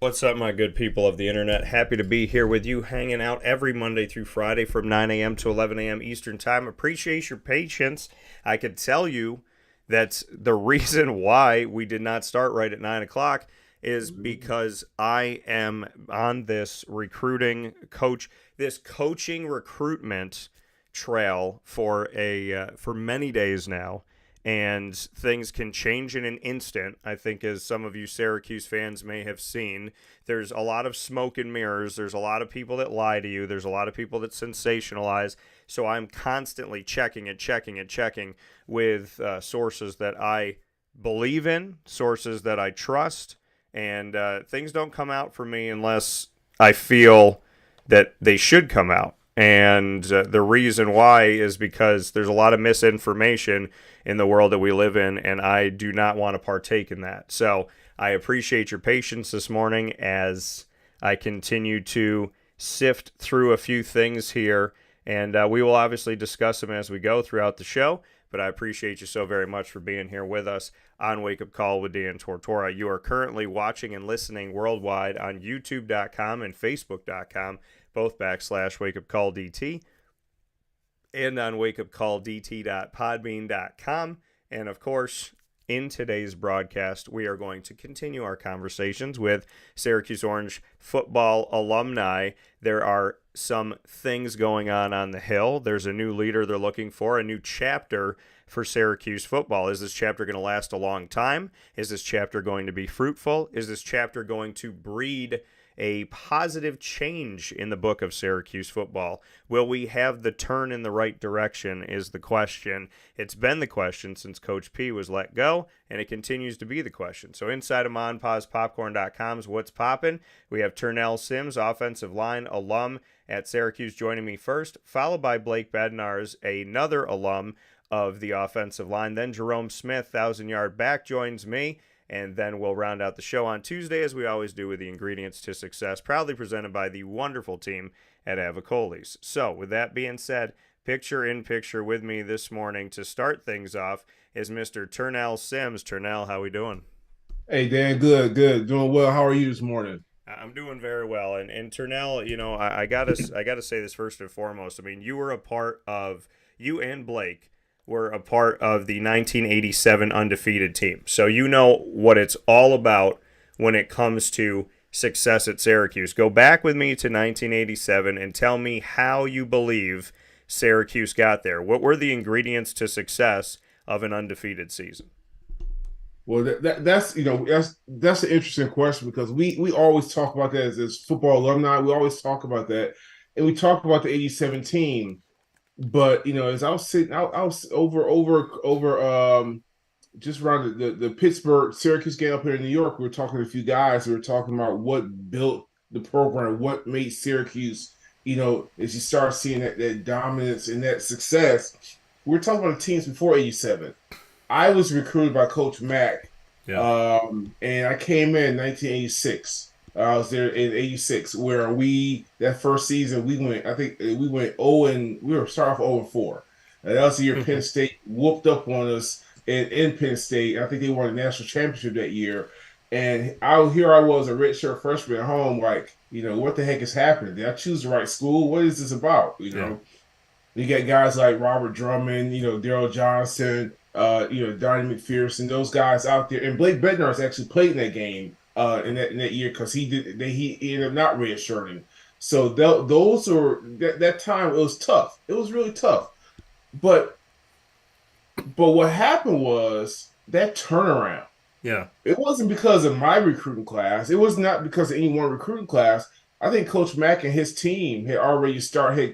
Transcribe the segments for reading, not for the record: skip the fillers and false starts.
What's up, my good people of the internet? Happy to be here with you, hanging out every Monday through Friday from 9 a.m. to 11 a.m. Eastern Time. Appreciate your patience. I could tell you that the reason why we did not start right at 9 o'clock is because I am on this coaching recruitment trail for many days now, and things can change in an instant. I think, as some of you Syracuse fans may have seen, there's a lot of smoke and mirrors. There's a lot of people that lie to you. There's a lot of people that sensationalize. So I'm constantly checking with sources that I believe in, sources that I trust, and things don't come out for me unless I feel that they should come out. And the reason why is because there's a lot of misinformation in the world that we live in, and I do not want to partake in that. So I appreciate your patience this morning as I continue to sift through a few things here, and we will obviously discuss them as we go throughout the show. But I appreciate you so very much for being here with us on Wake Up Call with Dan Tortora. You are currently watching and listening worldwide on YouTube.com and Facebook.com, both /WakeUpCallDT, and on wakeupcalldt.podbean.com. And of course, in today's broadcast, we are going to continue our conversations with Syracuse Orange football alumni. There are some things going on the Hill. There's a new leader they're looking for, a new chapter for Syracuse football. Is this chapter going to last a long time? Is this chapter going to be fruitful? Is this chapter going to breed a positive change in the book of Syracuse football? Will we have the turn in the right direction is the question. It's been the question since Coach P was let go, and it continues to be the question. So inside of MonPazPopcorn.com's What's Poppin', we have Turnell Sims, offensive line alum at Syracuse, joining me first, followed by Blake Bednarz, another alum of the offensive line. Then Jerome Smith, 1,000-yard back, joins me. And then we'll round out the show on Tuesday, as we always do, with the ingredients to success, proudly presented by the wonderful team at Avicolli's. So, with that being said, picture in picture with me this morning to start things off is Mr. Turnell Sims. Turnell, how we doing? Hey Dan, good, doing well. How are you this morning? I'm doing very well. And Turnell, I gotta say this first and foremost. I mean, you and Blake were a part of the 1987 undefeated team. So you know what it's all about when it comes to success at Syracuse. Go back with me to 1987 and tell me how you believe Syracuse got there. What were the ingredients to success of an undefeated season? Well, that's an interesting question because we always talk about that as football alumni. We always talk about that, and we talk about the '87 team. But as I was sitting, I was over just around the Pittsburgh Syracuse game up here in New York. We were talking to a few guys. We were talking about what built the program, what made Syracuse. As you start seeing that dominance and that success, we were talking about the teams before '87. I was recruited by Coach Mack, Yeah. and I came in 1986. I was there in '86, where that first season I think we went 0 and we were starting off 0 and 4. And that was the year Penn State whooped up on us in Penn State. I think they won the national championship that year. And here I was, a redshirt freshman at home, like, what the heck is happening? Did I choose the right school? What is this about? Yeah. You got guys like Robert Drummond, Daryl Johnson, Donnie McPherson, those guys out there. And Blake Bednarz actually played in that game in that year because he ended up not redshirting. So that time it was tough. It was really tough. But what happened was that turnaround. Yeah. It wasn't because of my recruiting class. It was not because of any one recruiting class. I think Coach Mack and his team had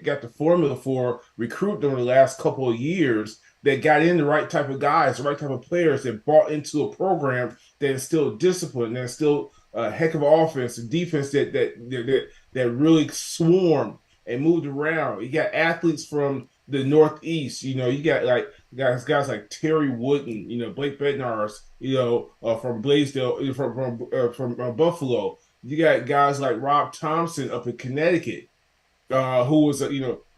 got the formula for recruiting over the last couple of years that got in the right type of guys, the right type of players that bought into a program that instilled discipline, that instilled a heck of an offense and defense that really swarmed and moved around. You got athletes from the Northeast. You got like guys like Terry Wooden, Blake Bednarz, from Blaisdell, from Buffalo. You got guys like Rob Thompson up in Connecticut, who was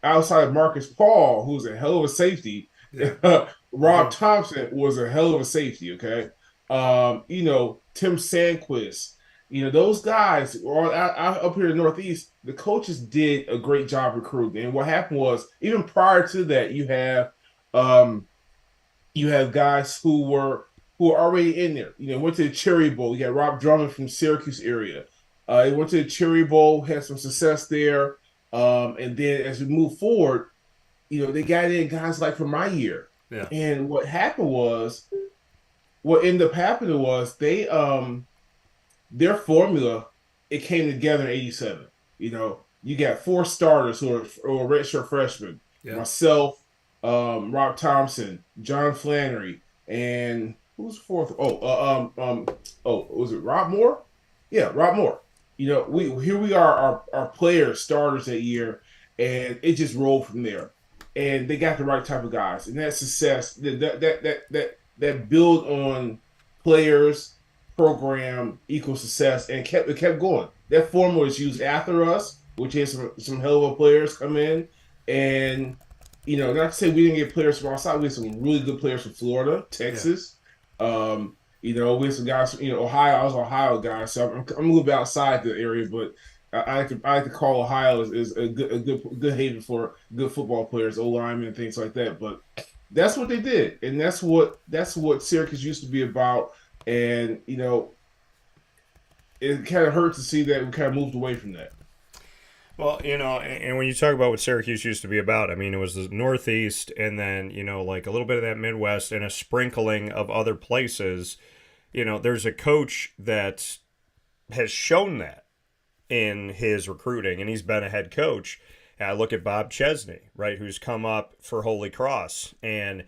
outside of Marcus Paul, who was a hell of a safety. Yeah. Rob Thompson was a hell of a safety. Okay, Tim Sandquist, Those guys, or up here in the Northeast, the coaches did a great job recruiting. And what happened was, even prior to that, um, you have guys who are already in there. Went to the Cherry Bowl. You got Rob Drummond from Syracuse area. He went to the Cherry Bowl, had some success there. And then as we move forward, they got in guys like from my year. Yeah. And what ended up happening was their formula, it came together in '87. You got four starters who are redshirt freshmen. Yeah. Myself, Rob Thompson, John Flannery, and who was the fourth? Was it Rob Moore? Yeah, Rob Moore. We are our players, starters that year, and it just rolled from there. And they got the right type of guys, and that success, that build on players, program equals success, and it kept going. That formula was used after us, which is some hell of a players come in, and not to say we didn't get players from outside. We had some really good players from Florida, Texas. Yeah. We had some guys from Ohio. I was an Ohio guy, so I'm a little bit outside the area, but I like to call Ohio is a good haven for good football players, O-linemen, and things like that. But that's what they did, and that's what Syracuse used to be about. And it kind of hurt to see that we kind of moved away from that. Well, and when you talk about what Syracuse used to be about, I mean, it was the Northeast, and then like a little bit of that Midwest, and a sprinkling of other places. There's a coach that has shown that in his recruiting, and he's been a head coach. And I look at Bob Chesney, right, who's come up for Holy Cross, and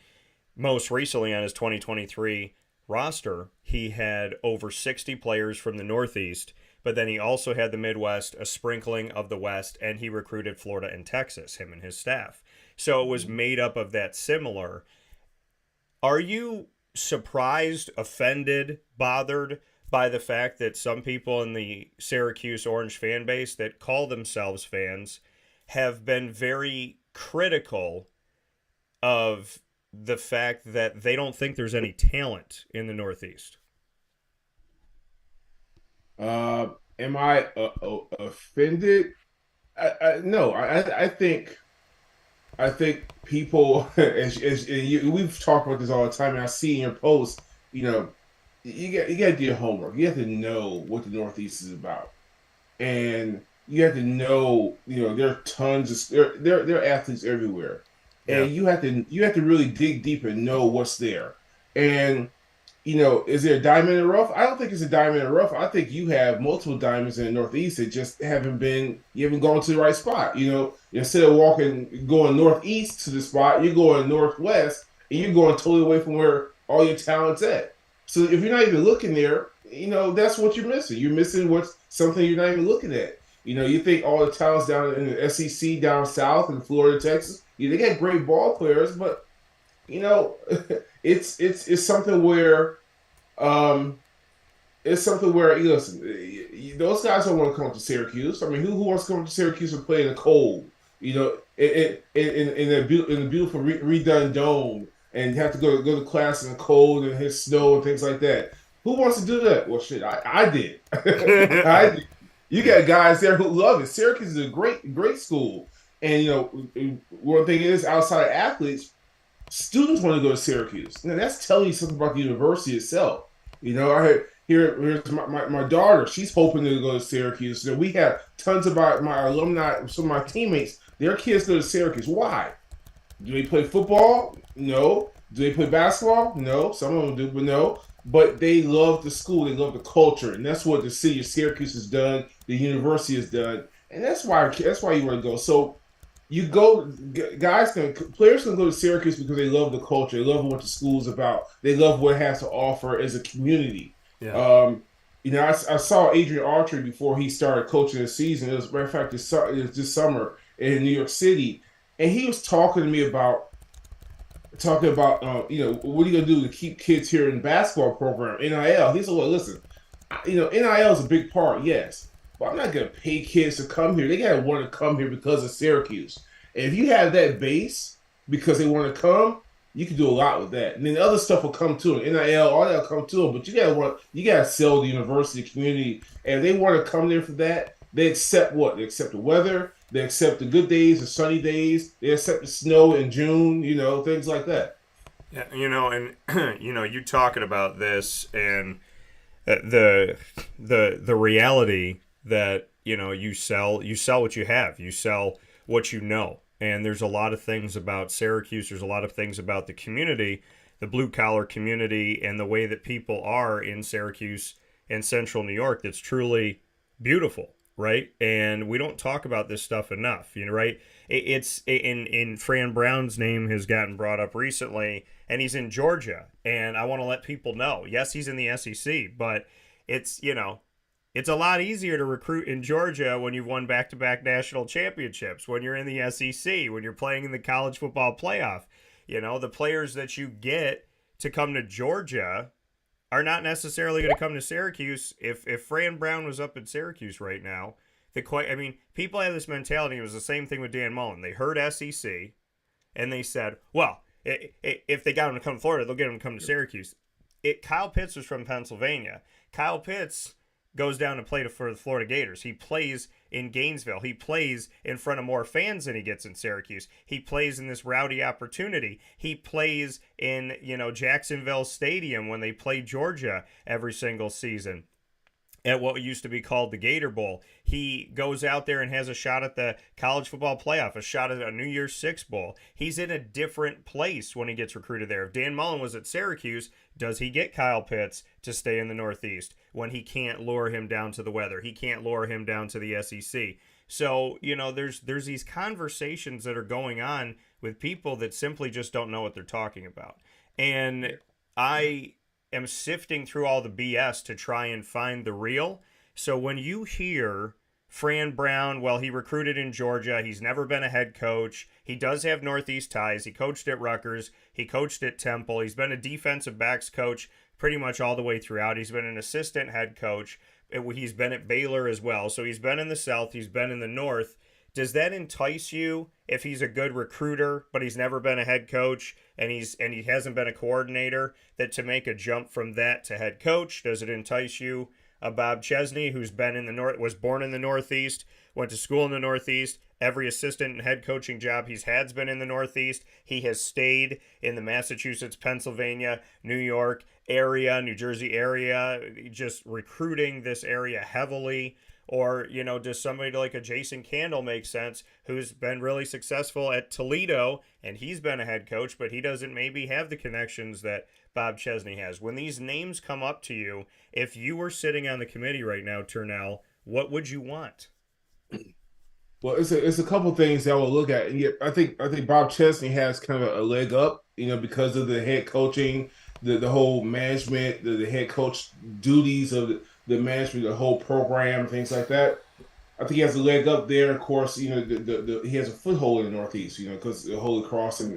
most recently on his 2023 roster, he had over 60 players from the Northeast, but then he also had the Midwest, a sprinkling of the West, and he recruited Florida and Texas, him and his staff. So it was made up of that similar. Are you surprised, offended, bothered by the fact that some people in the Syracuse Orange fan base that call themselves fans have been very critical of the fact that they don't think there's any talent in the Northeast? Am I offended? No. I think people, we've talked about this all the time, and I see in your posts, you got to do your homework. You have to know what the Northeast is about, and you have to know, there are tons of there are athletes everywhere, and you have to really dig deep and know what's there. And is there a diamond in the rough? I don't think it's a diamond in the rough. I think you have multiple diamonds in the Northeast that just you haven't gone to the right spot. Instead of going northeast to the spot, you're going northwest, and you're going totally away from where all your talent's at. So if you're not even looking there, that's what you're missing. You're missing something you're not even looking at. You think all the talent's down in the SEC down south in Florida, Texas. They got great ball players, but it's something where listen, those guys don't want to come to Syracuse. I mean, who wants to come to Syracuse and play in the cold? In the beautiful redone dome, and have to go to class in the cold and hit snow and things like that. Who wants to do that? Well, shit, I did. I did. You got guys there who love it. Syracuse is a great school, and one thing is, outside of athletes, students want to go to Syracuse. Now, that's telling you something about the university itself. Here's my daughter. She's hoping to go to Syracuse. So we have tons of my alumni, some of my teammates. Their kids go to Syracuse. Why? Do they play football? No. Do they play basketball? No. Some of them do, but no. But they love the school. They love the culture, and that's what the city of Syracuse has done. The university has done, and that's why you want to go. So you go, players can go to Syracuse because they love the culture. They love what the school's about. They love what it has to offer as a community. Yeah. I saw Adrian Autry before he started coaching the season. It was, matter of fact, this summer in New York City, and he was talking to me about what are you gonna do to keep kids here in the basketball program, NIL. He said, well, listen, NIL is a big part, yes, but I'm not gonna pay kids to come here. They gotta want to come here because of Syracuse. And if you have that base because they want to come, You can do a lot with that. And then the other stuff will come to them. NIL, all that'll come to them. But you gotta sell the university community. And if they want to come there for that, they accept what? They accept the weather, they accept the good days, the sunny days, they accept the snow in June, things like that. Yeah, and you talking about this and the reality that you sell what you have, you sell what you know, and there's a lot of things about Syracuse, there's a lot of things about the community, the blue collar community, and the way that people are in Syracuse and Central New York that's truly beautiful, right? And we don't talk about this stuff enough, right? It's in Fran Brown's name has gotten brought up recently, and he's in Georgia, and I want to let people know, yes, he's in the SEC, but it's it's a lot easier to recruit in Georgia when you've won back-to-back national championships, when you're in the SEC, when you're playing in the college football playoff. The players that you get to come to Georgia are not necessarily going to come to Syracuse. If Fran Brown was up in Syracuse right now, people have this mentality. It was the same thing with Dan Mullen. They heard SEC, and they said, well, if they got him to come to Florida, they'll get him to come to Syracuse. Kyle Pitts was from Pennsylvania. Kyle Pitts goes down to play for the Florida Gators. He plays in Gainesville. He plays in front of more fans than he gets in Syracuse. He plays in this rowdy opportunity. He plays in, Jacksonville Stadium when they play Georgia every single season at what used to be called the Gator Bowl. He goes out there and has a shot at the college football playoff, a shot at a New Year's Six Bowl. He's in a different place when he gets recruited there. If Dan Mullen was at Syracuse, does he get Kyle Pitts to stay in the Northeast when he can't lure him down to the weather? He can't lure him down to the SEC. So, there's these conversations that are going on with people that simply just don't know what they're talking about. And I am sifting through all the BS to try and find the real. So when you hear Fran Brown, well, he recruited in Georgia, he's never been a head coach, he does have Northeast ties, he coached at Rutgers, he coached at Temple, he's been a defensive backs coach pretty much all the way throughout, he's been an assistant head coach, he's been at Baylor as well, so he's been in the South, he's been in the North. Does that entice you if he's a good recruiter, but he's never been a head coach and he hasn't been a coordinator, that to make a jump from that to head coach? Does it entice you Bob Chesney, who's been in the North, was born in the Northeast, went to school in the Northeast, every assistant and head coaching job he's had has been in the Northeast. He has stayed in the Massachusetts, Pennsylvania, New York area, New Jersey area, just recruiting this area heavily. Or, does somebody like a Jason Candle make sense, who's been really successful at Toledo, and he's been a head coach, but he doesn't maybe have the connections that Bob Chesney has? When these names come up to you, if you were sitting on the committee right now, Turnell, what would you want? Well, it's a couple things that I will look at. And yet I think Bob Chesney has kind of a leg up, because of the head coaching, the whole management, the head coach duties of the management, the whole program, things like that. I think he has a leg up there. Of course, he has a foothold in the Northeast, because the Holy Cross and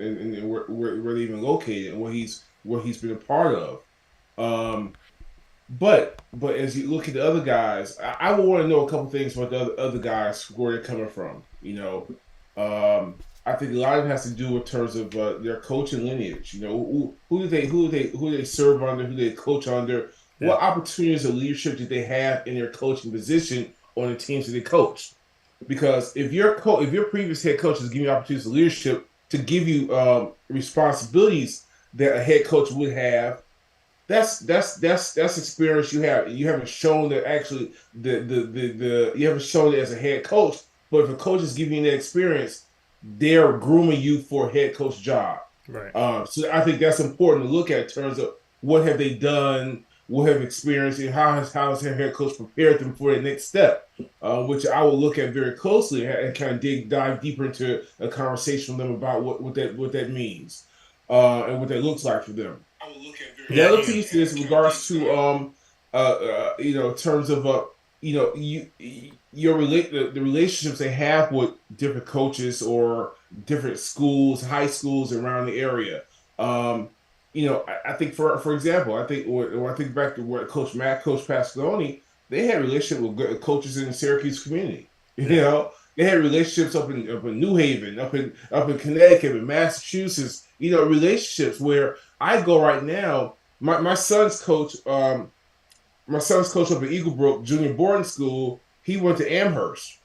where they're even located and where he's been a part of. But as you look at the other guys, I would want to know a couple things about the other guys, where they're coming from. I think a lot of it has to do in terms of their coaching lineage. Who do they serve under, who do they coach under. Yeah. What opportunities of leadership did they have in their coaching position on the teams that they coach? Because if your previous head coach is giving you opportunities of leadership to give you responsibilities that a head coach would have, that's experience you have. You haven't shown that actually you haven't shown it as a head coach. But if a coach is giving you that experience, they're grooming you for a head coach job. Right. So I think that's important to look at in terms of what have they done. Will have experienced and how has their head coach prepared them for the next step, which I will look at very closely and kind of dive deeper into a conversation with them about what that means and what that looks like for them. I will look at the other piece is in regards to in terms of the relationships they have with different coaches or different schools, high schools around the area. I think for example, when I think back to what Coach Pasqualoni, they had a relationship with good coaches in the Syracuse community. They had relationships up in New Haven, up in Connecticut, and Massachusetts. Relationships where I go right now. My son's coach, up at Eaglebrook Junior Boarding School. He went to Amherst,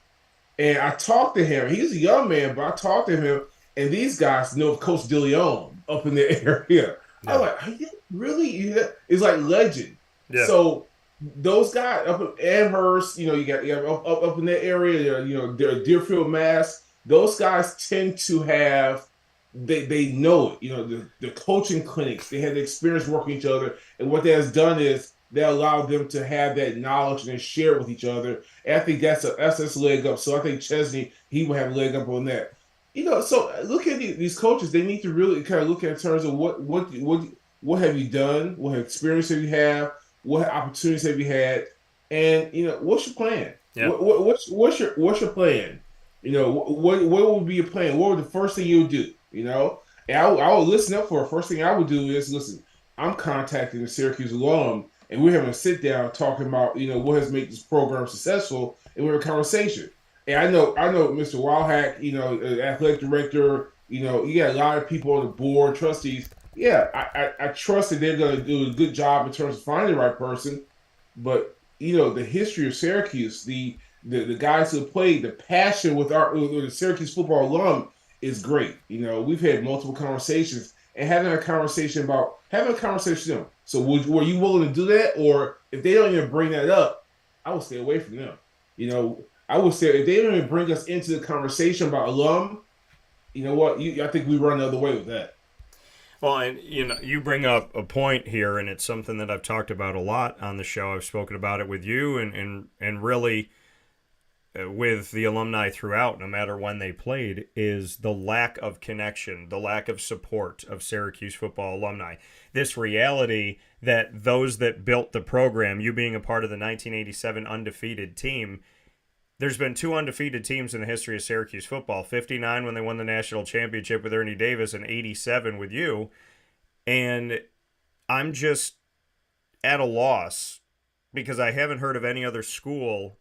and I talked to him. He's a young man, but I talked to him, and these guys know Coach DeLeon up in the area. Yeah. I'm like, are you really? It's like legend. Yeah. So those guys up in Amherst, you got up in that area, they're Deerfield, Mass. Those guys tend to have they know it. The coaching clinics, they have the experience working with each other, and what that has done is they allow them to have that knowledge and then share it with each other. And I think that's a leg up. So I think Chesney, he will have a leg up on that. So look at these coaches. They need to really kind of look at in terms of what have you done, what experience have you have, what opportunities have you had, and what's your plan? Yeah. What's your plan? What would be your plan? What would the first thing you would do? And I would listen up for it. First thing I would do is listen. I'm contacting the Syracuse alum, and we're having a sit down talking about what has made this program successful, and we're having a conversation. And I know Mr. Wildhack, athletic director. You got a lot of people on the board, trustees. Yeah, I trust that they're going to do a good job in terms of finding the right person. But the history of Syracuse, the guys who played, the passion with the Syracuse football alum is great. We've had multiple conversations, and having a conversation with them. So were you willing to do that? Or if they don't even bring that up, I would stay away from them. I would say if they don't even bring us into the conversation about alum, you know what? I think we run the other way with that. Well, and you bring up a point here, and it's something that I've talked about a lot on the show. I've spoken about it with you and really with the alumni throughout, no matter when they played, is the lack of connection, the lack of support of Syracuse football alumni. This reality that those that built the program, you being a part of the 1987 undefeated team, there's been 2 undefeated teams in the history of Syracuse football, 59 when they won the national championship with Ernie Davis and 87 with you. And I'm just at a loss because I haven't heard of any other school,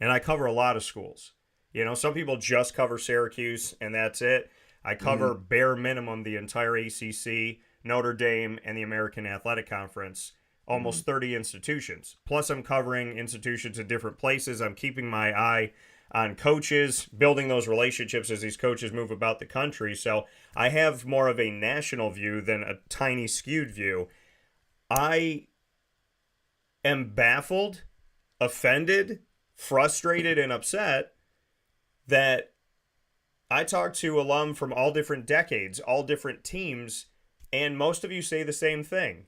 and I cover a lot of schools. Some people just cover Syracuse and that's it. I cover bare minimum the entire ACC, Notre Dame, and the American Athletic Conference. Almost 30 institutions. Plus, I'm covering institutions in different places. I'm keeping my eye on coaches, building those relationships as these coaches move about the country. So I have more of a national view than a tiny skewed view. I am baffled, offended, frustrated, and upset that I talk to alum from all different decades, all different teams, and most of you say the same thing.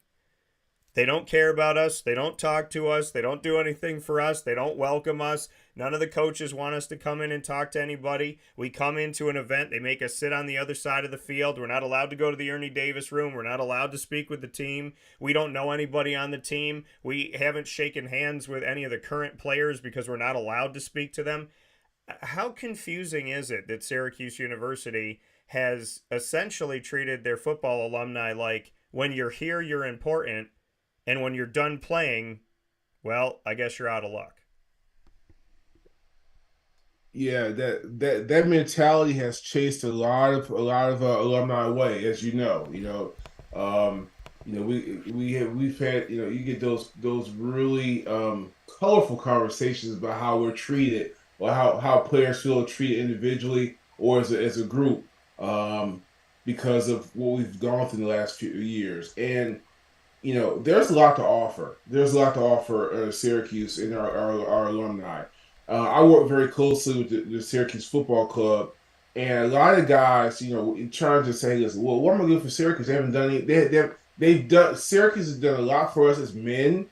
They don't care about us. They don't talk to us. They don't do anything for us. They don't welcome us. None of the coaches want us to come in and talk to anybody. We come into an event. They make us sit on the other side of the field. We're not allowed to go to the Ernie Davis room. We're not allowed to speak with the team. We don't know anybody on the team. We haven't shaken hands with any of the current players because we're not allowed to speak to them. How confusing is it that Syracuse University has essentially treated their football alumni like, when you're here, you're important, and when you're done playing, well, I guess you're out of luck. Yeah, that mentality has chased a lot of alumni away, as you know. We've had you get those really colorful conversations about how we're treated, or how players feel treated individually or as a group, because of what we've gone through the last few years. And there's a lot to offer. There's a lot to offer Syracuse and our alumni. I work very closely with the Syracuse Football Club, and a lot of guys, trying to say, listen, well, what am I doing for Syracuse? They haven't done any. They've done. Syracuse has done a lot for us as men,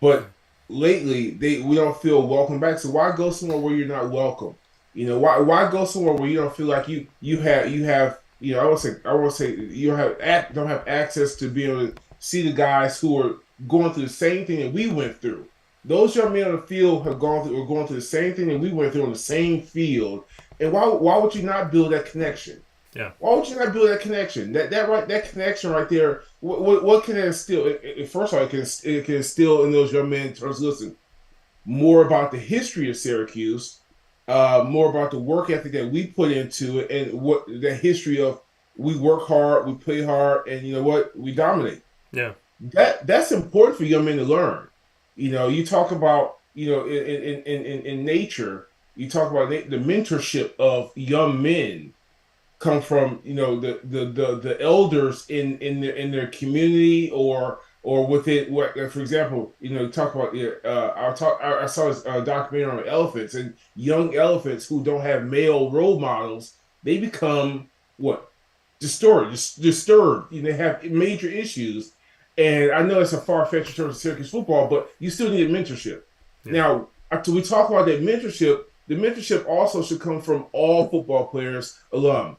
but lately we don't feel welcome back. So why go somewhere where you're not welcome? Why go somewhere where you don't feel like you have I would say you don't have access to be able to see the guys who are going through the same thing that we went through. Those young men on the field are going through the same thing that we went through on the same field. And why would you not build that connection? Yeah. Why would you not build that connection? That connection right there. What can it instill? First of all, it can instill in those young men in terms of, listen, more about the history of Syracuse, more about the work ethic that we put into it and what the history of we work hard, we play hard, and you know what, we dominate. Yeah. That's important for young men to learn. You talk about in nature, you talk about the mentorship of young men come from the elders in their community or within what for example talk about I saw this documentary on elephants and young elephants who don't have male role models. They become what disturbed. They have major issues, and I know it's a far-fetched in terms of Syracuse football, but you still need mentorship. Yeah. Now after we talk about that mentorship, the mentorship also should come from all football players alum,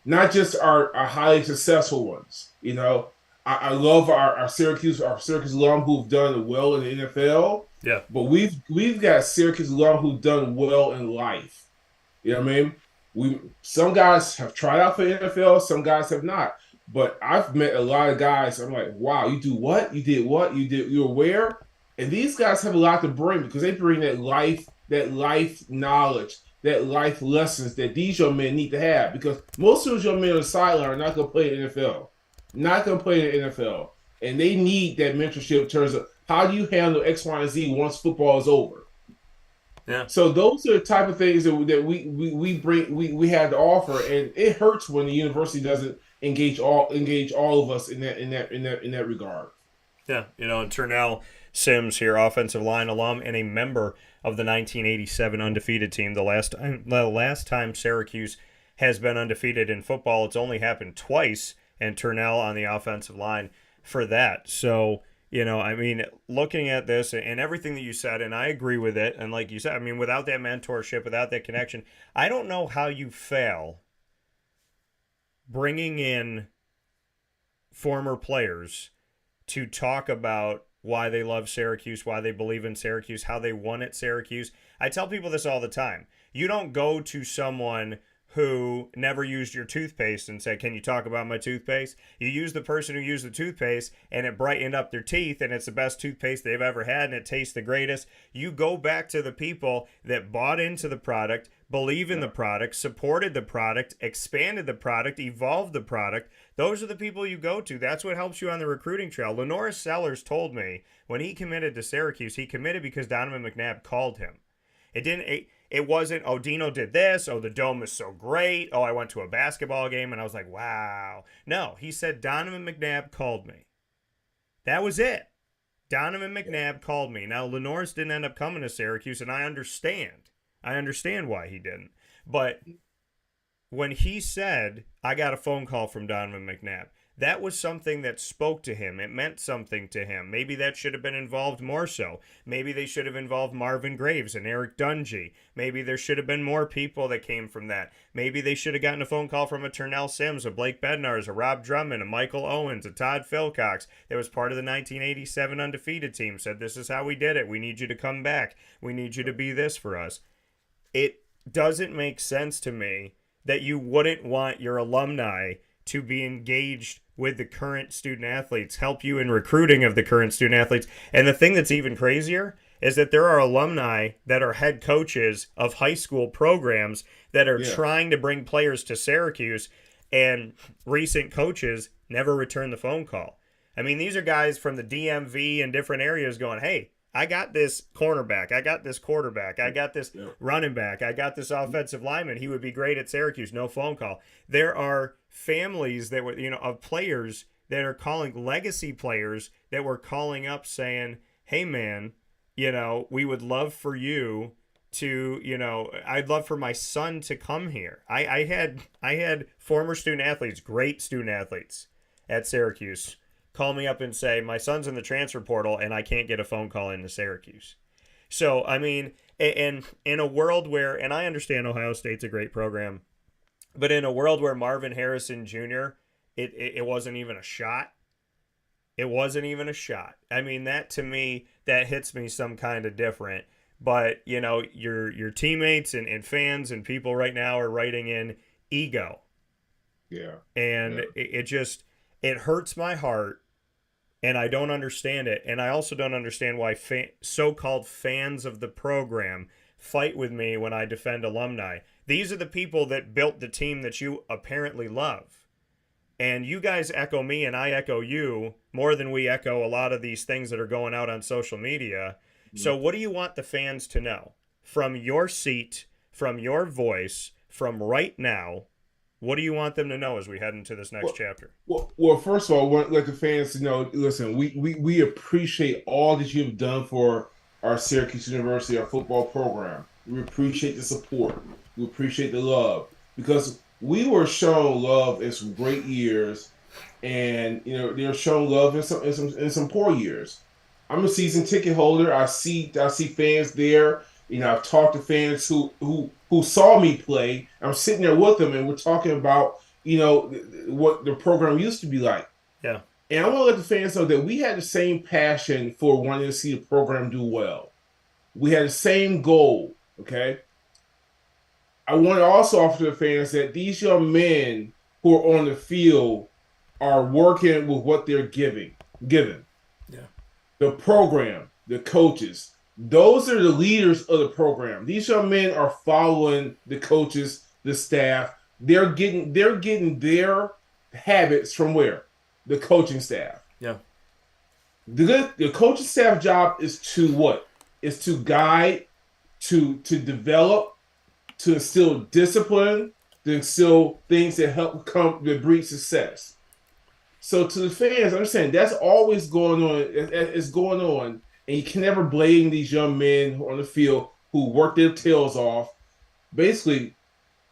not just our highly successful ones. I love our Syracuse alum who've done well in the NFL. Yeah. But we've got Syracuse alum who've done well in life. You know what I mean? Some guys have tried out for the NFL, some guys have not. But I've met a lot of guys. I'm like, wow, you do what? You did what? You're where? And these guys have a lot to bring because they bring that life knowledge, that life lessons that these young men need to have because most of those young men on the sideline are not going to play in the NFL, not going to play in the NFL, and they need that mentorship in terms of how do you handle X, Y, and Z once football is over. Yeah. So those are the type of things that we bring we have to offer, and it hurts when the university doesn't engage all of us in that regard. Yeah. And Turnell Sims here, offensive line alum and a member of the 1987 undefeated team. The last time Syracuse has been undefeated in football, it's only happened twice, and Turnell on the offensive line for that. So, looking at this and everything that you said, and I agree with it, and like you said, without that mentorship, without that connection, I don't know how you fail bringing in former players to talk about why they love Syracuse, why they believe in Syracuse, how they won at Syracuse. I tell people this all the time. You don't go to someone who never used your toothpaste and say, can you talk about my toothpaste? You use the person who used the toothpaste and it brightened up their teeth and it's the best toothpaste they've ever had and it tastes the greatest. You go back to the people that bought into the product, believe in the product, supported the product, expanded the product, evolved the product. Those are the people you go to. That's what helps you on the recruiting trail. Lenora Sellers told me when he committed to Syracuse, he committed because Donovan McNabb called him. It wasn't, oh, Dino did this. Oh, the dome is so great. Oh, I went to a basketball game and I was like, wow. No, he said Donovan McNabb called me. That was it. Donovan McNabb called me. Now, Lenore's didn't end up coming to Syracuse, and I understand. I understand why he didn't. But when he said, I got a phone call from Donovan McNabb, that was something that spoke to him. It meant something to him. Maybe that should have been involved more so. Maybe they should have involved Marvin Graves and Eric Dungy. Maybe there should have been more people that came from that. Maybe they should have gotten a phone call from a Turnell Sims, a Blake Bednarz, a Rob Drummond, a Michael Owens, a Todd Philcox that was part of the 1987 undefeated team, said, this is how we did it. We need you to come back. We need you to be this for us. It doesn't make sense to me that you wouldn't want your alumni to be engaged with the current student athletes, help you in recruiting of the current student athletes. And the thing that's even crazier is that there are alumni that are head coaches of high school programs that are trying to bring players to Syracuse, and recent coaches never return the phone call. These are guys from the DMV and different areas going, hey, I got this cornerback, I got this quarterback, I got this running back, I got this offensive lineman. He would be great at Syracuse. No phone call. There are families that were, of players that are calling, legacy players that were calling up saying, hey man, we would love for you to, I'd love for my son to come here. I had former student athletes, great student athletes at Syracuse, call me up and say, my son's in the transfer portal and I can't get a phone call into Syracuse. So, and in a world where, and I understand Ohio State's a great program, but in a world where Marvin Harrison Jr., it wasn't even a shot. It wasn't even a shot. That to me, that hits me some kind of different. But, your teammates and fans and people right now are writing in ego. Yeah. And it hurts my heart, and I don't understand it. And I also don't understand why so-called fans of the program fight with me when I defend alumni. These are the people that built the team that you apparently love. And you guys echo me and I echo you more than we echo a lot of these things that are going out on social media. So what do you want the fans to know? From your seat, from your voice, from right now, what do you want them to know as we head into this next chapter? Well, first of all, I want like the fans to know, listen, we appreciate all that you've done for our Syracuse University, our football program. We appreciate the support. We appreciate the love because we were shown love in some great years, and they were shown love in some poor years. I'm a season ticket holder. I see fans there. I've talked to fans who saw me play. I'm sitting there with them, and we're talking about what the program used to be like. Yeah. And I want to let the fans know that we had the same passion for wanting to see the program do well. We had the same goal. Okay. I want to also offer to the fans that these young men who are on the field are working with what they're given. Yeah. The program, the coaches, those are the leaders of the program. These young men are following the coaches, the staff. They're getting their habits from where? The coaching staff. Yeah. The coaching staff job is to what? Is to guide, to develop, to instill discipline, to instill things that that breed success. So to the fans, understand that's always going on. It's going on, and you can never blame these young men on the field who work their tails off, basically,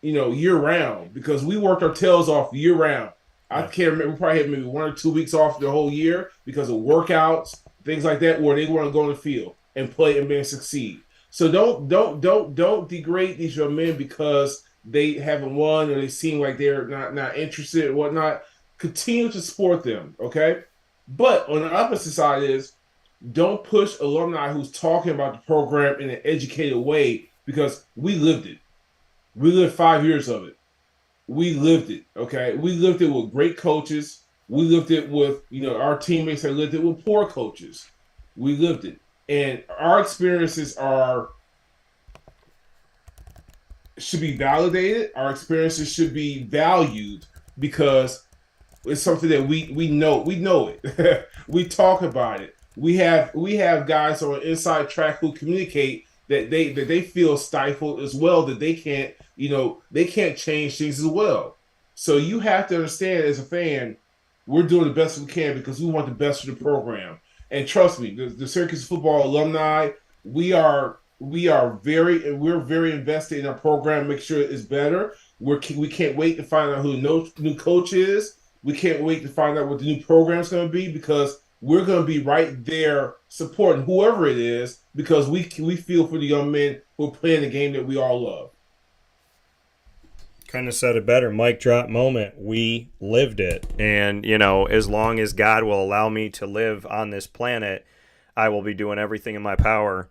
year round, because we worked our tails off year round. I can't remember. We probably had maybe 1 or 2 weeks off the whole year because of workouts, things like that, where they want to go on the field and play and succeed. So don't degrade these young men because they haven't won or they seem like they're not interested or whatnot. Continue to support them, okay? But on the opposite side is don't push alumni who's talking about the program in an educated way because we lived it. We lived 5 years of it. We lived it, okay? We lived it with great coaches. We lived it with, our teammates that lived it with poor coaches. We lived it. And our experiences should be validated. Our experiences should be valued because it's something that we know. We know it. We talk about it. We have guys on inside track who communicate that they feel stifled as well, that they can't change things as well. So you have to understand as a fan, we're doing the best we can because we want the best for the program. And trust me, the Syracuse football alumni, we're very invested in our program, make sure it's better. We can't wait to find out who the new coach is. We can't wait to find out what the new program is going to be because we're going to be right there supporting whoever it is because we feel for the young men who are playing the game that we all love. Kind of said it better. Mic drop moment. We lived it. And, as long as God will allow me to live on this planet, I will be doing everything in my power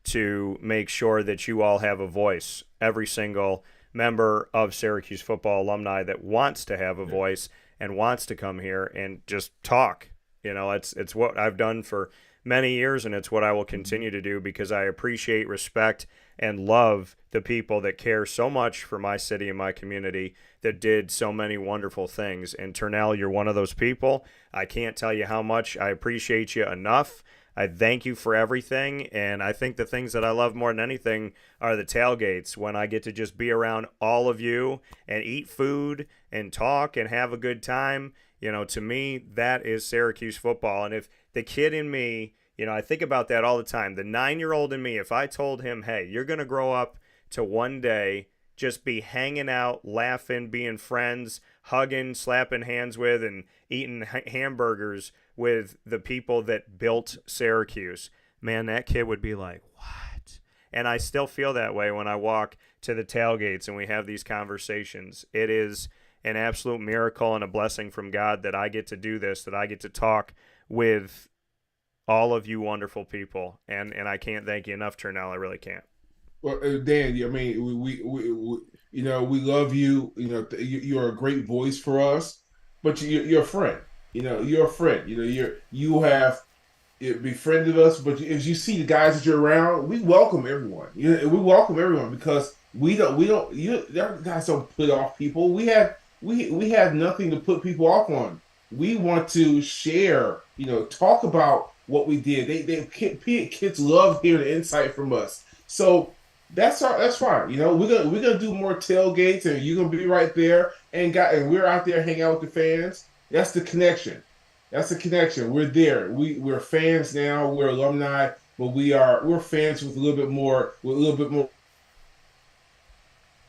to make sure that you all have a voice. Every single member of Syracuse football alumni that wants to have a voice and wants to come here and just talk. It's what I've done for many years, and it's what I will continue to do because I appreciate, respect, and love the people that care so much for my city and my community that did so many wonderful things. And Turnell, you're one of those people. I can't tell you how much I appreciate you enough. I thank you for everything, and I think the things that I love more than anything are the tailgates, when I get to just be around all of you and eat food and talk and have a good time. To me, that is Syracuse football. And if the kid in me, I think about that all the time. The 9-year-old in me, if I told him, hey, you're going to grow up to one day just be hanging out, laughing, being friends, hugging, slapping hands with, and eating hamburgers with the people that built Syracuse, man, that kid would be like, what? And I still feel that way when I walk to the tailgates and we have these conversations. It is an absolute miracle and a blessing from God that I get to do this, that I get to talk with all of you wonderful people. And I can't thank you enough, Turnell. I really can't. Well, Dan, I mean, we love you. You're a great voice for us, but you're a friend. You're a friend. You have it befriended us. But as you see the guys that you're around, we welcome everyone. We welcome everyone because there guys don't put off people. We have nothing to put people off on. We want to share, talk about what we did. Kids love hearing the insight from us. So that's fine. We're gonna do more tailgates, and you're gonna be right there, and we're out there hanging out with the fans. That's the connection. That's the connection. We're there. We're fans now. We're alumni, but we're fans with a little bit more.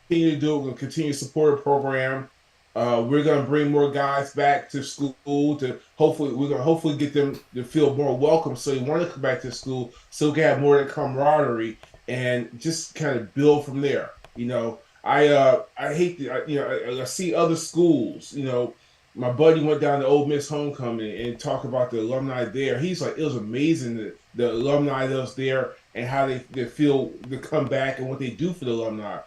Continue to do it. We're gonna continue to support the program. We're gonna bring more guys back to school to hopefully get them to feel more welcome, so they want to come back to school, so we can have more of that camaraderie and just kind of build from there. I hate I see other schools. My buddy went down to Ole Miss homecoming and talked about the alumni there. He's like, it was amazing the alumni that was there and how they feel to come back and what they do for the alumni.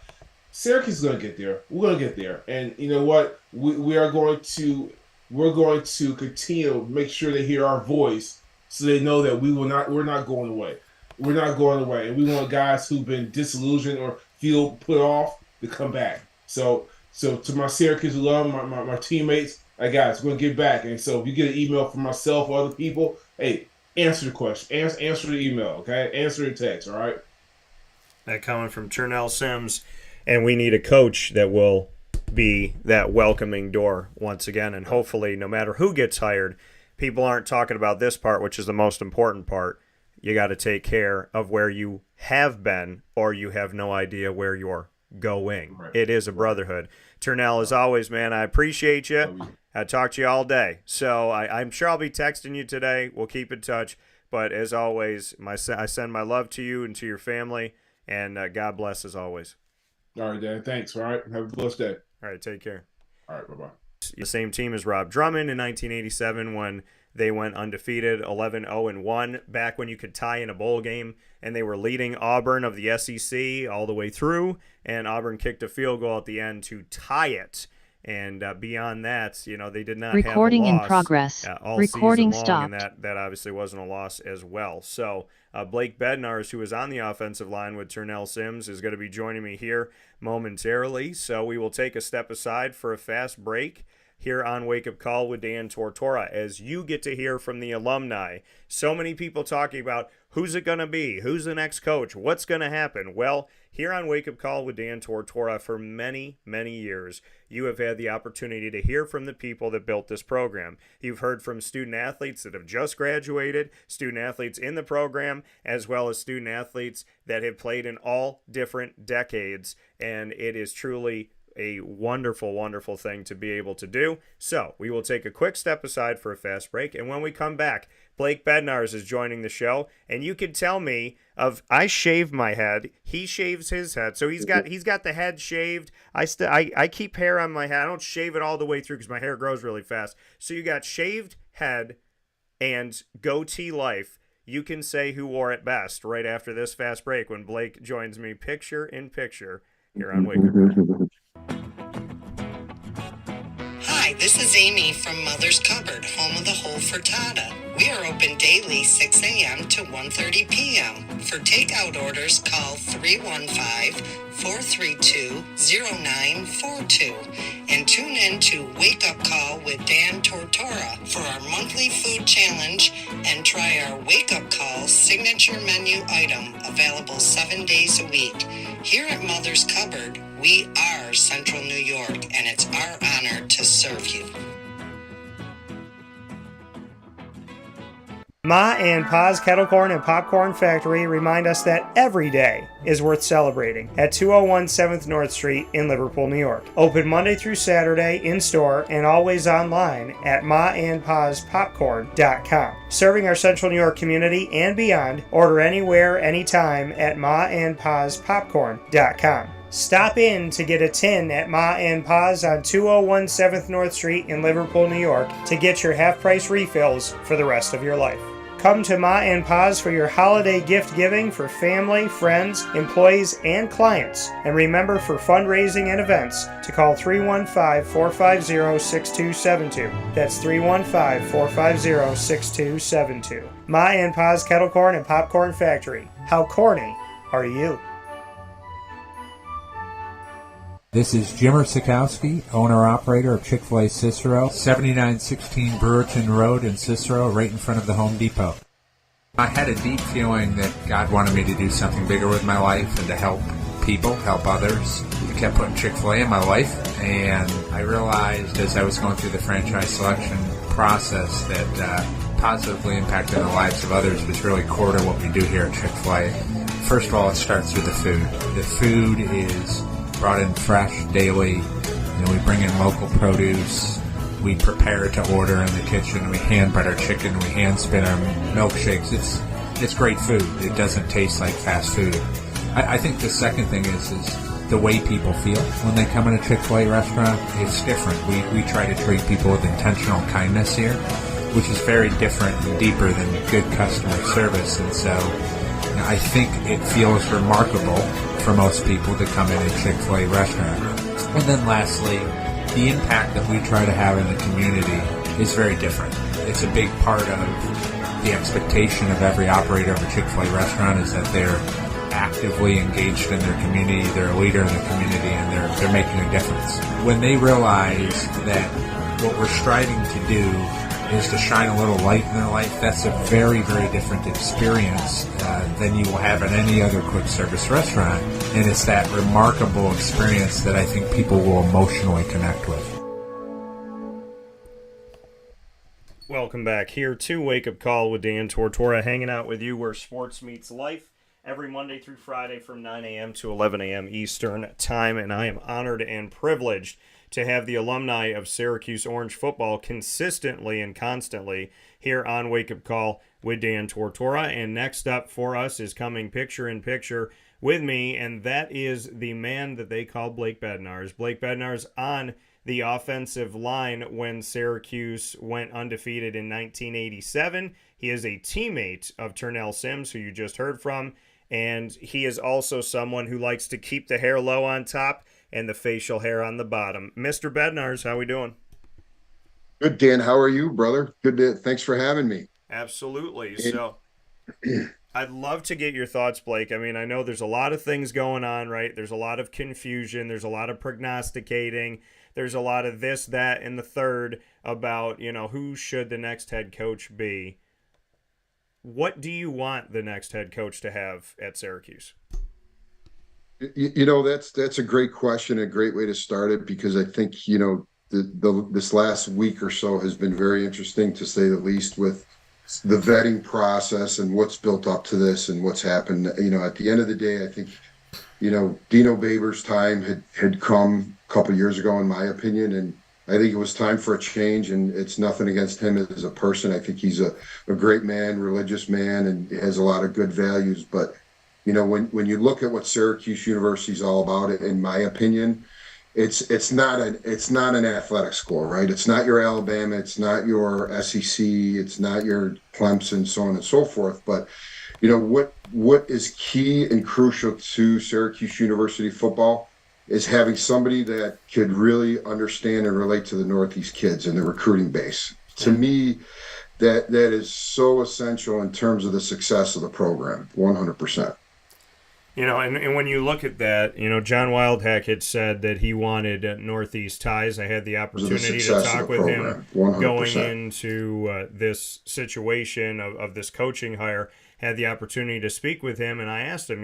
Syracuse is going to get there. We're going to get there, and you know what? We're going to continue to make sure they hear our voice, so they know that we're not going away. We're not going away, and we want guys who've been disillusioned or feel put off to come back. So to my Syracuse alum, my teammates, guys, we're going to get back. And so if you get an email from myself or other people, hey, answer the question, answer the email, okay? Answer the text, all right? That coming from Turnell Sims. And we need a coach that will be that welcoming door once again. And hopefully, no matter who gets hired, people aren't talking about this part, which is the most important part. You got to take care of where you have been, or you have no idea where you're going. Right. It is a brotherhood. Turnell, as always, man, I appreciate you. I talk to you all day. So I'm sure I'll be texting you today. We'll keep in touch. But as always, I send my love to you and to your family. And God bless as always. All right, Dan. Thanks. All right. Have a blessed day. All right. Take care. All right. Bye-bye. The same team as Rob Drummond in 1987 when they went undefeated, 11-0-1, back when you could tie in a bowl game, and they were leading Auburn of the SEC all the way through, and Auburn kicked a field goal at the end to tie it. And beyond that, they did not Recording have a loss in progress. All Recording season long, stopped. and that obviously wasn't a loss as well. So Blake Bednarz, who is on the offensive line with Turnell Sims, is going to be joining me here momentarily. So we will take a step aside for a fast break here on Wake Up Call with Dan Tortora, as you get to hear from the alumni. So many people talking about who's it going to be, who's the next coach, what's going to happen. Well, here on Wake Up Call with Dan Tortora, for many, many years, you have had the opportunity to hear from the people that built this program. You've heard from student athletes that have just graduated, student athletes in the program, as well as student athletes that have played in all different decades, and it is truly a wonderful, wonderful thing to be able to do. So we will take a quick step aside for a fast break, and when we come back, Blake Bednarz is joining the show, and you can tell me I shave my head, he shaves his head, so he's got the head shaved. I keep hair on my head. I don't shave it all the way through because my hair grows really fast. So you got shaved head and goatee life. You can say who wore it best right after this fast break when Blake joins me picture in picture here on Wake Up. Hi, this is Amy from Mother's Cupboard, home of the Whole Frittata. We are open daily 6 a.m. to 1:30 p.m. For takeout orders, call 315-432-0942 and tune in to Wake Up Call with Dan Tortora for our monthly food challenge and try our Wake Up Call signature menu item available 7 days a week. Here at Mother's Cupboard, we are Central New York, and it's our honor to serve you. Ma and Pa's Kettle Corn and Popcorn Factory remind us that every day is worth celebrating at 201 7th North Street in Liverpool, New York. Open Monday through Saturday in-store and always online at maandpaspopcorn.com. Serving our Central New York community and beyond, order anywhere, anytime at maandpaspopcorn.com. Stop in to get a tin at Ma and Pa's on 201 7th North Street in Liverpool, New York to get your half-price refills for the rest of your life. Come to Ma and Pa's for your holiday gift giving for family, friends, employees, and clients. And remember, for fundraising and events, to call 315-450-6272. That's 315-450-6272. Ma and Pa's Kettle Corn and Popcorn Factory. How corny are you? This is Jimmer Sikowski, owner-operator of Chick-fil-A Cicero, 7916 Brewerton Road in Cicero, right in front of the Home Depot. I had a deep feeling that God wanted me to do something bigger with my life and to help people, help others. I kept putting Chick-fil-A in my life, and I realized as I was going through the franchise selection process that positively impacting the lives of others was really core to what we do here at Chick-fil-A. First of all, it starts with the food. The food is brought in fresh daily. We bring in local produce. We prepare it to order in the kitchen. We hand bread our chicken. We hand spin our milkshakes. It's great food. It doesn't taste like fast food. I think the second thing is the way people feel when they come in a Chick-fil-A restaurant. It's different. We try to treat people with intentional kindness here, which is very different and deeper than good customer service. And so I think it feels remarkable for most people to come in a Chick-fil-A restaurant. And then lastly, the impact that we try to have in the community is very different. It's a big part of the expectation of every operator of a Chick-fil-A restaurant is that they're actively engaged in their community, they're a leader in the community, and they're making a difference. When they realize that what we're striving to do is to shine a little light in their life, that's a very, very different experience than you will have at any other quick service restaurant. And it's that remarkable experience that I think people will emotionally connect with. Welcome back here to Wake Up Call with Dan Tortora, hanging out with you where sports meets life every Monday through Friday from 9 a.m. to 11 a.m. Eastern Time. And I am honored and privileged to have the alumni of Syracuse Orange football consistently and constantly here on Wake Up Call with Dan Tortora. And next up for us is coming picture in picture with me, and that is the man that they call Blake Bednarz. Blake Bednarz on the offensive line when Syracuse went undefeated in 1987. He is a teammate of Turnell Sims, who you just heard from, and he is also someone who likes to keep the hair low on top and the facial hair on the bottom. Mr. Bednarz, how we doing? Good, Dan. How are you, brother? Thanks for having me. Absolutely. So I'd love to get your thoughts, Blake. I mean, I know there's a lot of things going on, right? There's a lot of confusion. There's a lot of prognosticating. There's a lot of this, that, and the third about, who should the next head coach be. What do you want the next head coach to have at Syracuse? That's a great question, a great way to start it, because I think, this last week or so has been very interesting, to say the least, with the vetting process and what's built up to this and what's happened. At the end of the day, I think, Dino Baber's time had come a couple of years ago, in my opinion, and I think it was time for a change, and it's nothing against him as a person. I think he's a great man, religious man, and has a lot of good values. But, when you look at what Syracuse University is all about, in my opinion, it's not an athletic school, right? It's not your Alabama, it's not your SEC, it's not your Clemson, so on and so forth. But what is key and crucial to Syracuse University football is having somebody that could really understand and relate to the Northeast kids and the recruiting base. To me, that is so essential in terms of the success of the program, 100%. And when you look at that, John Wildhack had said that he wanted Northeast ties. I had the opportunity to talk with him 100%. Going into this situation of this coaching hire. Had the opportunity to speak with him, and I asked him,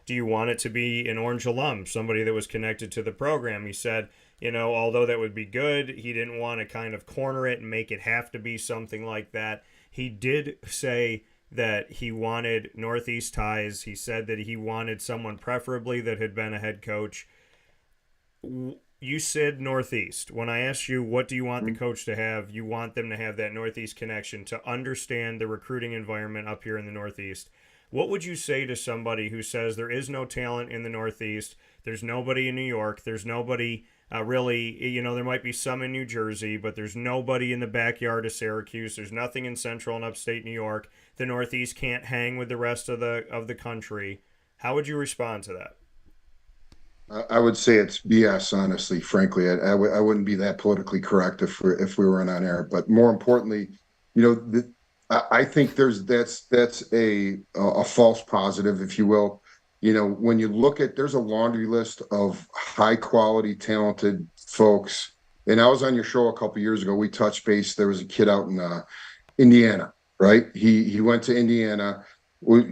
do you want it to be an Orange alum, somebody that was connected to the program? He said, although that would be good, he didn't want to kind of corner it and make it have to be something like that. He did say that he wanted Northeast ties. He said that he wanted someone preferably that had been a head coach. You said Northeast. When I asked you, what do you want the coach to have, you want them to have that Northeast connection, to understand the recruiting environment up here in the Northeast. What would you say to somebody who says there is no talent in the Northeast, there's nobody in New York, there's nobody really, there might be some in New Jersey, but there's nobody in the backyard of Syracuse, there's nothing in Central and Upstate New York, the Northeast can't hang with the rest of the country. How would you respond to that? I would say it's BS, honestly, frankly. I wouldn't be that politically correct if we weren't on air. But more importantly, I think that's a false positive, if you will. When you look at, there's a laundry list of high quality, talented folks. And I was on your show a couple of years ago. We touched base. There was a kid out in Indiana, right? He went to Indiana.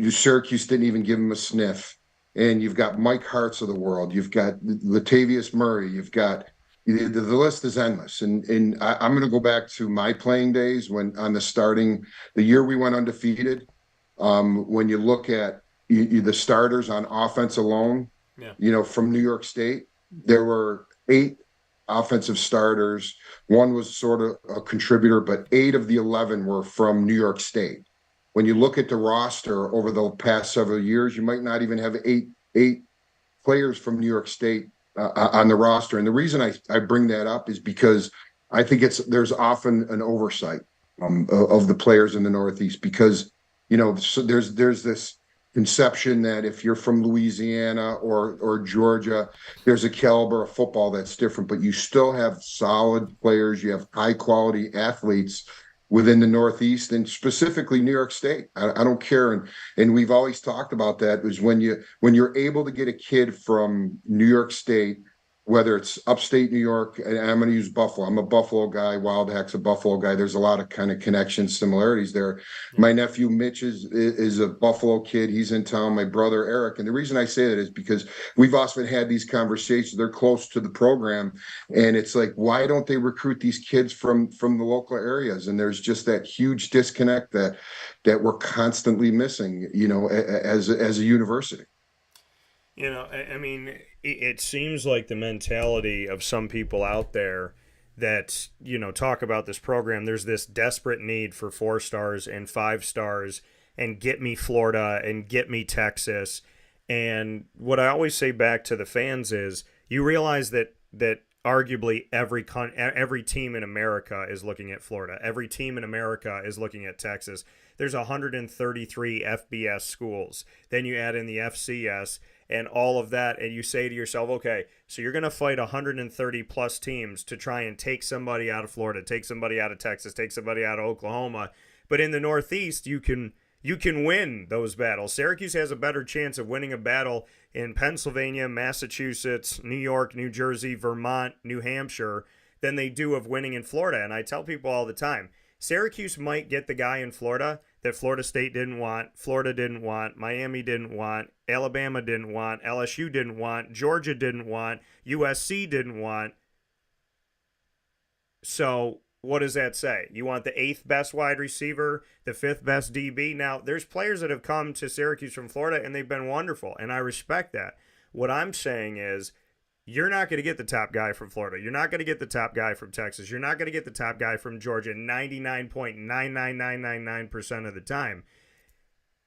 Syracuse didn't even give him a sniff. And you've got Mike Hart's of the world. You've got Latavius Murray. You've got the list is endless. And I'm going to go back to my playing days when the year we went undefeated. When you look at the starters on offense alone, from New York State, there were 8 offensive starters. One was sort of a contributor, but 8 of the 11 were from New York State. When you look at the roster over the past several years, you might not even have eight players from New York State on the roster. And the reason I bring that up is because I think there's often an oversight of the players in the Northeast, because so there's this conception that if you're from Louisiana or Georgia, there's a caliber of football that's different, but you still have solid players. You have high quality athletes within the Northeast, and specifically New York State. I don't care. And we've always talked about that, is when you're able to get a kid from New York State, whether it's upstate New York, and I'm going to use Buffalo. I'm a Buffalo guy. Wild Hack's a Buffalo guy. There's a lot of kind of connections, similarities there. My nephew Mitch is a Buffalo kid. He's in town. My brother Eric. And the reason I say that is because we've often had these conversations. They're close to the program, and it's like, why don't they recruit these kids from the local areas? And there's just that huge disconnect that we're constantly missing, as a university. I mean, it seems like the mentality of some people out there that, talk about this program, there's this desperate need for 4 stars and 5 stars and get me Florida and get me Texas. And what I always say back to the fans is, you realize that arguably every team in America is looking at Florida. Every team in America is looking at Texas. There's 133 FBS schools. Then you add in the FCS and all of that, and you say to yourself, okay, so you're going to fight 130 plus teams to try and take somebody out of Florida, take somebody out of Texas, take somebody out of Oklahoma. But in the Northeast, you can win those battles. Syracuse has a better chance of winning a battle in Pennsylvania, Massachusetts, New York, New Jersey, Vermont, New Hampshire than they do of winning in Florida. And I tell people all the time, Syracuse might get the guy in Florida that Florida State didn't want, Florida didn't want, Miami didn't want, Alabama didn't want, LSU didn't want, Georgia didn't want, USC didn't want. So what does that say? You want the 8th best wide receiver, the 5th best DB? Now, there's players that have come to Syracuse from Florida, and they've been wonderful, and I respect that. What I'm saying is, you're not going to get the top guy from Florida. You're not going to get the top guy from Texas. You're not going to get the top guy from Georgia 99.99999% of the time.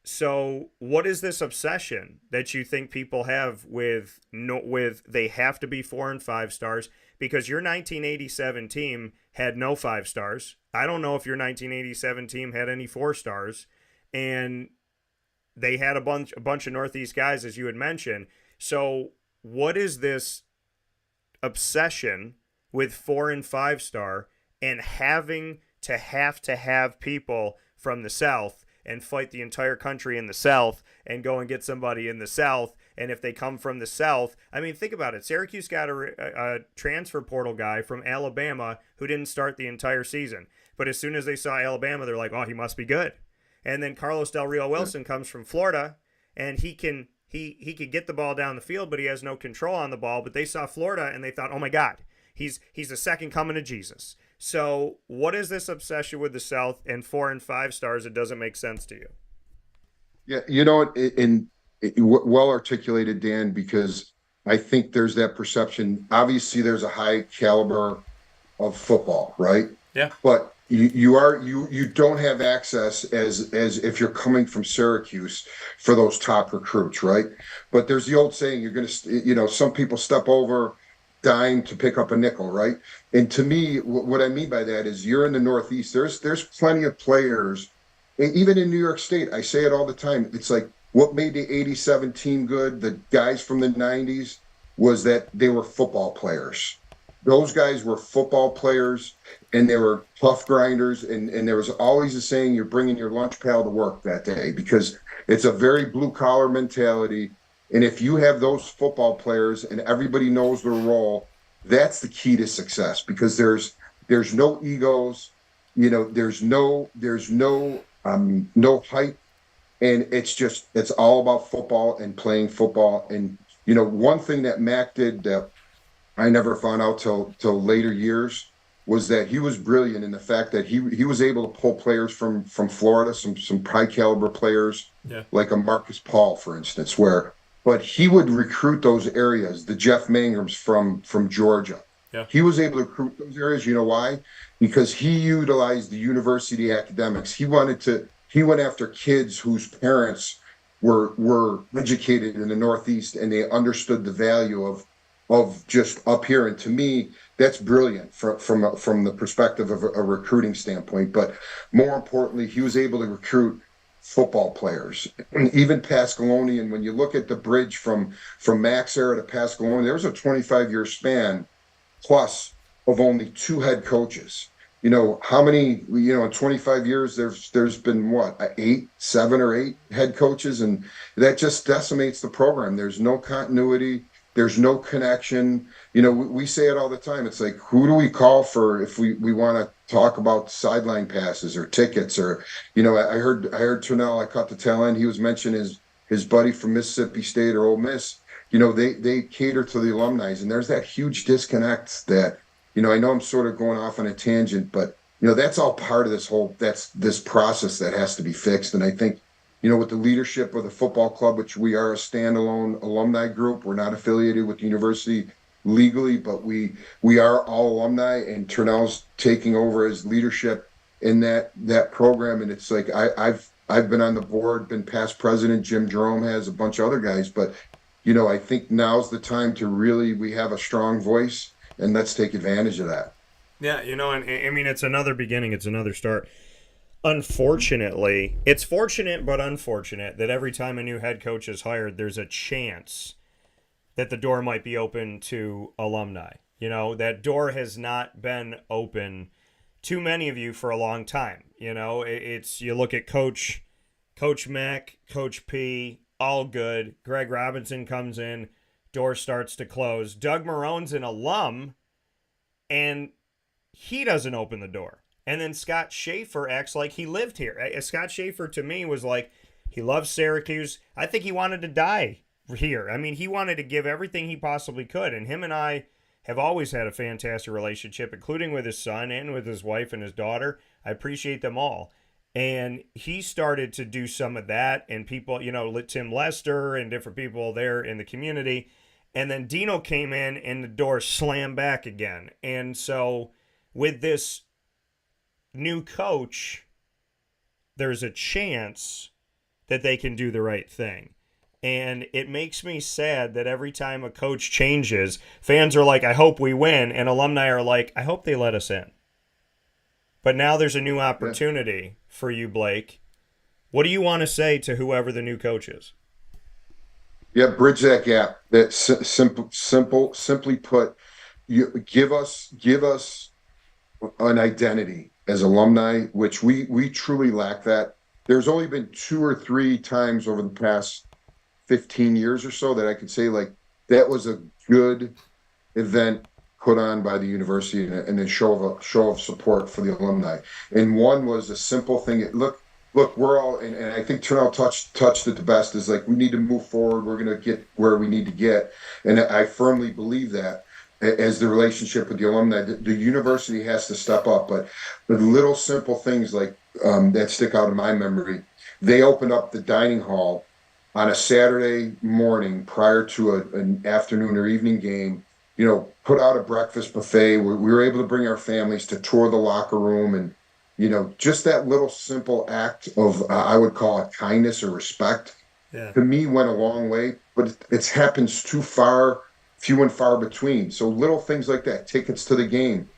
So what is this obsession that you think people have with they have to be 4 and 5 stars? Because your 1987 team had no 5 stars. I don't know if your 1987 team had any 4 stars. And they had a bunch of Northeast guys, as you had mentioned. So what is this obsession with 4 and 5 star and having to have people from the South and fight the entire country in the South and go and get somebody in the South? And if they come from the South, I mean, think about it. Syracuse got a transfer portal guy from Alabama who didn't start the entire season. But as soon as they saw Alabama, they're like, oh, he must be good. And then Carlos Del Rio Wilson comes from Florida, and he could get the ball down the field, but he has no control on the ball. But they saw Florida, and they thought, oh, my God, he's the second coming of Jesus. So what is this obsession with the South and 4 and 5 stars? It doesn't make sense to you. Yeah, well articulated, Dan, because I think there's that perception. Obviously, there's a high caliber of football, right? Yeah. But you don't have access as if you're coming from Syracuse for those top recruits, right? But there's the old saying, you're going to, some people step over dime to pick up a nickel, right? And to me, what I mean by that is, you're in the Northeast. There's plenty of players even in New York State, I say it all the time. It's like what made the 87 team good, the guys from the 90s, was that they were football players. Those guys were football players, and they were tough grinders. And there was always a saying, you're bringing your lunch pail to work that day, because it's a very blue collar mentality. And if you have those football players and everybody knows their role, that's the key to success, because there's no egos, there's no hype, and it's all about football and playing football. And one thing that Mac did that I never found out till later years was that he was brilliant in the fact that he was able to pull players from Florida, some high caliber players, like a Marcus Paul, for instance, but he would recruit those areas, the Jeff Mangrams from Georgia. Yeah. He was able to recruit those areas. You know why? Because he utilized the university academics. He went after kids whose parents were educated in the Northeast, and they understood the value of just up here. And to me, that's brilliant from the perspective of a recruiting standpoint. But more importantly, he was able to recruit football players, even Pasqualoni. And when you look at the bridge from Mac's era to Pasqualoni, there was a 25-year span plus of only 2 head coaches. How many, in 25 years, there's been what, 7 or 8 head coaches, and that just decimates the program. There's no continuity. There's no connection. We say it all the time. It's like, who do we call for if we want to talk about sideline passes or tickets? Or, I heard Turnell, I caught the tail end. He was mentioning his buddy from Mississippi State or Ole Miss. They cater to the alumni, and there's that huge disconnect that, I know I'm sort of going off on a tangent, but, that's all part of this process that has to be fixed. And I think, with the leadership of the football club, which we are a standalone alumni group, we're not affiliated with the university legally, but we are all alumni, and Turnell's taking over as leadership in that program. And it's like, I've been on the board, been past president, Jim Jerome has, a bunch of other guys, but, I think now's the time to we have a strong voice, and let's take advantage of that. Yeah, and I mean, it's another beginning, it's another start. Unfortunately, it's fortunate but unfortunate that every time a new head coach is hired, there's a chance that the door might be open to alumni. That door has not been open to many of you for a long time. You look at Coach Mac, Coach P, all good. Greg Robinson comes in, door starts to close. Doug Marone's an alum, and he doesn't open the door. And then Scott Schaefer acts like he lived here. Scott Schaefer, to me, was like, he loves Syracuse. I think he wanted to die here. I mean, he wanted to give everything he possibly could. And him and I have always had a fantastic relationship, including with his son and with his wife and his daughter. I appreciate them all. And he started to do some of that. And people, Tim Lester and different people there in the community. And then Dino came in and the door slammed back again. And so with this new coach, there's a chance that they can do the right thing. And it makes me sad that every time a coach changes, fans are like, I hope we win. And alumni are like, I hope they let us in. But now there's a new opportunity for you, Blake. What do you want to say to whoever the new coach is? Yeah, bridge that gap. That simply put, give us an identity as alumni, which we truly lack that. There's only been 2 or 3 times over the past 15 years or so that I could say, like, that was a good event put on by the university and a show of support for the alumni. And one was a simple thing. Look, we're all, and I think Turnell touched it the best, is like, we need to move forward. We're going to get where we need to get. And I firmly believe that as the relationship with the alumni, the university has to step up. But the little simple things like that stick out in my memory, they opened up the dining hall on a Saturday morning prior to an afternoon or evening game, put out a breakfast buffet. We were able to bring our families to tour the locker room, and, just that little simple act of, I would call it kindness or respect, to me went a long way, but it happens few and far between. So little things like that, tickets to the game,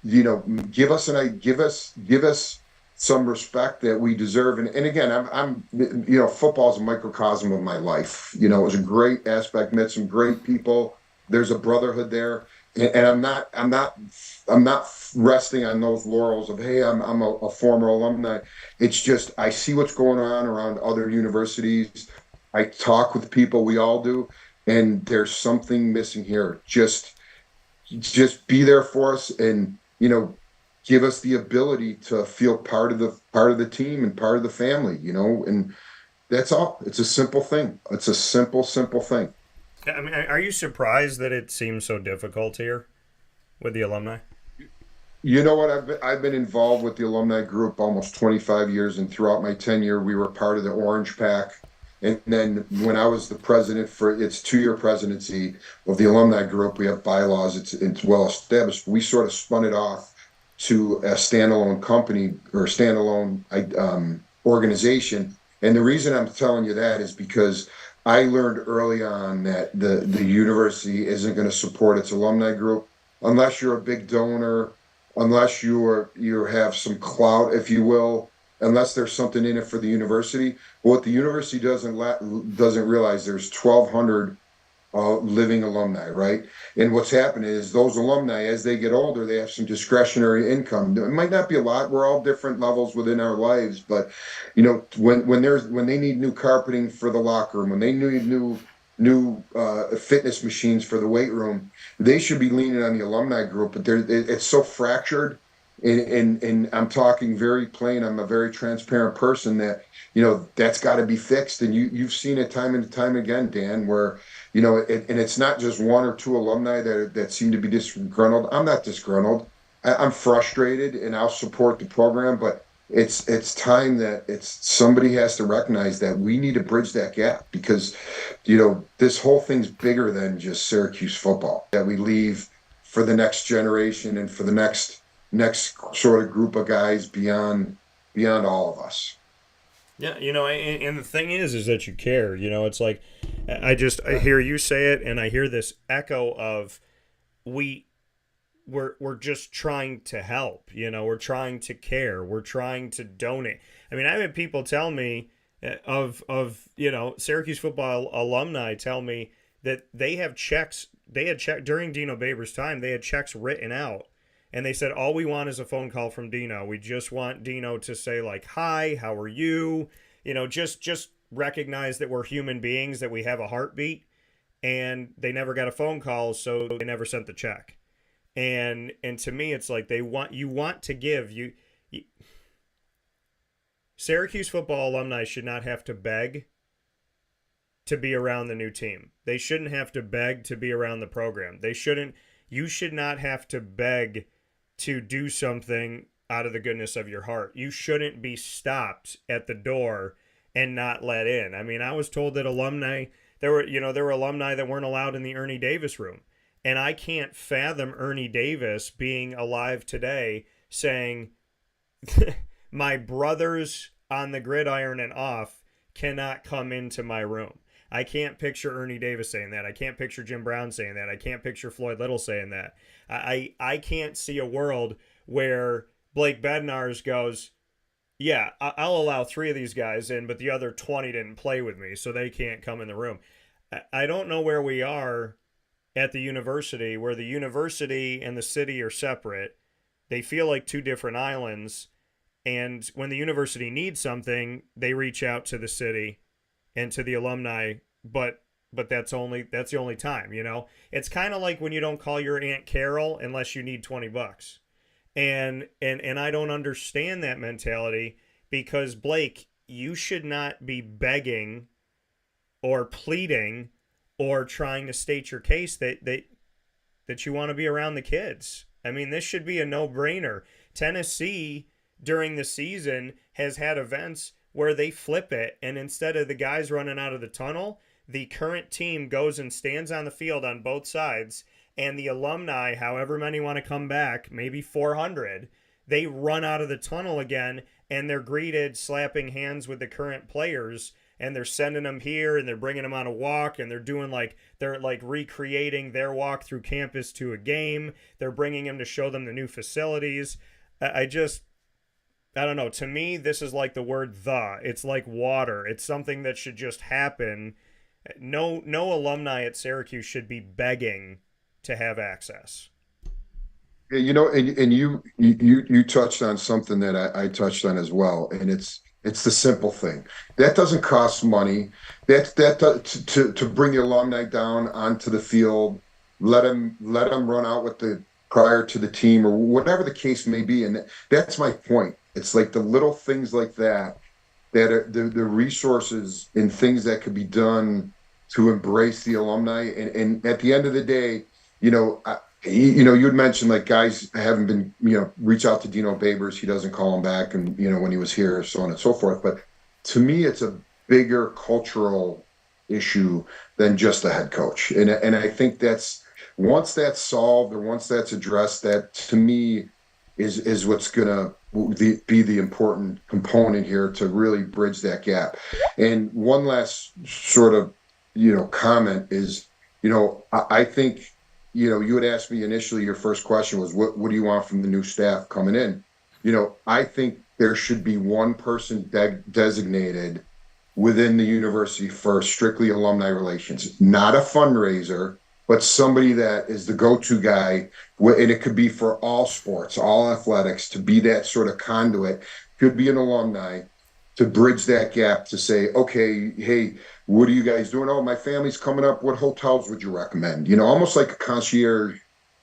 give us some respect that we deserve. And again, football is a microcosm of my life. It was a great aspect, met some great people. There's a brotherhood there. And I'm not resting on those laurels of, hey, I'm a former alumni. It's just, I see what's going on around other universities. I talk with people, we all do, and there's something missing here. Just be there for us, and give us the ability to feel part of the team and part of the family, and that's all. It's a simple thing. It's a simple thing. I mean, are you surprised that it seems so difficult here with the alumni? You know what? I've been involved with the alumni group almost 25 years, and throughout my tenure, we were part of the Orange Pack. And then when I was the president for its 2-year presidency of the alumni group, we have bylaws. It's well established. We sort of spun it off to a standalone company or standalone organization. And the reason I'm telling you that is because I learned early on that the university isn't going to support its alumni group unless you're a big donor, unless you have some clout, if you will, unless there's something in it for the university. But what the university doesn't realize, there's 1,200 living alumni, right? And what's happening is those alumni, as they get older, they have some discretionary income. It might not be a lot. We're all different levels within our lives, but when they need new carpeting for the locker room, when they need new fitness machines for the weight room, they should be leaning on the alumni group. But it's so fractured. And I'm talking very plain. I'm a very transparent person that, that's got to be fixed. And you've seen it time and time again, Dan, where, and it's not just 1 or 2 alumni that seem to be disgruntled. I'm not disgruntled. I'm frustrated, and I'll support the program, but it's time that somebody has to recognize that we need to bridge that gap, because, this whole thing's bigger than just Syracuse football, that we leave for the next generation and for the next sort of group of guys beyond all of us. Yeah, and the thing is that you care. It's like I hear you say it, and I hear this echo of we're just trying to help. We're trying to care. We're trying to donate. I mean, I've had people tell me of Syracuse football alumni tell me that they have checks. They had check during Dino Baber's time. They had checks written out. And they said, all we want is a phone call from Dino. We just want Dino to say, like, hi, how are you? Just recognize that we're human beings, that we have a heartbeat. And they never got a phone call, so they never sent the check. And to me, it's like you want to give. Syracuse football alumni should not have to beg to be around the new team. They shouldn't have to beg to be around the program. You should not have to beg to do something out of the goodness of your heart. You shouldn't be stopped at the door and not let in. I mean, I was told that there were alumni that weren't allowed in the Ernie Davis room. And I can't fathom Ernie Davis being alive today saying, my brothers on the gridiron and off cannot come into my room. I can't picture Ernie Davis saying that. I can't picture Jim Brown saying that. I can't picture Floyd Little saying that. I can't see a world where Blake Bednarz goes, yeah, I'll allow 3 of these guys in, but the other 20 didn't play with me, so they can't come in the room. I don't know where we are at the university, where the university and the city are separate. They feel like 2 different islands, and when the university needs something, they reach out to the city and to the alumni, but that's the only time, It's kind of like when you don't call your Aunt Carol unless you need $20. And I don't understand that mentality, because Blake, you should not be begging or pleading or trying to state your case that you want to be around the kids. I mean, this should be a no-brainer. Tennessee during the season has had events where they flip it, and instead of the guys running out of the tunnel, the current team goes and stands on the field on both sides, and the alumni, however many want to come back, maybe 400, they run out of the tunnel again, and they're greeted slapping hands with the current players, and they're sending them here, and they're bringing them on a walk, and they're recreating their walk through campus to a game. They're bringing them to show them the new facilities. I don't know. To me, this is like the word "the." It's like water. It's something that should just happen. No alumni at Syracuse should be begging to have access. Yeah, and you touched on something that I touched on as well, and it's the simple thing that doesn't cost money. To bring the alumni down onto the field, let them run out with the prior to the team or whatever the case may be, and that's my point. It's like the little things like that that are the resources and things that could be done to embrace the alumni, and at the end of the day, you know. You had mentioned like guys haven't been, reach out to Dino Babers. He doesn't call him back. And, when he was here, so on and so forth. But to me, it's a bigger cultural issue than just the head coach. And I think once that's solved or once that's addressed, that to me is what's going to be the important component here to really bridge that gap. And one last sort of, comment is, I think, you had asked me initially, your first question was, what do you want from the new staff coming in? I think there should be one person designated within the university for strictly alumni relations, not a fundraiser, but somebody that is the go-to guy. And it could be for all sports, all athletics, to be that sort of conduit. Could be an alumni to bridge that gap to say, okay, hey, what are you guys doing? Oh, my family's coming up. What hotels would you recommend? Almost like a concierge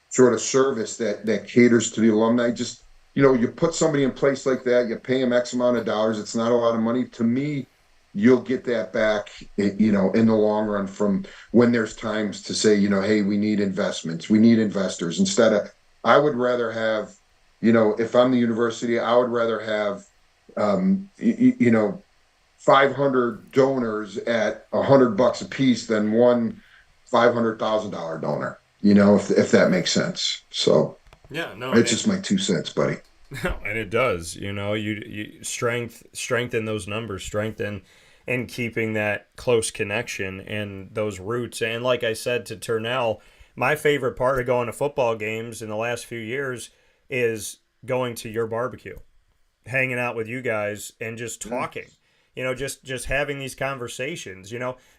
sort of service that caters to the alumni. Just, you put somebody in place like that, you pay them X amount of dollars. It's not a lot of money. To me, you'll get that back, in the long run from when there's times to say, hey, we need investments. We need investors. Instead of, I would rather have, if I'm the university, I would rather have, 500 donors at $100 a piece than one $500,000 donor, if that makes sense. So yeah, no, it's just my 2 cents, buddy. No, and it does, you strengthen those numbers, strengthen and keeping that close connection and those roots. And like I said to Turnell, my favorite part of going to football games in the last few years is going to your barbecue, hanging out with you guys and just talking, just having these conversations.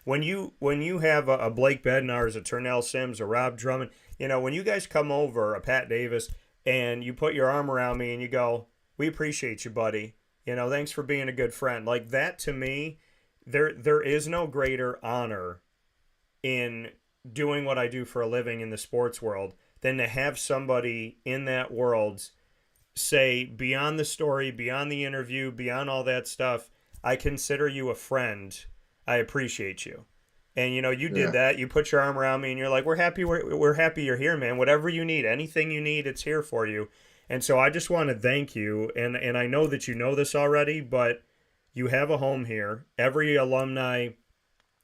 When you have a Blake Bednarz, a Turnell Sims, a Rob Drummond, when you guys come over, a Pat Davis, and you put your arm around me and you go, we appreciate you, buddy. Thanks for being a good friend. Like that, to me, there is no greater honor in doing what I do for a living in the sports world than to have somebody in that world say, beyond the story, beyond the interview, beyond all that stuff, I consider you a friend. I appreciate you. And you did that. You put your arm around me and you're like, we're happy you're here, man. Whatever you need, anything you need, it's here for you. And so I just want to thank you. And I know that you know this already, but you have a home here. Every alumni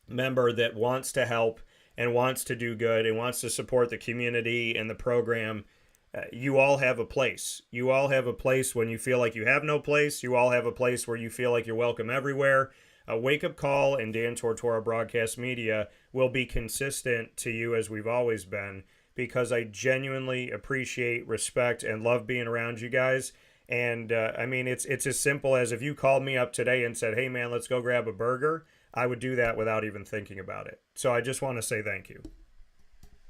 member that wants to help and wants to do good and wants to support the community and the program, you all have a place. You all have a place when you feel like you have no place. You all have a place where you feel like you're welcome everywhere. A Wake Up Call and Dan Tortora Broadcast Media will be consistent to you as we've always been, because I genuinely appreciate, respect, and love being around you guys. And it's as simple as if you called me up today and said, hey man, let's go grab a burger, I would do that without even thinking about it. So I just want to say thank you.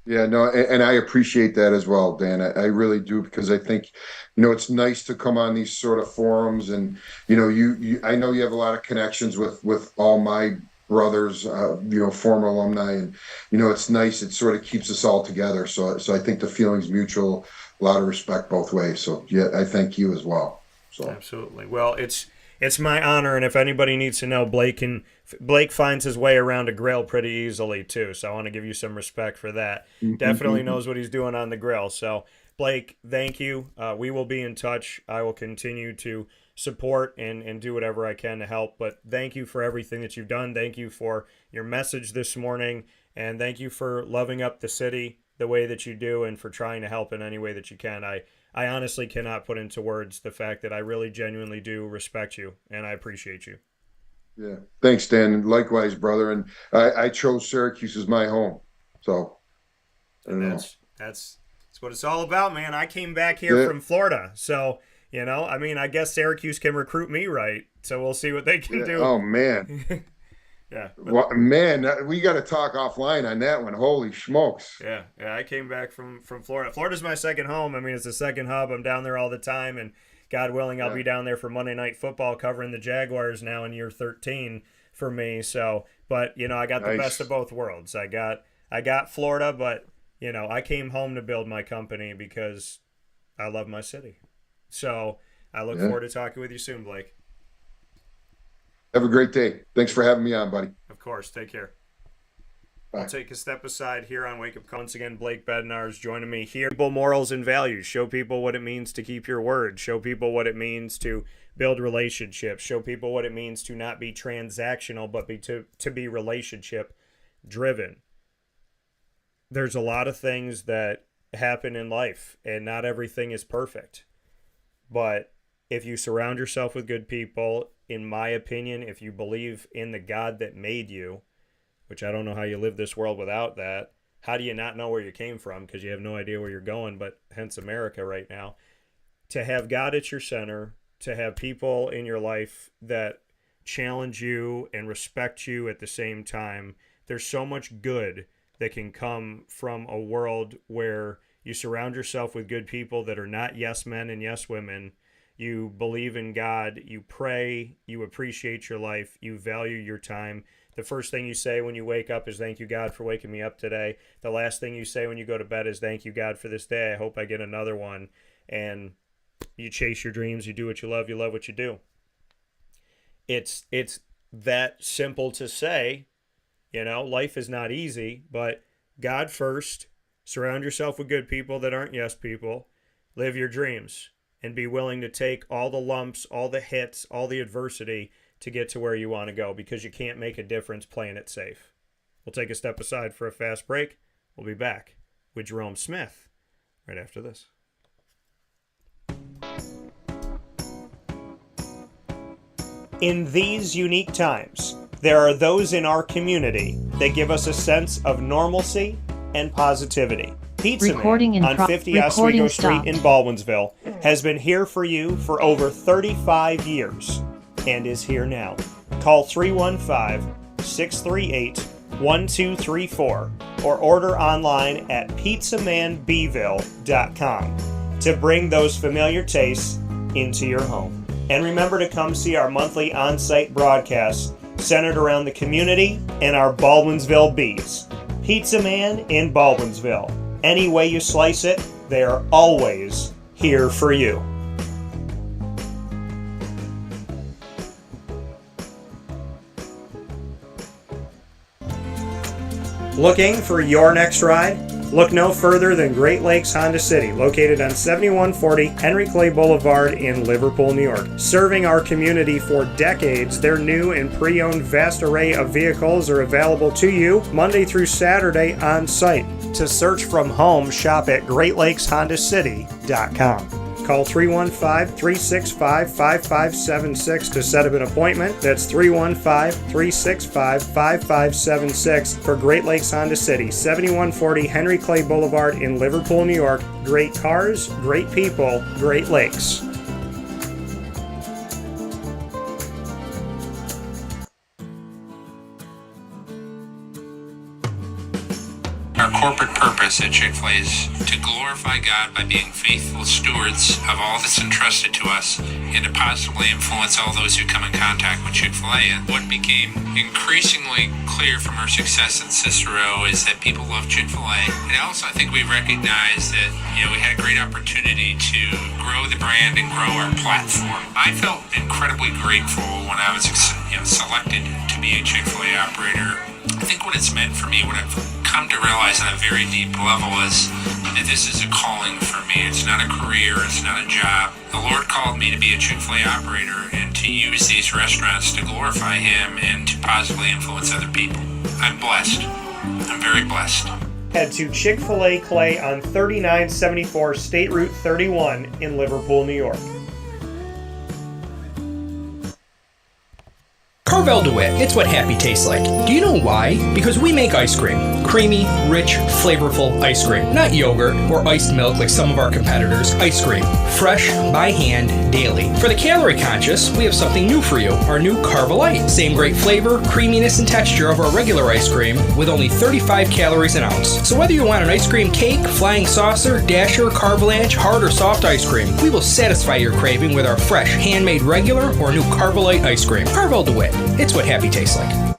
Yeah, no, and I appreciate that as well, Dan. I really do, because I think, it's nice to come on these sort of forums, and I know you have a lot of connections with all my brothers, former alumni, and it's nice. It sort of keeps us all together. So I think the feeling's mutual. A lot of respect both ways. So yeah, I thank you as well. So absolutely. Well, it's my honor, and if anybody needs to know, Blake finds his way around a grill pretty easily too, so I want to give you some respect for that. Definitely knows what he's doing on the grill. So Blake, thank you. We will be in touch. I will continue to support and do whatever I can to help, but thank you for everything that you've done. Thank you for your message this morning, and thank you for loving up the city the way that you do and for trying to help in any way that you can. I honestly cannot put into words the fact that I really genuinely do respect you, and I appreciate you. Yeah. Thanks, Dan. And likewise, brother. And I chose Syracuse as my home. So that's what it's all about, man. I came back here from Florida. So, You know, I mean, I guess Syracuse can recruit me right, so we'll see what they can do. Oh, man. Yeah. Well, man, we got to talk offline on that one. Holy smokes. Yeah. I came back from Florida. Florida's my second home. I mean, it's the second hub. I'm down there all the time, and God willing, I'll be down there for Monday Night Football covering the Jaguars now in year 13 for me. So, but, you know, I got the best of both worlds. I got Florida, but, you know, I came home to build my company because I love my city. So I look forward to talking with you soon, Blake. Have a great day. Thanks for having me on, buddy. Of course. Take care. Bye. I'll take a step aside here on Wake Up Call. Once again, Blake Bednarz joining me here. People, morals, and values. Show people what it means to keep your word. Show people what it means to build relationships. Show people what it means to not be transactional, but to be relationship driven. There's a lot of things that happen in life, and not everything is perfect. But if you surround yourself with good people, in my opinion, if you believe in the God that made you, which I don't know how you live this world without that, how do you not know where you came from? Because you have no idea where you're going, but hence America right now. To have God at your center, to have people in your life that challenge you and respect you at the same time, there's so much good that can come from a world where you surround yourself with good people that are not yes men and yes women. You believe in God, you pray, you appreciate your life, you value your time. The first thing you say when you wake up is thank you, God, for waking me up today. The last thing you say when you go to bed is thank you, God, for this day. I hope I get another one. And you chase your dreams, you do what you love what you do. It's that simple to say. You know, life is not easy, but God first. Surround yourself with good people that aren't yes people. Live your dreams and be willing to take all the lumps, all the hits, all the adversity to get to where you want to go, because you can't make a difference playing it safe. We'll take a step aside for a fast break. We'll be back with Jerome Smith right after this. In these unique times, there are those in our community that give us a sense of normalcy and positivity. Pizza Man on 50 Oswego Street in Baldwinsville has been here for you for over 35 years and is here now. Call 315-638-1234 or order online at pizzamanbville.com to bring those familiar tastes into your home. And remember to come see our monthly on-site broadcasts centered around the community and our Baldwinsville Bees. Pizza Man in Baldwinsville. Any way you slice it, they are always here for you. Looking for your next ride? Look no further than Great Lakes Honda City, located on 7140 Henry Clay Boulevard in Liverpool, New York. Serving our community for decades, their new and pre-owned vast array of vehicles are available to you Monday through Saturday on site. To search from home, shop at GreatLakesHondaCity.com. Call 315-365-5576 to set up an appointment. That's 315-365-5576 for Great Lakes Honda City, 7140 Henry Clay Boulevard in Liverpool, New York. Great cars, great people, Great Lakes. Our corporate purpose at Chick-fil-A is to glorify God by being faithful stewards of all that's entrusted to us and to positively influence all those who come in contact with Chick-fil-A. And what became increasingly clear from our success in Cicero is that people love Chick-fil-A. And also I think we recognized that, we had a great opportunity to grow the brand and grow our platform. I felt incredibly grateful when I was selected to be a Chick-fil-A operator. I think what it's meant for me, what I've come to realize on a very deep level, is that this is a calling for me. It's not a career, it's not a job. The Lord called me to be a Chick-fil-A operator and to use these restaurants to glorify Him and to positively influence other people. I'm blessed. I'm very blessed. Head to Chick-fil-A Clay on 3974 State Route 31 in Liverpool, New York. Carvel DeWitt, it's what happy tastes like. Do you know why? Because we make ice cream. Creamy, rich, flavorful ice cream. Not yogurt or iced milk like some of our competitors. Ice cream. Fresh, by hand, daily. For the calorie conscious, we have something new for you. Our new Carbolite. Same great flavor, creaminess, and texture of our regular ice cream with only 35 calories an ounce. So whether you want an ice cream cake, flying saucer, dasher, carvalanche, hard or soft ice cream, we will satisfy your craving with our fresh, handmade regular or new Carbolite ice cream. Carvel DeWitt. It's what happy tastes like.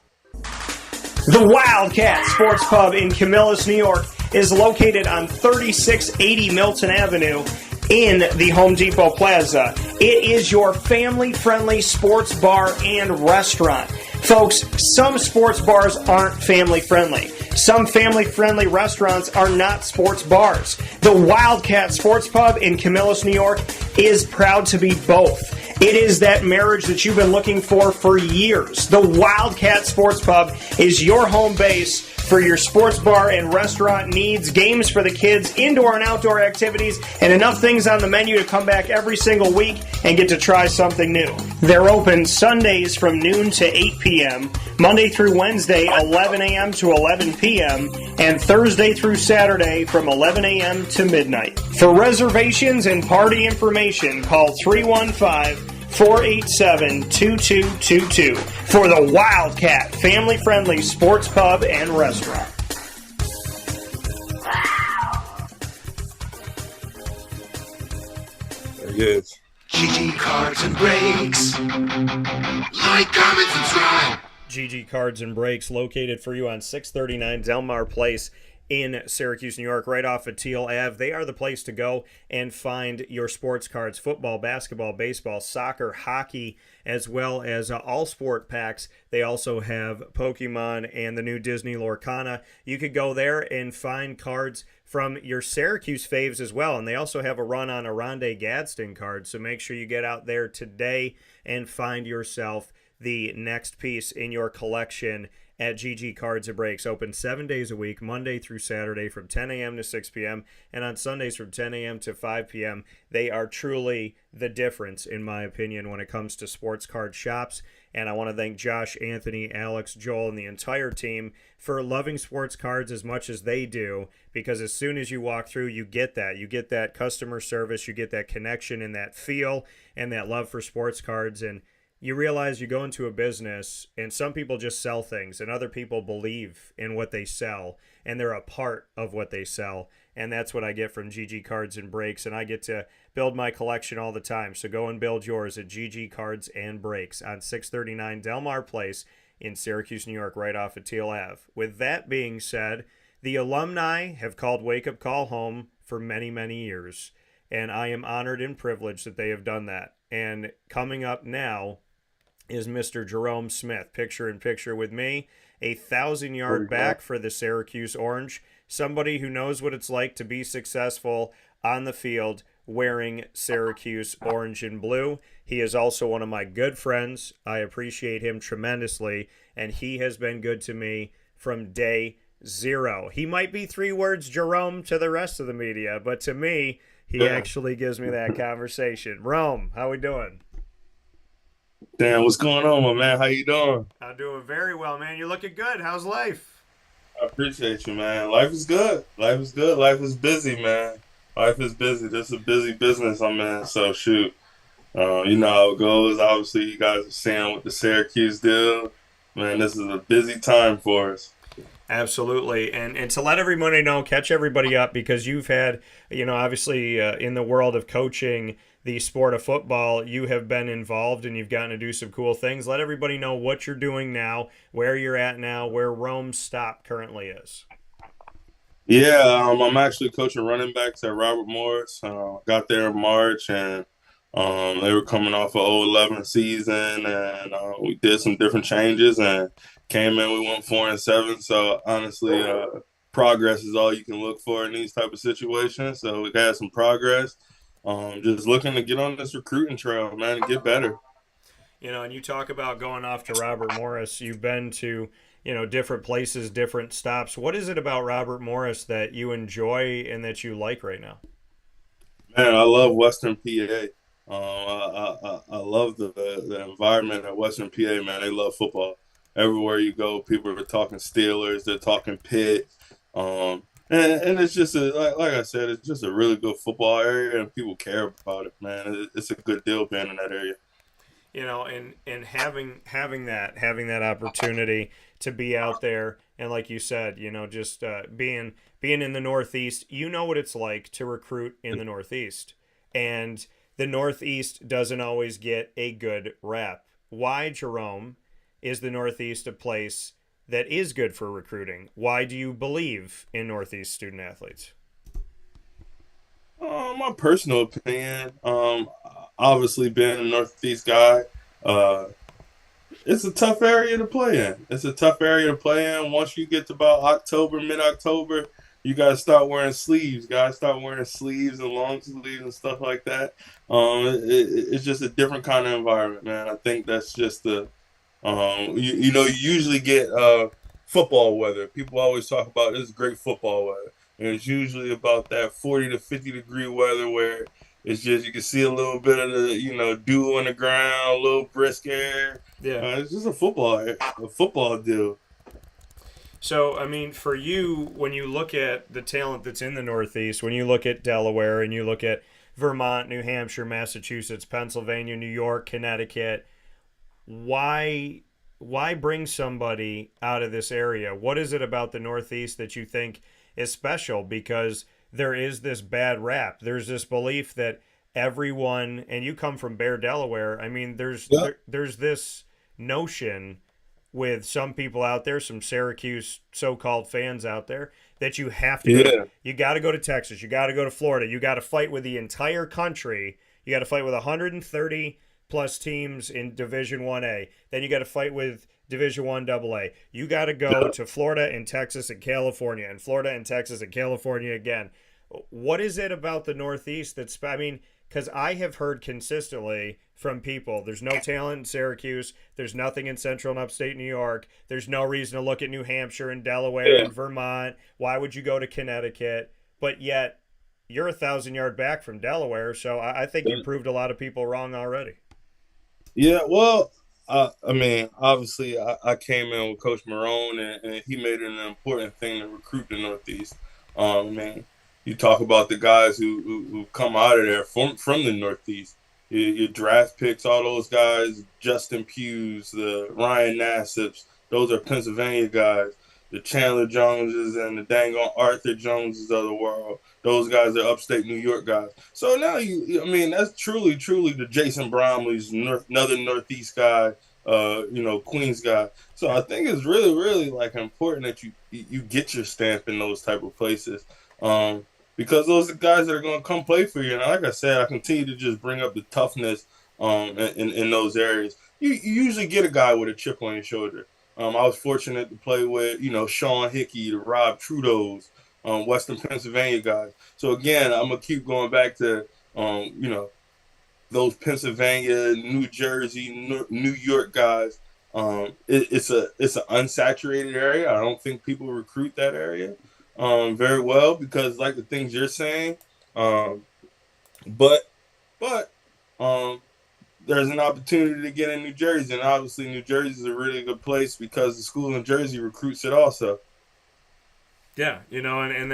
The Wildcat Sports Pub in Camillus, New York is located on 3680 Milton Avenue in the Home Depot Plaza. It is your family-friendly sports bar and restaurant. Folks, some sports bars aren't family-friendly. Some family-friendly restaurants are not sports bars. The Wildcat Sports Pub in Camillus, New York is proud to be both. It is that marriage that you've been looking for years. The Wildcat Sports Pub is your home base for your sports bar and restaurant needs, games for the kids, indoor and outdoor activities, and enough things on the menu to come back every single week and get to try something new. They're open Sundays from noon to 8 p.m., Monday through Wednesday, 11 a.m. to 11 p.m., and Thursday through Saturday from 11 a.m. to midnight. For reservations and party information, call 315-487-2222 for the Wildcat family-friendly sports pub and restaurant. There it is. GG Cards and Breaks. Like, comment, subscribe. GG Cards and Breaks, located for you on 639 Delmar Place in Syracuse, New York, right off of Teal Ave. They are the place to go and find your sports cards: football, basketball, baseball, soccer, hockey, as well as all sport packs. They also have Pokemon and the new Disney Lorcana. You could go there and find cards from your Syracuse faves as well. And they also have a run on Aronde Gadsden cards, so make sure you get out there today and find yourself the next piece in your collection at GG Cards and Breaks. Open 7 days a week, Monday through Saturday from 10 a.m. to 6 p.m. and on Sundays from 10 a.m. to 5 p.m. They are truly the difference, in my opinion, when it comes to sports card shops. And I want to thank Josh, Anthony, Alex, Joel, and the entire team for loving sports cards as much as they do, because as soon as you walk through, you get that. You get that customer service, you get that connection and that feel and that love for sports cards. And you realize you go into a business and some people just sell things and other people believe in what they sell and they're a part of what they sell. And that's what I get from GG Cards and Breaks, and I get to build my collection all the time. So go and build yours at GG Cards and Breaks on 639 Delmar Place in Syracuse, New York, right off of Teal Ave. With that being said, the alumni have called Wake Up Call home for many, many years, and I am honored and privileged that they have done that. And coming up now is Mr. Jerome Smith, picture in picture with me, a 1,000-yard back for the Syracuse Orange, somebody who knows what it's like to be successful on the field wearing Syracuse orange and blue. He is also one of my good friends. I appreciate him tremendously, and he has been good to me from day zero. He might be 3 words Jerome to the rest of the media, but to me, he actually gives me that conversation. Rome, how we doing? Dan, what's going on, my man? How you doing? I'm doing very well, man. You're looking good. How's life? I appreciate you, man. Life is good. Life is good. Life is busy, man. Life is busy. This is a busy business I'm in, so shoot. You know how it goes. Obviously, you guys are seeing with the Syracuse deal. Man, this is a busy time for us. Absolutely. And to let everybody know, catch everybody up, because you've had, obviously in the world of coaching the sport of football, you have been involved and you've gotten to do some cool things. Let everybody know what you're doing now, where you're at now, where Rome's stop currently is. Yeah, I'm actually coaching running backs at Robert Morris. Got there in March, and they were coming off an 0-11 season, and we did some different changes and came in. We went 4-7. So honestly, progress is all you can look for in these type of situations. So we had some progress. Just looking to get on this recruiting trail, man, and get better. And you talk about going off to Robert Morris. You've been to, different places, different stops. What is it about Robert Morris that you enjoy and that you like right now? Man, I love Western PA. I love the environment at Western PA, man. They love football. everywhere you go, people are talking Steelers, they're talking Pitt. And it's just like I said, it's just a really good football area, and people care about it, man. It's a good deal being in that area. And having that opportunity to be out there, and like you said, just being in the Northeast, what it's like to recruit in the Northeast, and the Northeast doesn't always get a good rap. Why, Jerome, is the Northeast a place that is good for recruiting? Why do you believe in Northeast student athletes? My personal opinion, obviously being a Northeast guy, it's a tough area to play in. It's a tough area to play in. Once you get to about mid-October, you got to start wearing sleeves. Guys start wearing sleeves and long sleeves and stuff like that. It's just a different kind of environment, man. I think that's just you usually get football weather. People always talk about this great football weather. And it's usually about that 40 to 50 degree weather where it's just, you can see a little bit of the, dew on the ground, a little brisk air. Yeah. It's just a football deal. So, I mean, for you, when you look at the talent that's in the Northeast, when you look at Delaware and you look at Vermont, New Hampshire, Massachusetts, Pennsylvania, New York, Connecticut, why bring somebody out of this area? What is it about the Northeast that you think is special? Because there is this bad rap. There's this belief that everyone, and you come from Bear, Delaware. I mean, there's this notion with some people out there, some Syracuse so-called fans out there, that you have to you got to go to Texas, you got to go to Florida, you got to fight with the entire country, you got to fight with 130 plus teams in Division 1A, then you got to fight with Division 1 AA. You got to go to Florida and Texas and California, and Florida and Texas and California again. What is it about the Northeast that's, because I have heard consistently from people, there's no talent in Syracuse, there's nothing in Central and Upstate New York, there's no reason to look at New Hampshire and Delaware and Vermont, why would you go to Connecticut? But yet, you're 1,000 yards back from Delaware, so I think you proved a lot of people wrong already. Yeah, well, I mean, obviously, I came in with Coach Marone, and he made it an important thing to recruit the Northeast. Man, you talk about the guys who come out of there from the Northeast. Your draft picks, all those guys, Justin Pughs, the Ryan Nassips, those are Pennsylvania guys. The Chandler Joneses and the dang on Arthur Joneses of the world. Those guys are upstate New York guys. So now that's truly the Jason Bromley's another Northeast guy, Queens guy. So I think it's really like important that you get your stamp in those type of places, because those are guys that are going to come play for you. And like I said, I continue to just bring up the toughness in those areas. You usually get a guy with a chip on your shoulder. I was fortunate to play with, Sean Hickey, the Rob Trudeau's, Western Pennsylvania guys. So again, I'm gonna keep going back to, those Pennsylvania, New Jersey, New York guys. It's an unsaturated area. I don't think people recruit that area very well because, like the things you're saying, but there's an opportunity to get in New Jersey, and obviously New Jersey is a really good place because the school in Jersey recruits it also. Yeah, and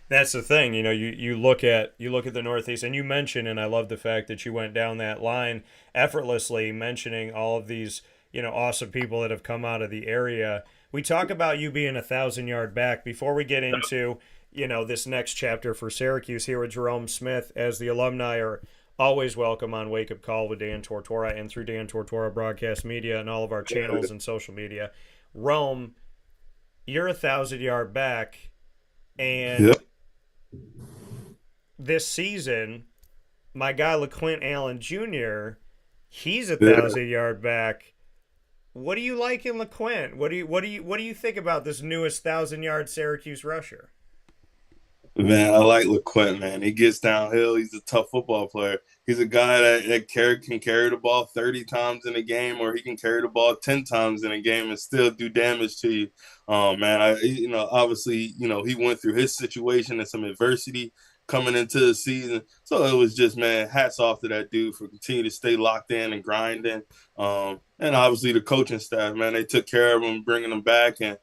that's the thing. You look at the Northeast, and you mentioned, and I love the fact that you went down that line effortlessly, mentioning all of these awesome people that have come out of the area. We talk about you being 1,000 yards back. Before we get into this next chapter for Syracuse here with Jerome Smith, as the alumni are always welcome on Wake Up Call with Dan Tortora and through Dan Tortora Broadcast Media and all of our channels and social media. Rome, you're 1,000 yards back, and this season, my guy LeQuint Allen Jr., he's 1,000 yards back. What do you like in LeQuint? What do you think about this newest 1,000-yard Syracuse rusher? Man, I like LeQuint, man. He gets downhill. He's a tough football player. He's a guy that can carry the ball 30 times in a game, or he can carry the ball 10 times in a game and still do damage to you. Man, obviously, he went through his situation and some adversity coming into the season. So it was just, man, hats off to that dude for continuing to stay locked in and grinding. and obviously the coaching staff, man, they took care of him, bringing him back and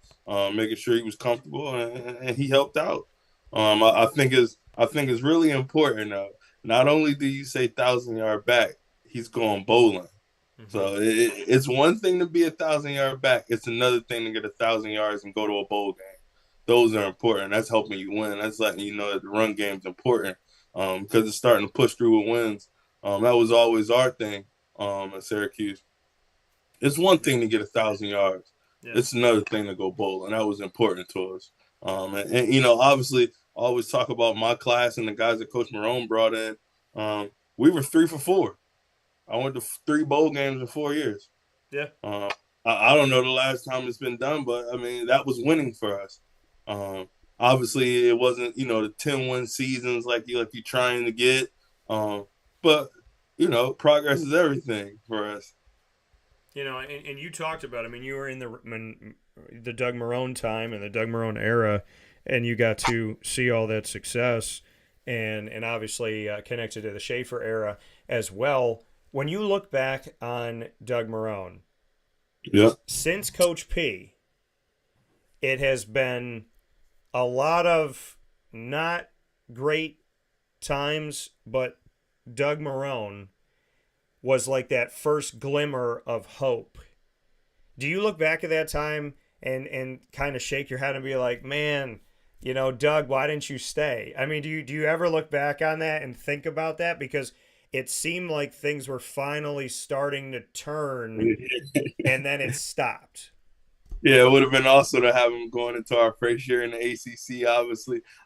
making sure he was comfortable, and he helped out. I think it's really important. Not only do you say 1,000-yard back, he's going bowling. So it's one thing to be 1,000-yard back. It's another thing to get 1,000 yards and go to a bowl game. Those are important. That's helping you win. That's letting you know that the run game's important because it's starting to push through with wins. That was always our thing at Syracuse. It's one thing to get 1,000 yards. Yeah. It's another thing to go bowl, and that was important to us. And you know, obviously, I always talk about my class and the guys that Coach Marone brought in. We were 3 for 4. I went to 3 bowl games in 4 years. Yeah. I don't know the last time it's been done, but I mean that was winning for us. Obviously, it wasn't, you know, the 10-win seasons like you're trying to get. But you know, progress is everything for us. You know, and you talked about, I mean, you were in the Doug Marone time and the Doug Marone era, and you got to see all that success and obviously connected to the Schaefer era as well. When you look back on Doug Marone, since Coach P, it has been a lot of not great times, but Doug Marone was like that first glimmer of hope. Do you look back at that time and kind of shake your head and be like, man, you know, Doug, why didn't you stay? I mean, do you ever look back on that and think about that? Because it seemed like things were finally starting to turn and then it stopped. Yeah, it would have been awesome to have him going into our first year in the ACC.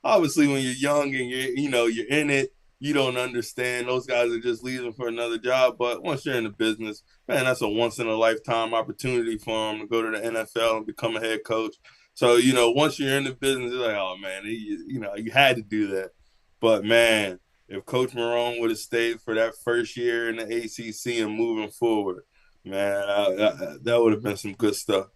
Obviously, when you're young and you're in it, you don't understand. Those guys are just leaving for another job. But once you're in the business, man, that's a once in a lifetime opportunity for him to go to the NFL and become a head coach. So, you know, once you're in the business, you're like, oh man, you had to do that. But man, if Coach Marone would have stayed for that first year in the ACC and moving forward, man, that would have been some good stuff.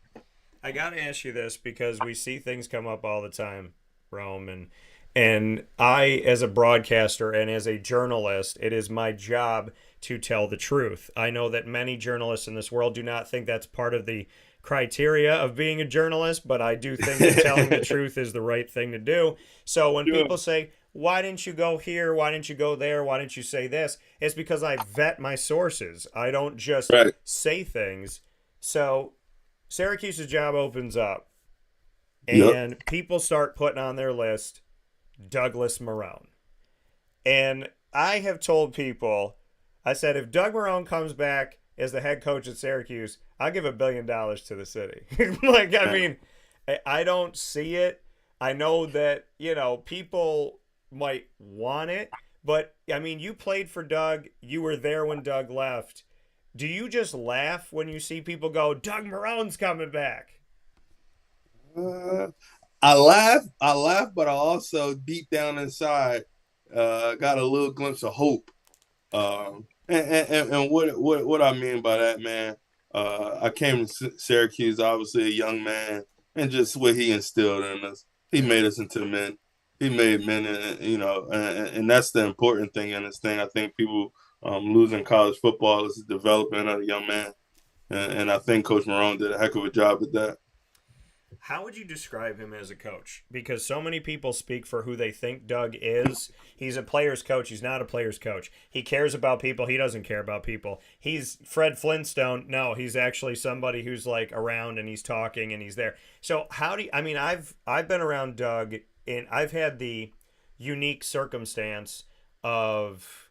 I got to ask you this because we see things come up all the time, Rome, and I, as a broadcaster and as a journalist, it is my job to tell the truth. I know that many journalists in this world do not think that's part of the criteria of being a journalist, but I do think that telling the truth is the right thing to do. So when people say, why didn't you go here? Why didn't you go there? Why didn't you say this? It's because I vet my sources. I don't just say things. So Syracuse's job opens up, and people start putting on their list Douglas Marone. And I have told people, I said, if Doug Marone comes back as the head coach at Syracuse, I'll give $1 billion to the city. I mean, I don't see it. I know that, you know, people might want it, but I mean, you played for Doug. You were there when Doug left. Do you just laugh when you see people go, Doug Marone's coming back? I laugh, but I also deep down inside got a little glimpse of hope. And what I mean by that, man, I came to Syracuse, obviously a young man, and just what he instilled in us. He made us into men. He made men, and that's the important thing in this thing. I think people losing college football is the development of a young man, and I think Coach Marone did a heck of a job at that. How would you describe him as a coach? Because so many people speak for who they think Doug is. He's a player's coach. He's not a player's coach. He cares about people. He doesn't care about people. He's Fred Flintstone. No, he's actually somebody who's like around and he's talking and he's there. So how do you, I mean, I've been around Doug and I've had the unique circumstance of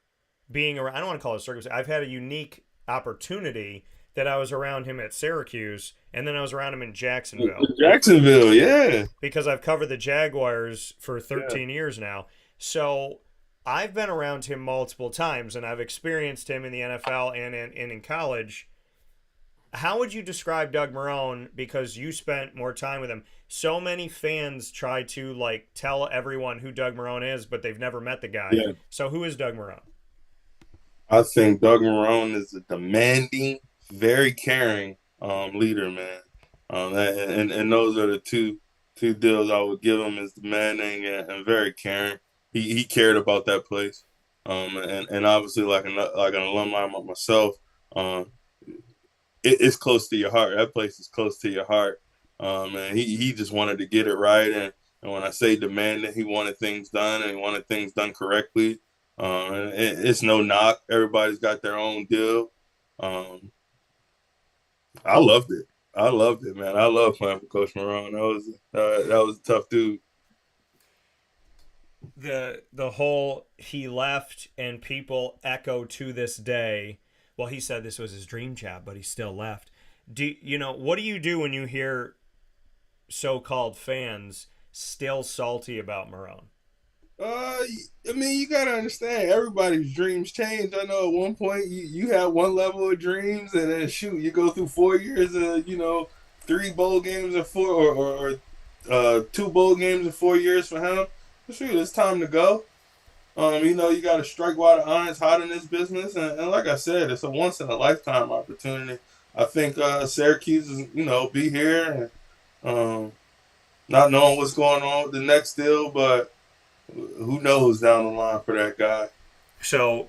being around, I don't want to call it a circumstance. I've had a unique opportunity that I was around him at Syracuse, and then I was around him in Jacksonville. Jacksonville, yeah. Because I've covered the Jaguars for 13 years now. So I've been around him multiple times, and I've experienced him in the NFL and in college. How would you describe Doug Marone, because you spent more time with him? So many fans try to like tell everyone who Doug Marone is, but they've never met the guy. Yeah. So who is Doug Marone? I think Doug Marone is a demanding, very caring leader, man. And those are the two deals I would give him, is demanding and very caring. He cared about that place. And obviously like an alumni like myself, it's close to your heart. That place is close to your heart. And he just wanted to get it right. And when I say demanding, he wanted things done and he wanted things done correctly. It's no knock. Everybody's got their own deal. I loved it. I loved it, man. I love playing for Coach Marone. That was a tough dude. The whole he left and people echo to this day. Well, he said this was his dream job, but he still left. What do you do when you hear so-called fans still salty about Marone? I mean, you gotta understand, everybody's dreams change. I know at one point you had one level of dreams, and then you go through 4 years of 3 bowl games in 4 or 2 bowl games in 4 years for him. Shoot, it's time to go. You got to strike while the iron's hot in this business, and like I said, it's a once in a lifetime opportunity. I think Syracuse is be here and not knowing what's going on with the next deal, but who knows down the line for that guy. So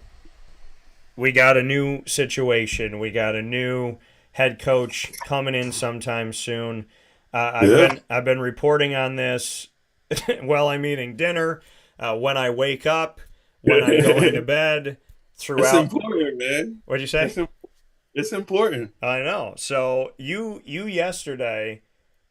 we got a new situation. We got a new head coach coming in sometime soon. I've been reporting on this while I'm eating dinner, when I wake up, when I'm going to bed, throughout. It's important, man. What'd you say? It's important. I know. So you yesterday,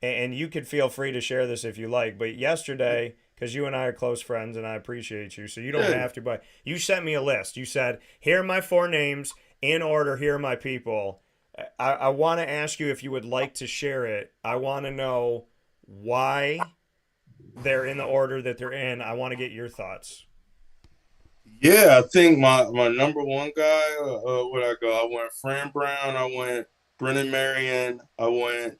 and you could feel free to share this if you like, but yesterday, because you and I are close friends and I appreciate you, so you don't have to, but you sent me a list. You said, here are my 4 names, in order, here are my people. I want to ask you if you would like to share it. I want to know why they're in the order that they're in. I want to get your thoughts. Yeah, I think my number 1 guy, where'd I go? I went Fran Brown, I went Brennan Marion, I went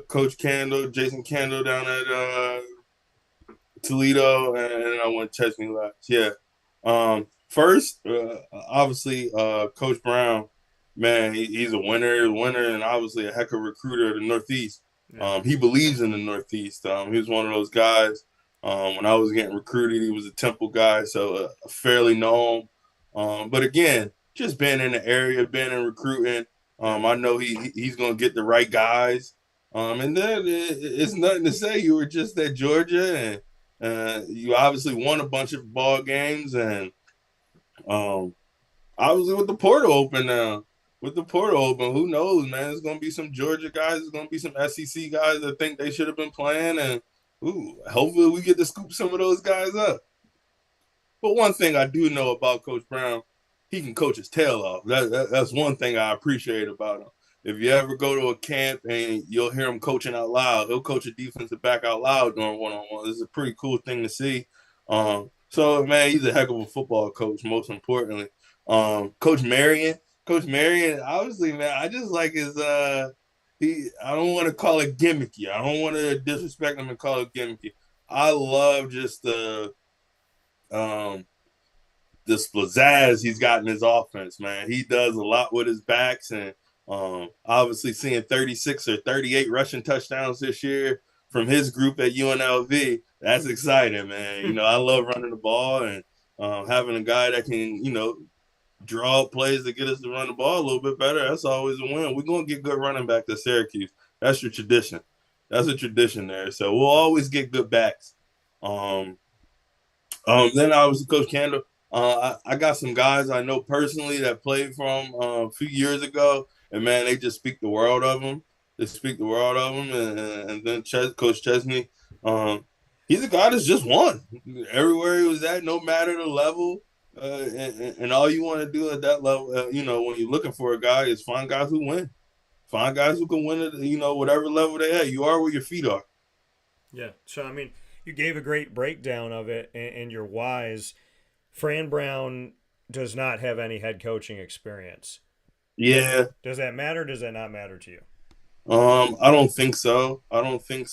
Coach Kendall, Jason Kendall down at Toledo, and I went Chesney last. Yeah. First, obviously, Coach Brown, man, he's a winner, and obviously a heck of a recruiter of the Northeast. He believes in the Northeast. He was one of those guys. When I was getting recruited, he was a Temple guy, so fairly known. But again, just being in the area, being in recruiting, I know he's going to get the right guys. And then it's nothing to say. You were just at Georgia, and you obviously won a bunch of ball games, and obviously with the portal open now. With the portal open, who knows, man? There's going to be some Georgia guys. There's going to be some SEC guys that think they should have been playing. And, hopefully we get to scoop some of those guys up. But one thing I do know about Coach Brown, he can coach his tail off. That's one thing I appreciate about him. If you ever go to a camp and you'll hear him coaching out loud, he'll coach a defensive back out loud during one-on-one. This is a pretty cool thing to see. So, man, he's a heck of a football coach, most importantly. Coach Marion, obviously, man, I just like his I don't want to call it gimmicky. I don't want to disrespect him and call it gimmicky. I love just the this pizzazz he's got in his offense, man. He does a lot with his backs, and obviously seeing 36 or 38 rushing touchdowns this year from his group at UNLV, that's exciting, man. I love running the ball and having a guy that can, draw up plays to get us to run the ball a little bit better. That's always a win. We're going to get good running back to Syracuse. That's your tradition. That's a tradition there. So we'll always get good backs. Then I was Coach Kendall. I got some guys I know personally that played for him a few years ago, and, man, they just speak the world of him. They speak the world of him. And then Coach Chesney, he's a guy that's just won. Everywhere he was at, no matter the level, and all you want to do at that level, when you're looking for a guy, is find guys who win. Find guys who can win at, whatever level they at. You are where your feet are. Yeah. So, I mean, you gave a great breakdown of it and your whys. Fran Brown does not have any head coaching experience. Yeah. Does that matter? Does that not matter to you? I don't think so. But I think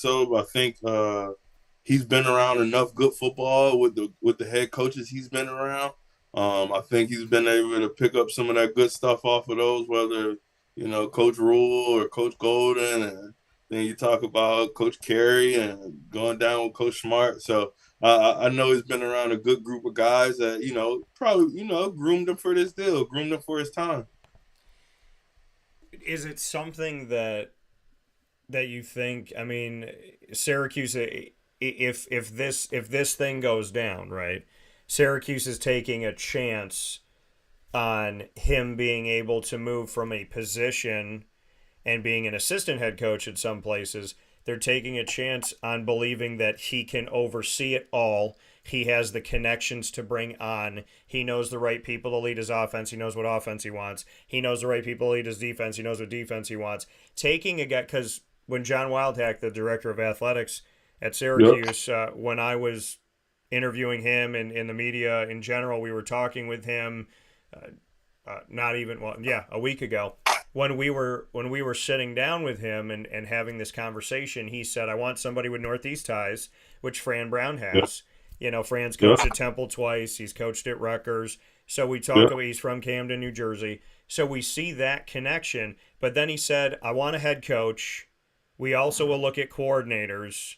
he's been around enough good football with the head coaches he's been around. I think he's been able to pick up some of that good stuff off of those, whether, Coach Rule or Coach Golden, and then you talk about Coach Carey and going down with Coach Smart. So I know he's been around a good group of guys that, probably, groomed him for this deal, groomed him for his time. is it something that you think? I mean, Syracuse, if this thing goes down, right? Syracuse is taking a chance on him being able to move from a position and being an assistant head coach at some places. They're taking a chance on believing that he can oversee it all. He has the connections to bring on. He knows the right people to lead his offense. He knows what offense he wants. He knows the right people to lead his defense. He knows what defense he wants. Taking a guy, because when John Wildhack, the director of athletics at Syracuse, when I was interviewing him and in the media in general, we were talking with him a week ago. When we were sitting down with him and having this conversation, he said, I want somebody with Northeast ties, which Fran Brown has. You know, Fran's coached at Temple twice. He's coached at Rutgers. So we talk about he's from Camden, New Jersey. So we see that connection. But then he said, I want a head coach. We also will look at coordinators.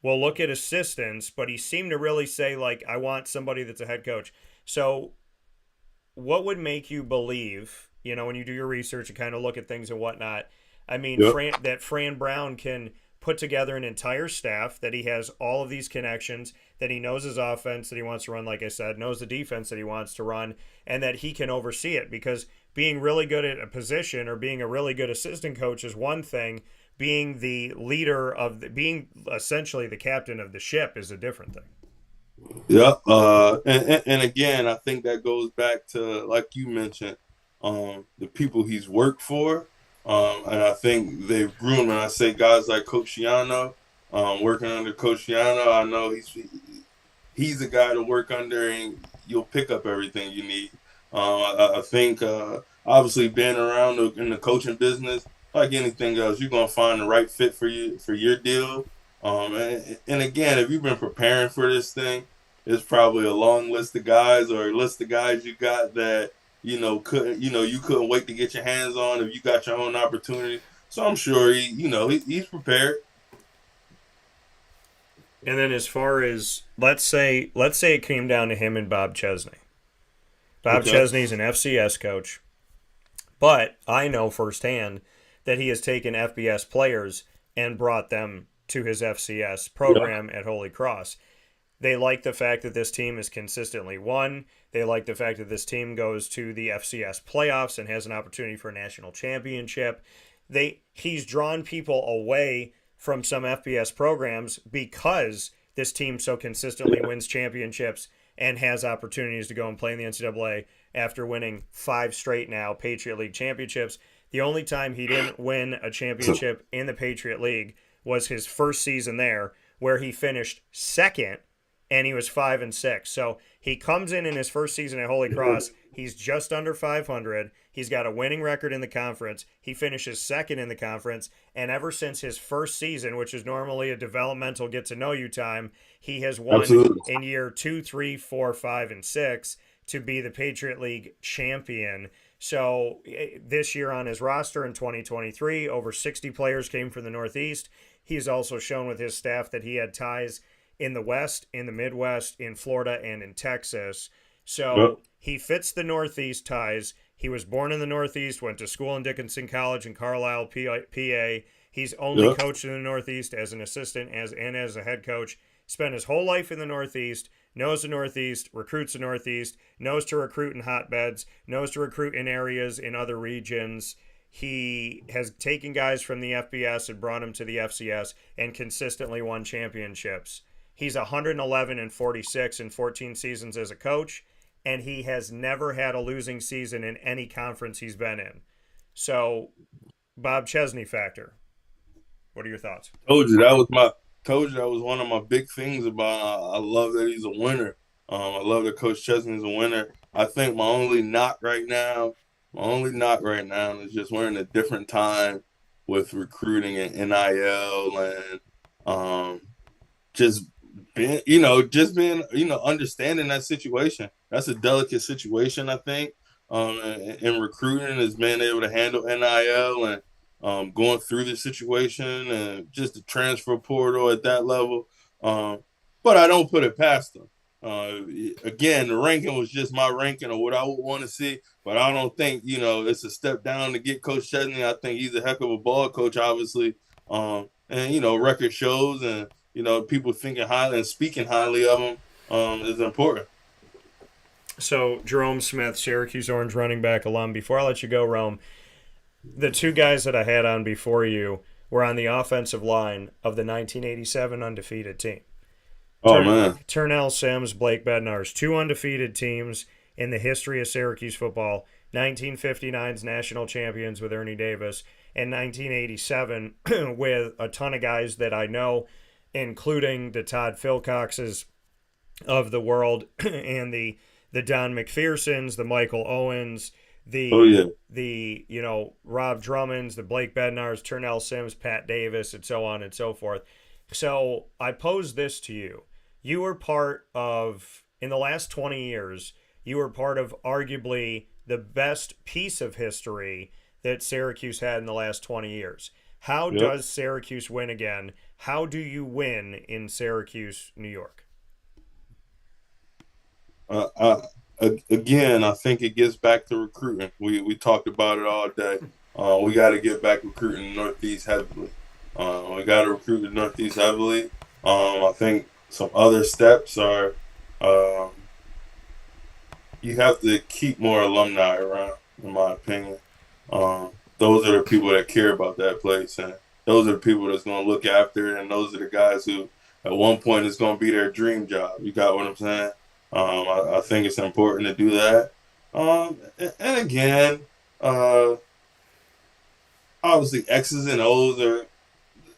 We'll look at assistants. But he seemed to really say, like, I want somebody that's a head coach. So what would make you believe, you know, when you do your research and kind of look at things and whatnot, I mean, Fran Brown can put together an entire staff, that he has all of these connections, that he knows his offense that he wants to run, like I said, knows the defense that he wants to run, and that he can oversee it. Because being really good at a position or being a really good assistant coach is one thing. Being the leader being essentially the captain of the ship is a different thing. Yeah. And again, I think that goes back to, like you mentioned, the people he's worked for. And I think they've groomed, and I say guys like Coach Shiano, working under Coach Shiano, I know he's the guy to work under, and you'll pick up everything you need. I think, obviously, being around in the coaching business, like anything else, you're going to find the right fit for your deal. And again, if you've been preparing for this thing, it's probably a long list of guys, or a list of guys you got that, you couldn't wait to get your hands on if you got your own opportunity. So I'm sure he's prepared. And then as far as let's say it came down to him and Bob Chesney. Bob Chesney's an FCS coach, but I know firsthand that he has taken FBS players and brought them to his FCS program at Holy Cross. They like the fact that this team has consistently won. They like the fact that this team goes to the FCS playoffs and has an opportunity for a national championship. He's drawn people away from some FBS programs because this team so consistently wins championships and has opportunities to go and play in the NCAA after winning 5 straight now Patriot League championships. The only time he didn't win a championship in the Patriot League was his first season there, where he finished second, and he was 5-6. So he comes in his first season at Holy Cross. He's just under 500. He's got a winning record in the conference. He finishes second in the conference. And ever since his first season, which is normally a developmental get-to-know-you time, he has won in year 2, 3, 4, 5, and 6 to be the Patriot League champion. So this year on his roster in 2023, over 60 players came from the Northeast. He's also shown with his staff that he had ties in the West, in the Midwest, in Florida, and in Texas. So he fits the Northeast ties. He was born in the Northeast, went to school in Dickinson College in Carlisle, PA. He's only coached in the Northeast as an assistant and as a head coach. Spent his whole life in the Northeast, knows the Northeast, recruits the Northeast, knows to recruit in hotbeds, knows to recruit in areas in other regions. He has taken guys from the FBS and brought them to the FCS and consistently won championships. He's 111-46 in 14 seasons as a coach, and he has never had a losing season in any conference he's been in. So, Bob Chesney factor. What are your thoughts? Told you that was one of my big things about. I love that he's a winner. I love that Coach Chesney's a winner. I think my only knock right now is just we're in a different time with recruiting and NIL and just being understanding that situation. That's a delicate situation, I think. In recruiting is being able to handle NIL and going through the situation and just the transfer portal at that level. But I don't put it past them. Again, the ranking was just my ranking of what I would want to see, but I don't think it's a step down to get Coach Chesney. I think he's a heck of a ball coach, obviously, and record shows, and people thinking highly and speaking highly of him is important. So Jerome Smith, Syracuse Orange running back alum. Before I let you go, Rome, the two guys that I had on before you were on the offensive line of the 1987 undefeated team. Oh, man. Turnell Sims, Blake Bednarz, two undefeated teams in the history of Syracuse football. 1959's national champions with Ernie Davis, and 1987 with a ton of guys that I know, including the Todd Philcoxes of the world and the Don McPhersons, the Michael Owens, the Rob Drummonds, the Blake Bednarz, Turnell Sims, Pat Davis, and so on and so forth. So I pose this to you. You were part of, in the last 20 years, you were part of arguably the best piece of history that Syracuse had in the last 20 years. How does Syracuse win again? How do you win in Syracuse, New York? Again, I think it gets back to recruiting. We talked about it all day. We got to get back recruiting the Northeast heavily. We got to recruit the Northeast heavily. I think some other steps are you have to keep more alumni around, in my opinion. Those are the people that care about that place, and those are the people that's going to look after it, and those are the guys who at one point it's going to be their dream job. You got what I'm saying? I think it's important to do that. And again, obviously X's and O's are,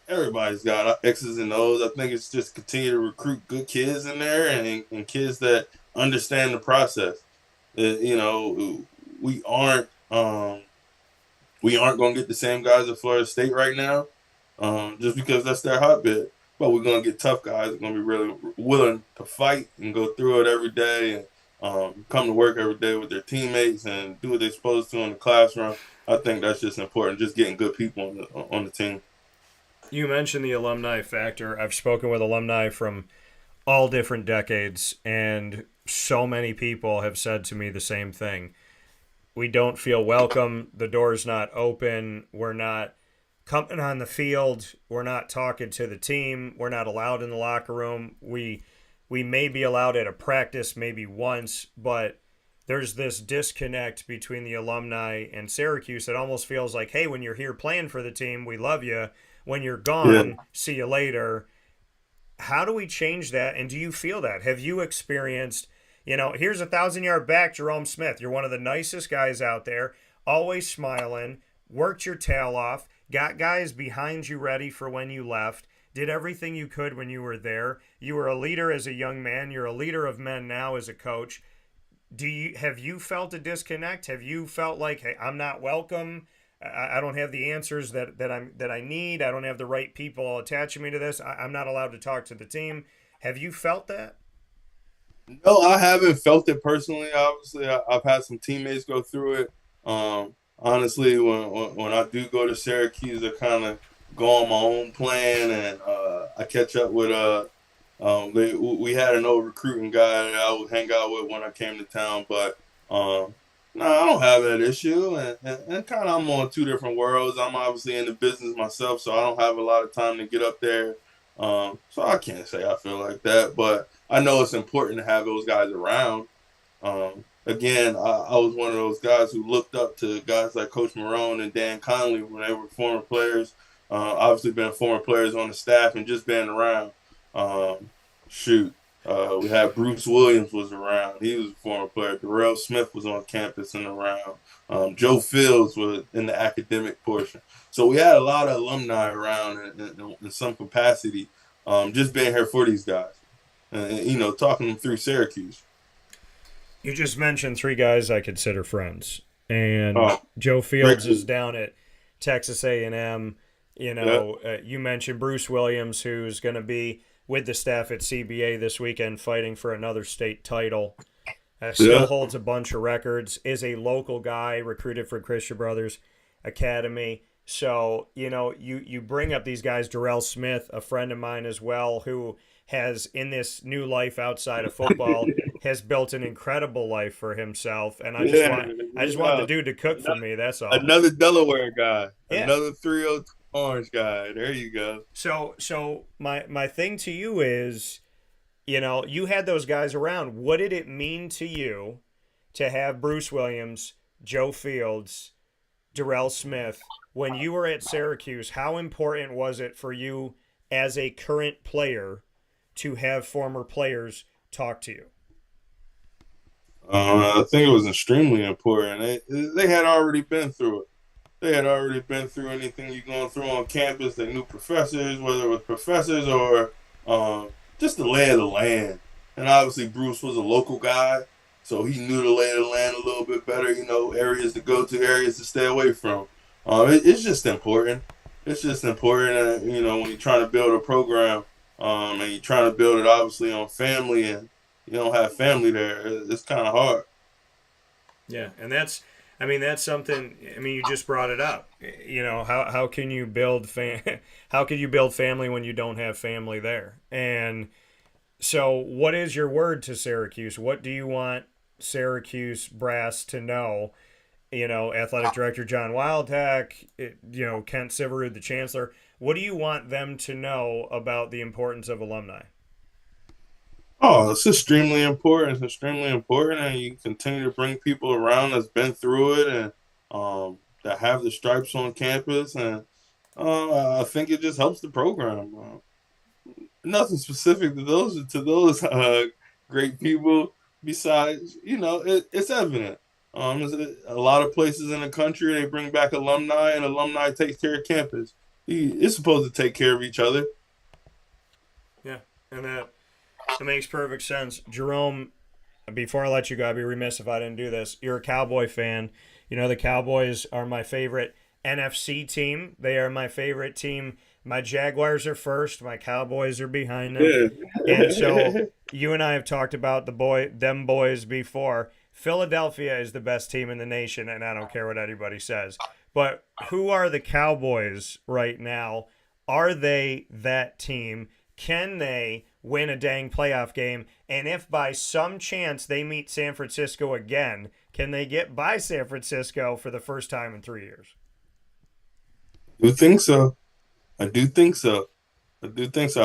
everybody's got X's and O's. I think it's just continue to recruit good kids in there and kids that understand the process. We aren't going to get the same guys at Florida State right now, just because that's their hotbed. But we're going to get tough guys. We're going to be really willing to fight and go through it every day and come to work every day with their teammates and do what they're supposed to in the classroom. I think that's just important, just getting good people on the team. You mentioned the alumni factor. I've spoken with alumni from all different decades, and so many people have said to me the same thing. We don't feel welcome. The door's not open. We're not coming on the field. We're not talking to the team. We're not allowed in the locker room. We may be allowed at a practice maybe once, but there's this disconnect between the alumni and Syracuse. It almost feels like, hey, when you're here playing for the team, we love you. When you're gone, see you later. How do we change that? And do you feel that? Have you experienced, here's a 1,000-yard back, Jerome Smith. You're one of the nicest guys out there, always smiling, worked your tail off, got guys behind you ready for when you left, did everything you could when you were there. You were a leader as a young man. You're a leader of men now as a coach. Have you felt a disconnect? Have you felt like, hey, I'm not welcome? I don't have the answers that I need. I don't have the right people attaching me to this. I'm not allowed to talk to the team. Have you felt that? No, I haven't felt it personally. Obviously, I've had some teammates go through it. Honestly, when I do go to Syracuse, I kind of go on my own plan, and I catch up with we had an old recruiting guy that I would hang out with when I came to town, but no, I don't have that issue, and kind of I'm on two different worlds. I'm obviously in the business myself, so I don't have a lot of time to get up there. So I can't say I feel like that, but I know it's important to have those guys around. Again, I was one of those guys who looked up to guys like Coach Marone and Dan Conley when they were former players. Obviously been former players on the staff and just being around. We had Bruce Williams was around. He was a former player. Turnell Smith was on campus and around. Joe Fields was in the academic portion. So we had a lot of alumni around in some capacity, just being here for these guys. And, talking them through Syracuse. You just mentioned three guys I consider friends. And Joe Fields is down at Texas A&M. You mentioned Bruce Williams, who's going to be with the staff at CBA this weekend fighting for another state title. Still holds a bunch of records, is a local guy, recruited for Christian Brothers Academy. So, you bring up these guys, Turnell Smith, a friend of mine as well, who has, in this new life outside of football, has built an incredible life for himself. And I just want the dude to cook for me. That's all. Another Delaware guy, Yeah. another 302 Orange guy. There you go. So my thing to you is, you had those guys around. What did it mean to you to have Bruce Williams, Joe Fields, Turnell Smith when you were at Syracuse? How important was it for you as a current player to have former players talk to you? I think it was extremely important. They had already been through it. They had already been through anything you're going through on campus. They knew professors, whether it was professors or just the lay of the land. And obviously Bruce was a local guy, so he knew the lay of the land a little bit better, areas to go to, areas to stay away from. It's just important. It's just important, when you're trying to build a program and you're trying to build it obviously on family, and you don't have family there, it's kind of hard. Yeah, and that's something. You just brought it up. How can you build how can you build family when you don't have family there? And so, what is your word to Syracuse? What do you want Syracuse brass to know? Athletic director John Wildhack, Kent Siverud, the chancellor. What do you want them to know about the importance of alumni? Oh, it's extremely important. It's extremely important, and you continue to bring people around that's been through it and that have the stripes on campus, and I think it just helps the program. Nothing specific to those great people. Besides, it's evident. There's a lot of places in the country they bring back alumni, and alumni takes care of campus. It's supposed to take care of each other. Yeah, and that makes perfect sense. Jerome, before I let you go, I'd be remiss if I didn't do this. You're a Cowboy fan. The Cowboys are my favorite NFC team. They are my favorite team. My Jaguars are first. My Cowboys are behind them. Yeah. And so you and I have talked about them boys before. Philadelphia is the best team in the nation, and I don't care what anybody says. But who are the Cowboys right now? Are they that team? Can they win a dang playoff game? And if by some chance they meet San Francisco again, can they get by San Francisco for the first time in 3 years? I do think so. I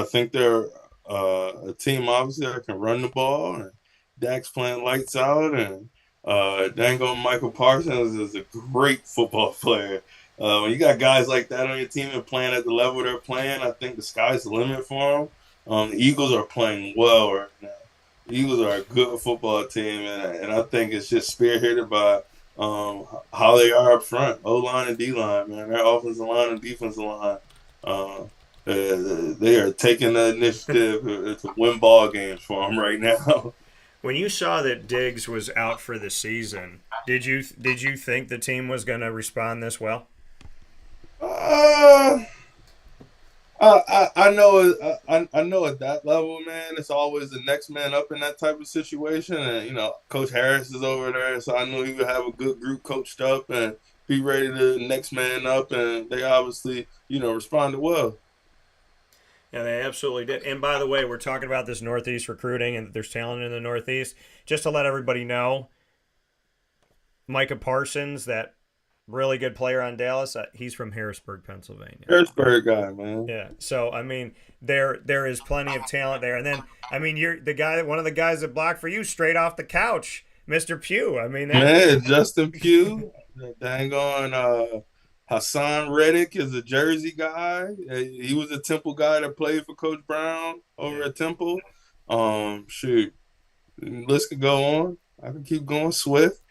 think they're a team, obviously, that can run the ball, and Dak's playing lights out, and Dango Michael Parsons is a great football player. When you got guys like that on your team and playing at the level they're playing, I think the sky's the limit for them. The Eagles are playing well right now. The Eagles are a good football team, and I think it's just spearheaded by how they are up front, O-line and D-line, man. Their offensive line and defensive line. They are taking the initiative to win ball games for them right now. When you saw that Diggs was out for the season, did you think the team was going to respond this well? I know at that level, man, it's always the next man up in that type of situation. And, Coach Harris is over there, so I knew he would have a good group coached up and be ready to next man up. And they obviously, responded well. Yeah, they absolutely did. And by the way, we're talking about this Northeast recruiting and there's talent in the Northeast. Just to let everybody know, Micah Parsons, that really good player on Dallas, he's from Harrisburg, Pennsylvania. Harrisburg guy, man. Yeah. So, there is plenty of talent there. And then, you're one of the guys that blocked for you straight off the couch, Mr. Pugh. Man, Justin Pugh. Dang on Hassan Reddick is a Jersey guy. He was a Temple guy that played for Coach Brown over at Temple. Shoot, the list could go on. I can keep going. Swift's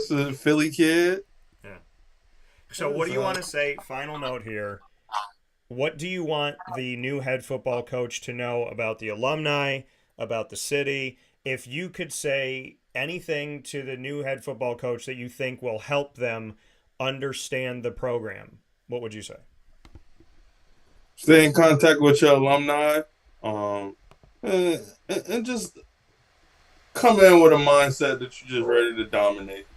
a Philly kid. Yeah. So what do you want to say? Final note here. What do you want the new head football coach to know about the alumni, about the city? If you could say anything to the new head football coach that you think will help them understand the program, what would you say? Stay in contact with your alumni, and just come in with a mindset that you're just ready to dominate.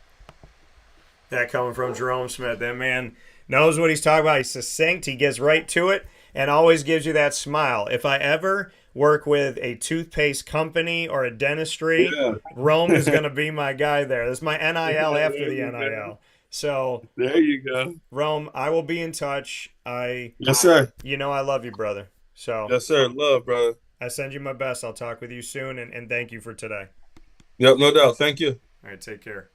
That coming from Jerome Smith. That man knows what he's talking about. He's succinct. He gets right to it and always gives you that smile. If I ever work with a toothpaste company or a dentistry, Yeah. Rome is going to be my guy there. That's my NIL after the NIL. So There you go. Rome, I will be in touch. Yes, sir. You know I love you, brother. So Yes, sir. Love, brother. I send you my best. I'll talk with you soon, and thank you for today. Yep, no doubt. Thank you. All right, take care.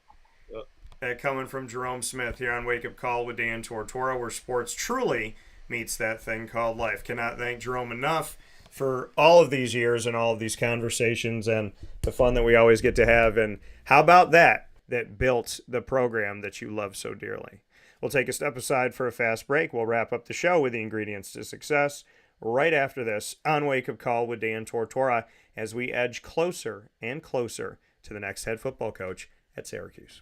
Yep. That coming from Jerome Smith here on Wake Up Call with Dan Tortora, where sports truly meets that thing called life. Cannot thank Jerome enough for all of these years and all of these conversations and the fun that we always get to have. And how about that built the program that you love so dearly? We'll take a step aside for a fast break. We'll wrap up the show with the ingredients to success right after this on Wake Up Call with Dan Tortora as we edge closer and closer to the next head football coach at Syracuse.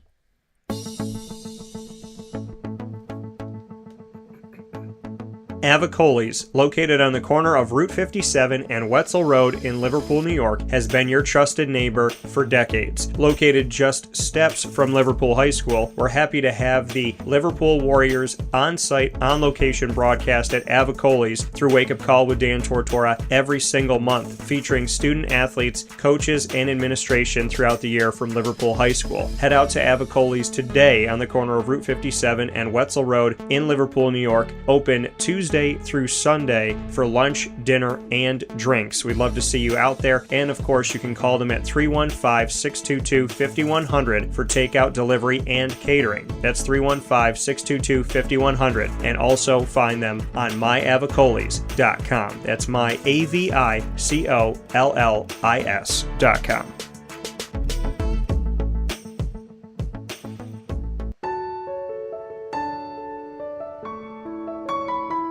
Avicolli's, located on the corner of Route 57 and Wetzel Road in Liverpool, New York, has been your trusted neighbor for decades. Located just steps from Liverpool High School, we're happy to have the Liverpool Warriors on-site, on-location broadcast at Avicolli's through Wake Up Call with Dan Tortora every single month, featuring student athletes, coaches, and administration throughout the year from Liverpool High School. Head out to Avicolli's today on the corner of Route 57 and Wetzel Road in Liverpool, New York, open Tuesday through Sunday for lunch, dinner, and drinks. We'd love to see you out there. And of course, you can call them at 315-622-5100 for takeout, delivery, and catering. That's 315-622-5100. And also find them on myavicollis.com. That's myavicollis.com.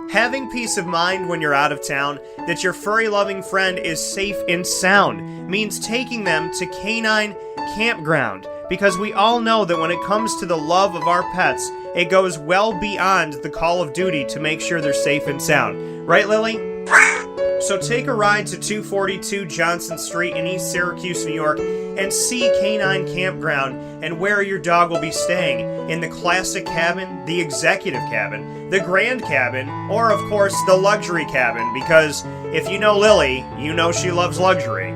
Having peace of mind when you're out of town that your furry-loving friend is safe and sound means taking them to Canine Campground, because we all know that when it comes to the love of our pets, it goes well beyond the call of duty to make sure they're safe and sound. Right, Lily? So take a ride to 242 Johnson Street in East Syracuse, New York, and see Canine Campground and where your dog will be staying, in the classic cabin, the executive cabin, the grand cabin, or of course the luxury cabin, because if you know Lily, you know she loves luxury.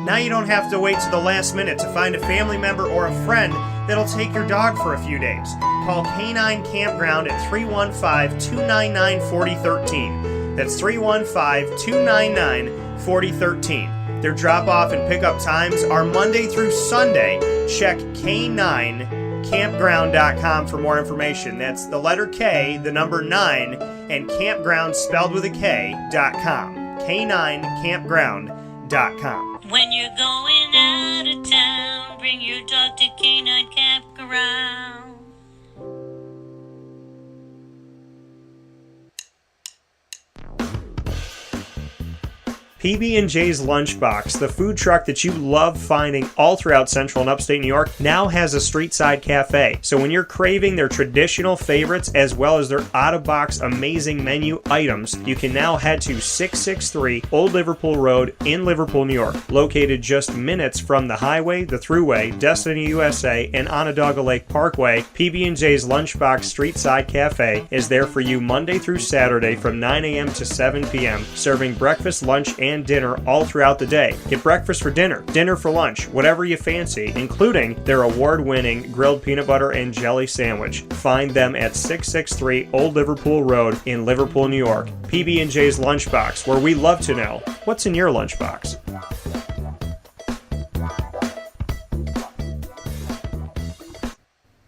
Now you don't have to wait to the last minute to find a family member or a friend that'll take your dog for a few days. Call Canine Campground at 315-299-4013. That's 315-299-4013. Their drop-off and pickup times are Monday through Sunday. Check K9campground.com for more information. That's the letter K, the number 9, and campground spelled with a K.com. K9campground.com. When you're going out of town, bring your dog to Canine Campground. PB&J's Lunchbox, the food truck that you love finding all throughout central and upstate New York, now has a street-side cafe. So when you're craving their traditional favorites as well as their out-of-box amazing menu items, you can now head to 663 Old Liverpool Road in Liverpool, New York. Located just minutes from the highway, the Thruway, Destiny USA, and Onondaga Lake Parkway, PB&J's Lunchbox Street-Side Cafe is there for you Monday through Saturday from 9 a.m. to 7 p.m., serving breakfast, lunch, and dinner all throughout the day. Get breakfast for dinner, dinner for lunch, whatever you fancy, including their award-winning grilled peanut butter and jelly sandwich. Find them at 663 Old Liverpool Road in Liverpool, New York. PB&J's Lunchbox, where we love to know what's in your lunchbox.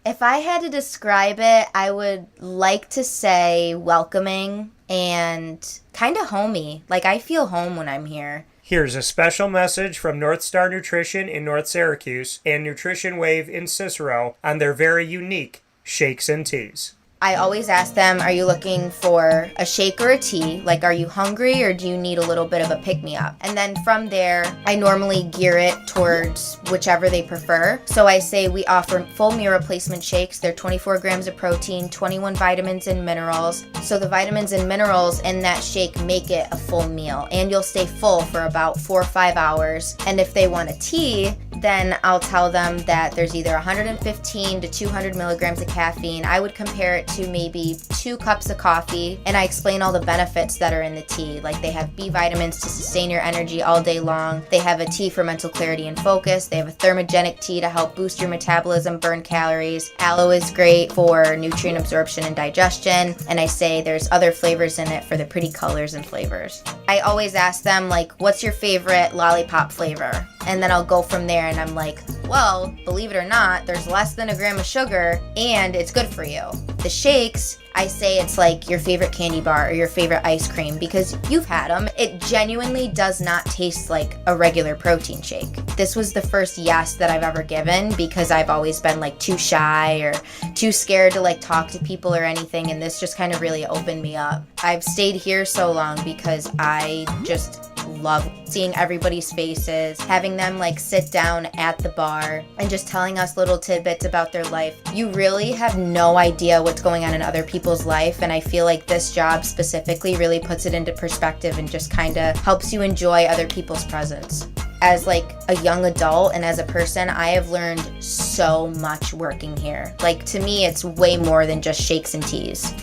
If I had to describe it, I would like to say welcoming and kind of homey. Like, I feel home when I'm here. Here's a special message from North Star Nutrition in North Syracuse and Nutrition Wave in Cicero on their very unique shakes and teas. I always ask them, are you looking for a shake or a tea? Like, are you hungry or do you need a little bit of a pick-me-up? And then from there, I normally gear it towards whichever they prefer. So I say we offer full meal replacement shakes. They're 24 grams of protein, 21 vitamins and minerals. So the vitamins and minerals in that shake make it a full meal. And you'll stay full for about 4 or 5 hours. And if they want a tea, then I'll tell them that there's either 115 to 200 milligrams of caffeine. I would compare it to maybe 2 cups of coffee, and I explain all the benefits that are in the tea. Like they have B vitamins to sustain your energy all day long. They have a tea for mental clarity and focus. They have a thermogenic tea to help boost your metabolism, burn calories. Aloe is great for nutrient absorption and digestion. And I say there's other flavors in it for the pretty colors and flavors. I always ask them, like, what's your favorite lollipop flavor? And then I'll go from there, and I'm like, well, believe it or not, there's less than a gram of sugar and it's good for you. The shakes, I say it's like your favorite candy bar or your favorite ice cream because you've had them. It genuinely does not taste like a regular protein shake. This was the first yes that I've ever given because I've always been like too shy or too scared to like talk to people or anything, and this just kind of really opened me up. I've stayed here so long because I just love seeing everybody's faces, having them like sit down at the bar and just telling us little tidbits about their life. You really have no idea what's going on in other people's life, and I feel like this job specifically really puts it into perspective and just kind of helps you enjoy other people's presence. As like a young adult and as a person, I have learned so much working here. Like to me, it's way more than just shakes and teas.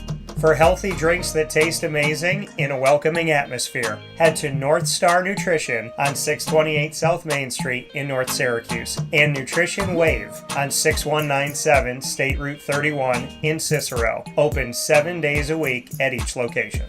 For healthy drinks that taste amazing in a welcoming atmosphere, head to North Star Nutrition on 628 South Main Street in North Syracuse and Nutrition Wave on 6197 State Route 31 in Cicero. Open 7 days a week at each location.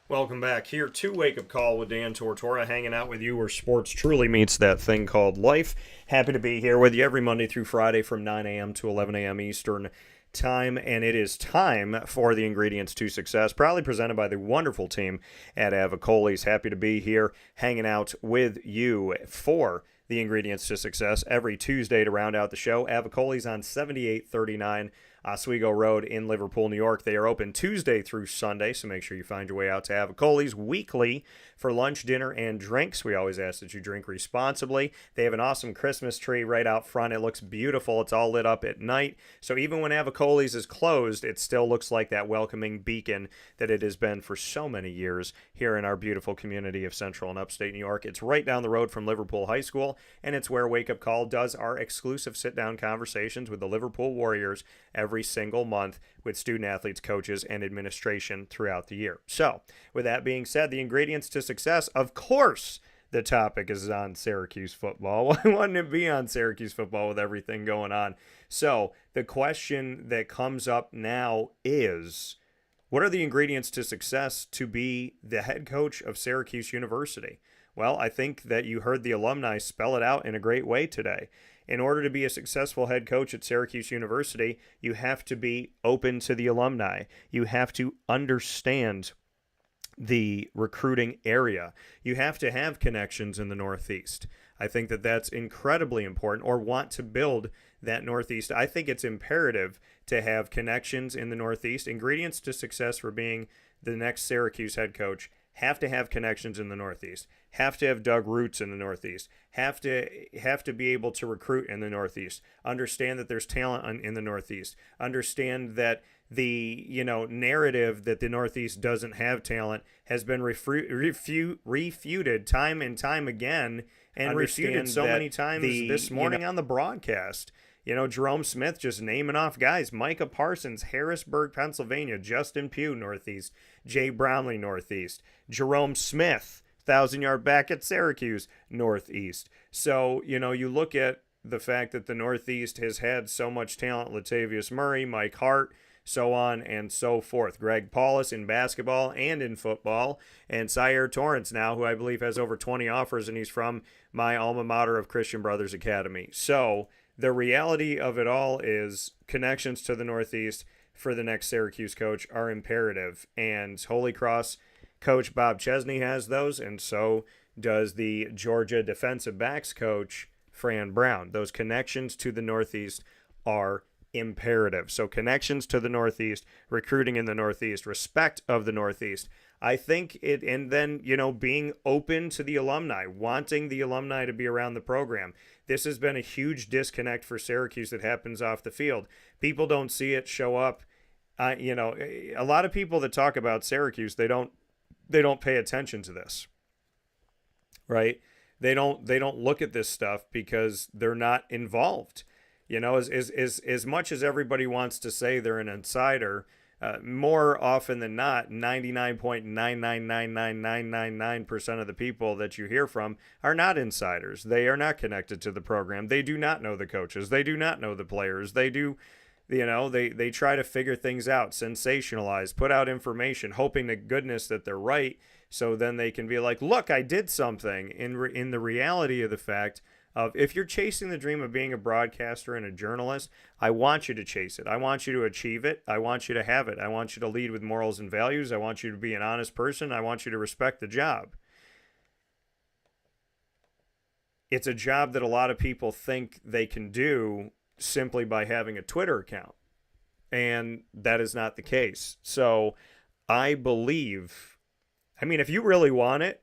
Welcome back here to Wake Up Call with Dan Tortora, hanging out with you where sports truly meets that thing called life. Happy to be here with you every Monday through Friday from 9 a.m. to 11 a.m. Eastern time, and it is time for the Ingredients to Success, proudly presented by the wonderful team at Avicolli's. Happy to be here hanging out with you for the Ingredients to Success every Tuesday to round out the show. Avicolli's on 7839 Oswego Road in Liverpool, New York. They are open Tuesday through Sunday, so make sure you find your way out to Avicolli's weekly for lunch, dinner, and drinks. We always ask that you drink responsibly. They have an awesome Christmas tree right out front. It looks beautiful. It's all lit up at night. So even when Avicolli's is closed, it still looks like that welcoming beacon that it has been for so many years here in our beautiful community of Central and Upstate New York. It's right down the road from Liverpool High School, and it's where Wake Up Call does our exclusive sit-down conversations with the Liverpool Warriors every single month with student athletes, coaches, and administration throughout the year. So, with that being said, the ingredients to success, of course, the topic is on Syracuse football. Why wouldn't it be on Syracuse football with everything going on? So, the question that comes up now is, what are the ingredients to success to be the head coach of Syracuse University? Well, I think that you heard the alumni spell it out in a great way today. In order to be a successful head coach at Syracuse University, you have to be open to the alumni. You have to understand the recruiting area. You have to have connections in the Northeast. I think that that's incredibly important, or want to build that Northeast. I think it's imperative to have connections in the Northeast. Ingredients to success for being the next Syracuse head coach: have to have connections in the Northeast, have to have dug roots in the Northeast, have to be able to recruit in the Northeast, understand that there's talent in the Northeast, understand that the narrative that the Northeast doesn't have talent has been refuted time and time again, and refuted so many times this morning on the broadcast. Jerome Smith just naming off guys: Micah Parsons, Harrisburg, Pennsylvania; Justin Pugh, Northeast; Jay Brownlee, Northeast; Jerome Smith, 1,000-yard back at Syracuse, Northeast. So, you look at the fact that the Northeast has had so much talent: Latavius Murray, Mike Hart, so on and so forth. Greg Paulus in basketball and in football, and Syer Torrance now, who I believe has over 20 offers, and he's from my alma mater of Christian Brothers Academy. So, the reality of it all is connections to the Northeast for the next Syracuse coach are imperative. And Holy Cross coach Bob Chesney has those, and so does the Georgia defensive backs coach Fran Brown. Those connections to the Northeast are imperative. So connections to the Northeast, recruiting in the Northeast, respect of the Northeast. I think it, and then, being open to the alumni, wanting the alumni to be around the program. This has been a huge disconnect for Syracuse that happens off the field. People don't see it show up A lot of people that talk about Syracuse, they don't pay attention to this, right? They don't look at this stuff because they're not involved. As much as everybody wants to say they're an insider, more often than not, 99.9999999% of the people that you hear from are not insiders. They are not connected to the program. They do not know the coaches. They do not know the players. They try to figure things out, sensationalize, put out information, hoping to goodness that they're right, so then they can be like, look, I did something. In the reality of the fact of, if you're chasing the dream of being a broadcaster and a journalist, I want you to chase it. I want you to achieve it. I want you to have it. I want you to lead with morals and values. I want you to be an honest person. I want you to respect the job. It's a job that a lot of people think they can do simply by having a Twitter account. And that is not the case. So I believe, if you really want it,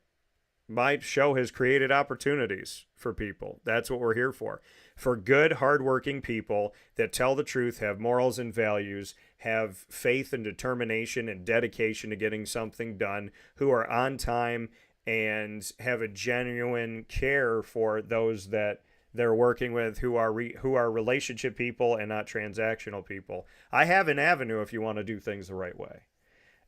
my show has created opportunities for people. That's what we're here for. For good, hardworking people that tell the truth, have morals and values, have faith and determination and dedication to getting something done, who are on time and have a genuine care for those that they're working with, who are relationship people and not transactional people. I have an avenue if you want to do things the right way.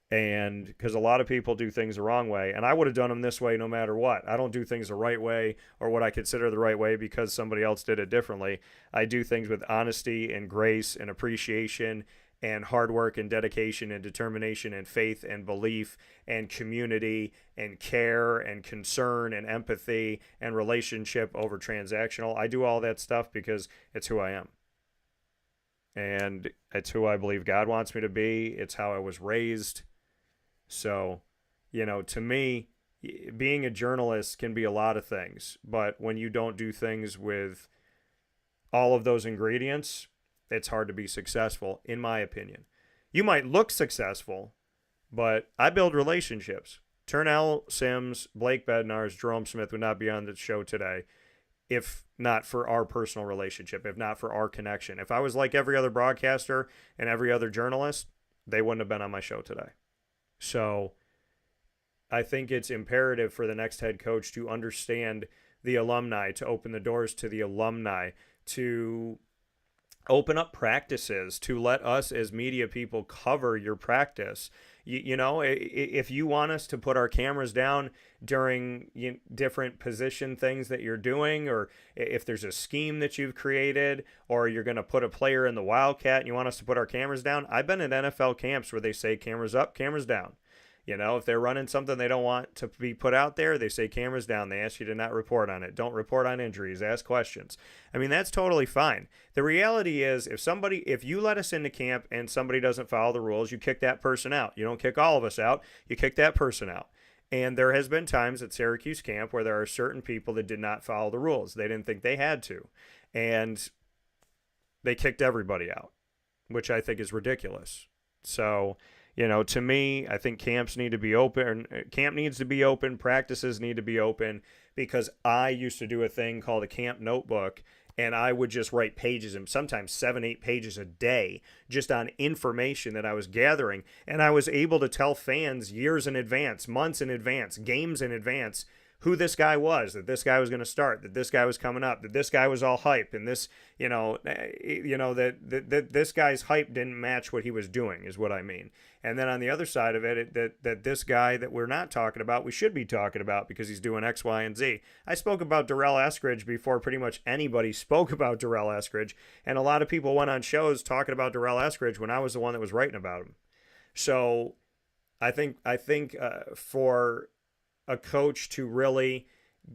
And because a lot of people do things the wrong way, and I would have done them this way no matter what. I don't do things the right way or what I consider the right way because somebody else did it differently. I do things with honesty and grace and appreciation and hard work and dedication and determination and faith and belief and community and care and concern and empathy and relationship over transactional. I do all that stuff because it's who I am. And it's who I believe God wants me to be. It's how I was raised. So, to me, being a journalist can be a lot of things. But when you don't do things with all of those ingredients, it's hard to be successful, in my opinion. You might look successful, but I build relationships. Turnell Sims, Blake Bednarz, Jerome Smith would not be on the show today if not for our personal relationship, if not for our connection. If I was like every other broadcaster and every other journalist, they wouldn't have been on my show today. So I think it's imperative for the next head coach to understand the alumni, to open the doors to the alumni, to open up practices, to let us as media people cover your practice. If you want us to put our cameras down during different position things that you're doing, or if there's a scheme that you've created, or you're going to put a player in the Wildcat and you want us to put our cameras down, I've been at NFL camps where they say cameras up, cameras down. If they're running something they don't want to be put out there, they say cameras down. They ask you to not report on it. Don't report on injuries. Ask questions. That's totally fine. The reality is, if you let us into camp and somebody doesn't follow the rules, you kick that person out. You don't kick all of us out. You kick that person out. And there has been times at Syracuse camp where there are certain people that did not follow the rules. They didn't think they had to. And they kicked everybody out, which I think is ridiculous. So, to me, I think camps need to be open. Camp needs to be open. Practices need to be open, because I used to do a thing called a camp notebook, and I would just write pages, and sometimes 7-8 pages a day, just on information that I was gathering. And I was able to tell fans years in advance, months in advance, games in advance, who this guy was, that this guy was going to start, that this guy was coming up, that this guy was all hype, and this, that this guy's hype didn't match what he was doing, is what I mean. And then on the other side of it, that this guy that we're not talking about, we should be talking about because he's doing X, Y, and Z. I spoke about Darrell Eskridge before pretty much anybody spoke about Darrell Eskridge, and a lot of people went on shows talking about Darrell Eskridge when I was the one that was writing about him. So I think for a coach to really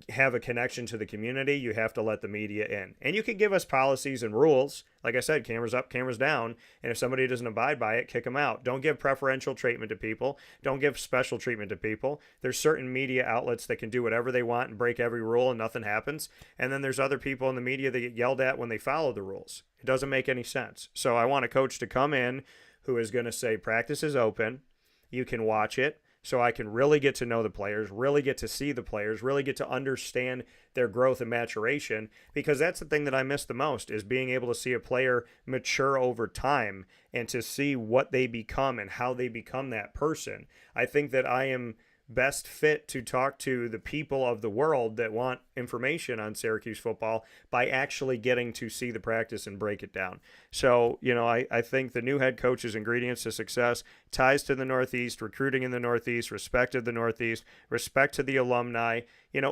have a connection to the community, you have to let the media in. And you can give us policies and rules. Like I said, cameras up, cameras down. And if somebody doesn't abide by it, kick them out. Don't give preferential treatment to people. Don't give special treatment to people. There's certain media outlets that can do whatever they want and break every rule and nothing happens. And then there's other people in the media that get yelled at when they follow the rules. It doesn't make any sense. So I want a coach to come in who is going to say, practice is open. You can watch it. so I can really get to know the players, really get to see the players, really get to understand their growth and maturation, because that's the thing that I miss the most, is being able to see a player mature over time and to see what they become and how they become that person. I think that I am best fit to talk to the people of the world that want information on Syracuse football by actually getting to see the practice and break it down. So, I think the new head coach's ingredients to success: ties to the Northeast, recruiting in the Northeast, respect of the Northeast, respect to the alumni.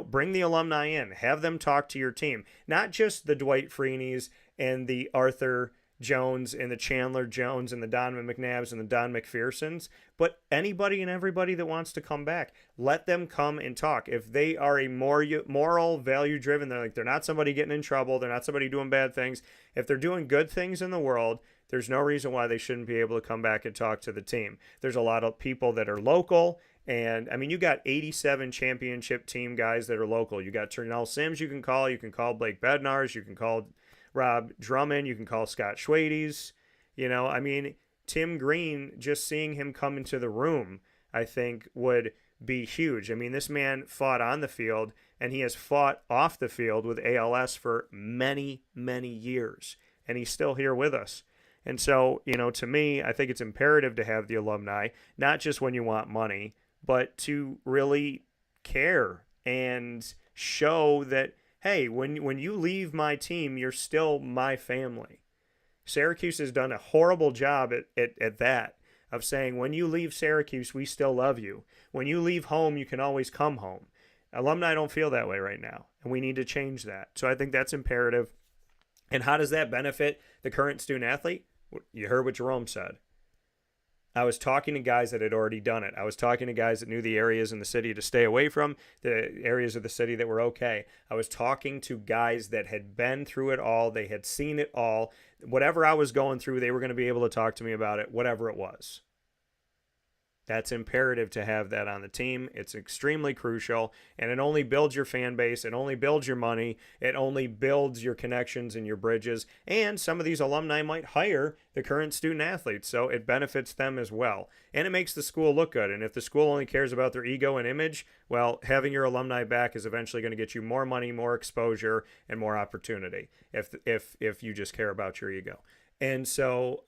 Bring the alumni in, have them talk to your team, not just the Dwight Freeneys and the Arthur Jones and the Chandler Jones and the Donovan McNabbs and the Don McPhersons, but anybody and everybody that wants to come back. Let them come and talk. If they are a more moral, value-driven, they're not somebody getting in trouble, they're not somebody doing bad things. If they're doing good things in the world, there's no reason why they shouldn't be able to come back and talk to the team. There's a lot of people that are local, and you got 87 championship team guys that are local. You got Turnell Sims you can call Blake Bednarz, you can call Rob Drummond, you can call Scott Schwades. Tim Green, just seeing him come into the room, I think would be huge. This man fought on the field, and he has fought off the field with ALS for many, many years, and he's still here with us. And so, to me, I think it's imperative to have the alumni, not just when you want money, but to really care and show that, hey, when you leave my team, you're still my family. Syracuse has done a horrible job at that, of saying, when you leave Syracuse, we still love you. When you leave home, you can always come home. Alumni don't feel that way right now, and we need to change that. So I think that's imperative. And how does that benefit the current student athlete? You heard what Jerome said. I was talking to guys that had already done it. I was talking to guys that knew the areas in the city to stay away from, the areas of the city that were okay. I was talking to guys that had been through it all. They had seen it all. Whatever I was going through, they were going to be able to talk to me about it, whatever it was. That's imperative to have that on the team. It's extremely crucial, and it only builds your fan base. It only builds your money. It only builds your connections and your bridges. And some of these alumni might hire the current student athletes, so it benefits them as well. And it makes the school look good. And if the school only cares about their ego and image, well, having your alumni back is eventually going to get you more money, more exposure, and more opportunity if you just care about your ego. And so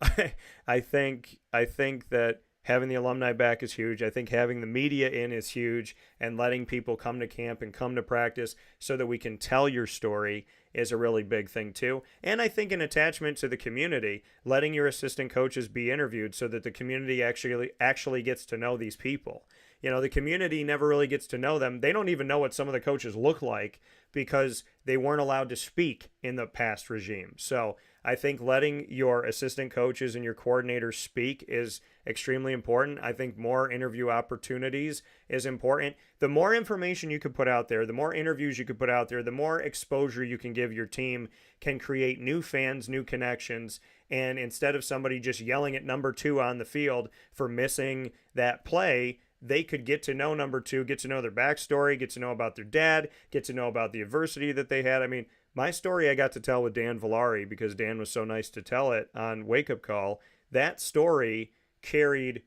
I think that having the alumni back is huge. I think having the media in is huge, and letting people come to camp and come to practice so that we can tell your story is a really big thing too. And I think an attachment to the community, letting your assistant coaches be interviewed so that the community actually gets to know these people. The community never really gets to know them. They don't even know what some of the coaches look like because they weren't allowed to speak in the past regime. So I think letting your assistant coaches and your coordinators speak is extremely important. I think more interview opportunities is important. The more information you could put out there, the more interviews you could put out there, the more exposure you can give your team can create new fans, new connections. And instead of somebody just yelling at number 2 on the field for missing that play, they could get to know number 2, get to know their backstory, get to know about their dad, get to know about the adversity that they had. My story I got to tell with Dan Villari because Dan was so nice to tell it on Wake Up Call. That story carried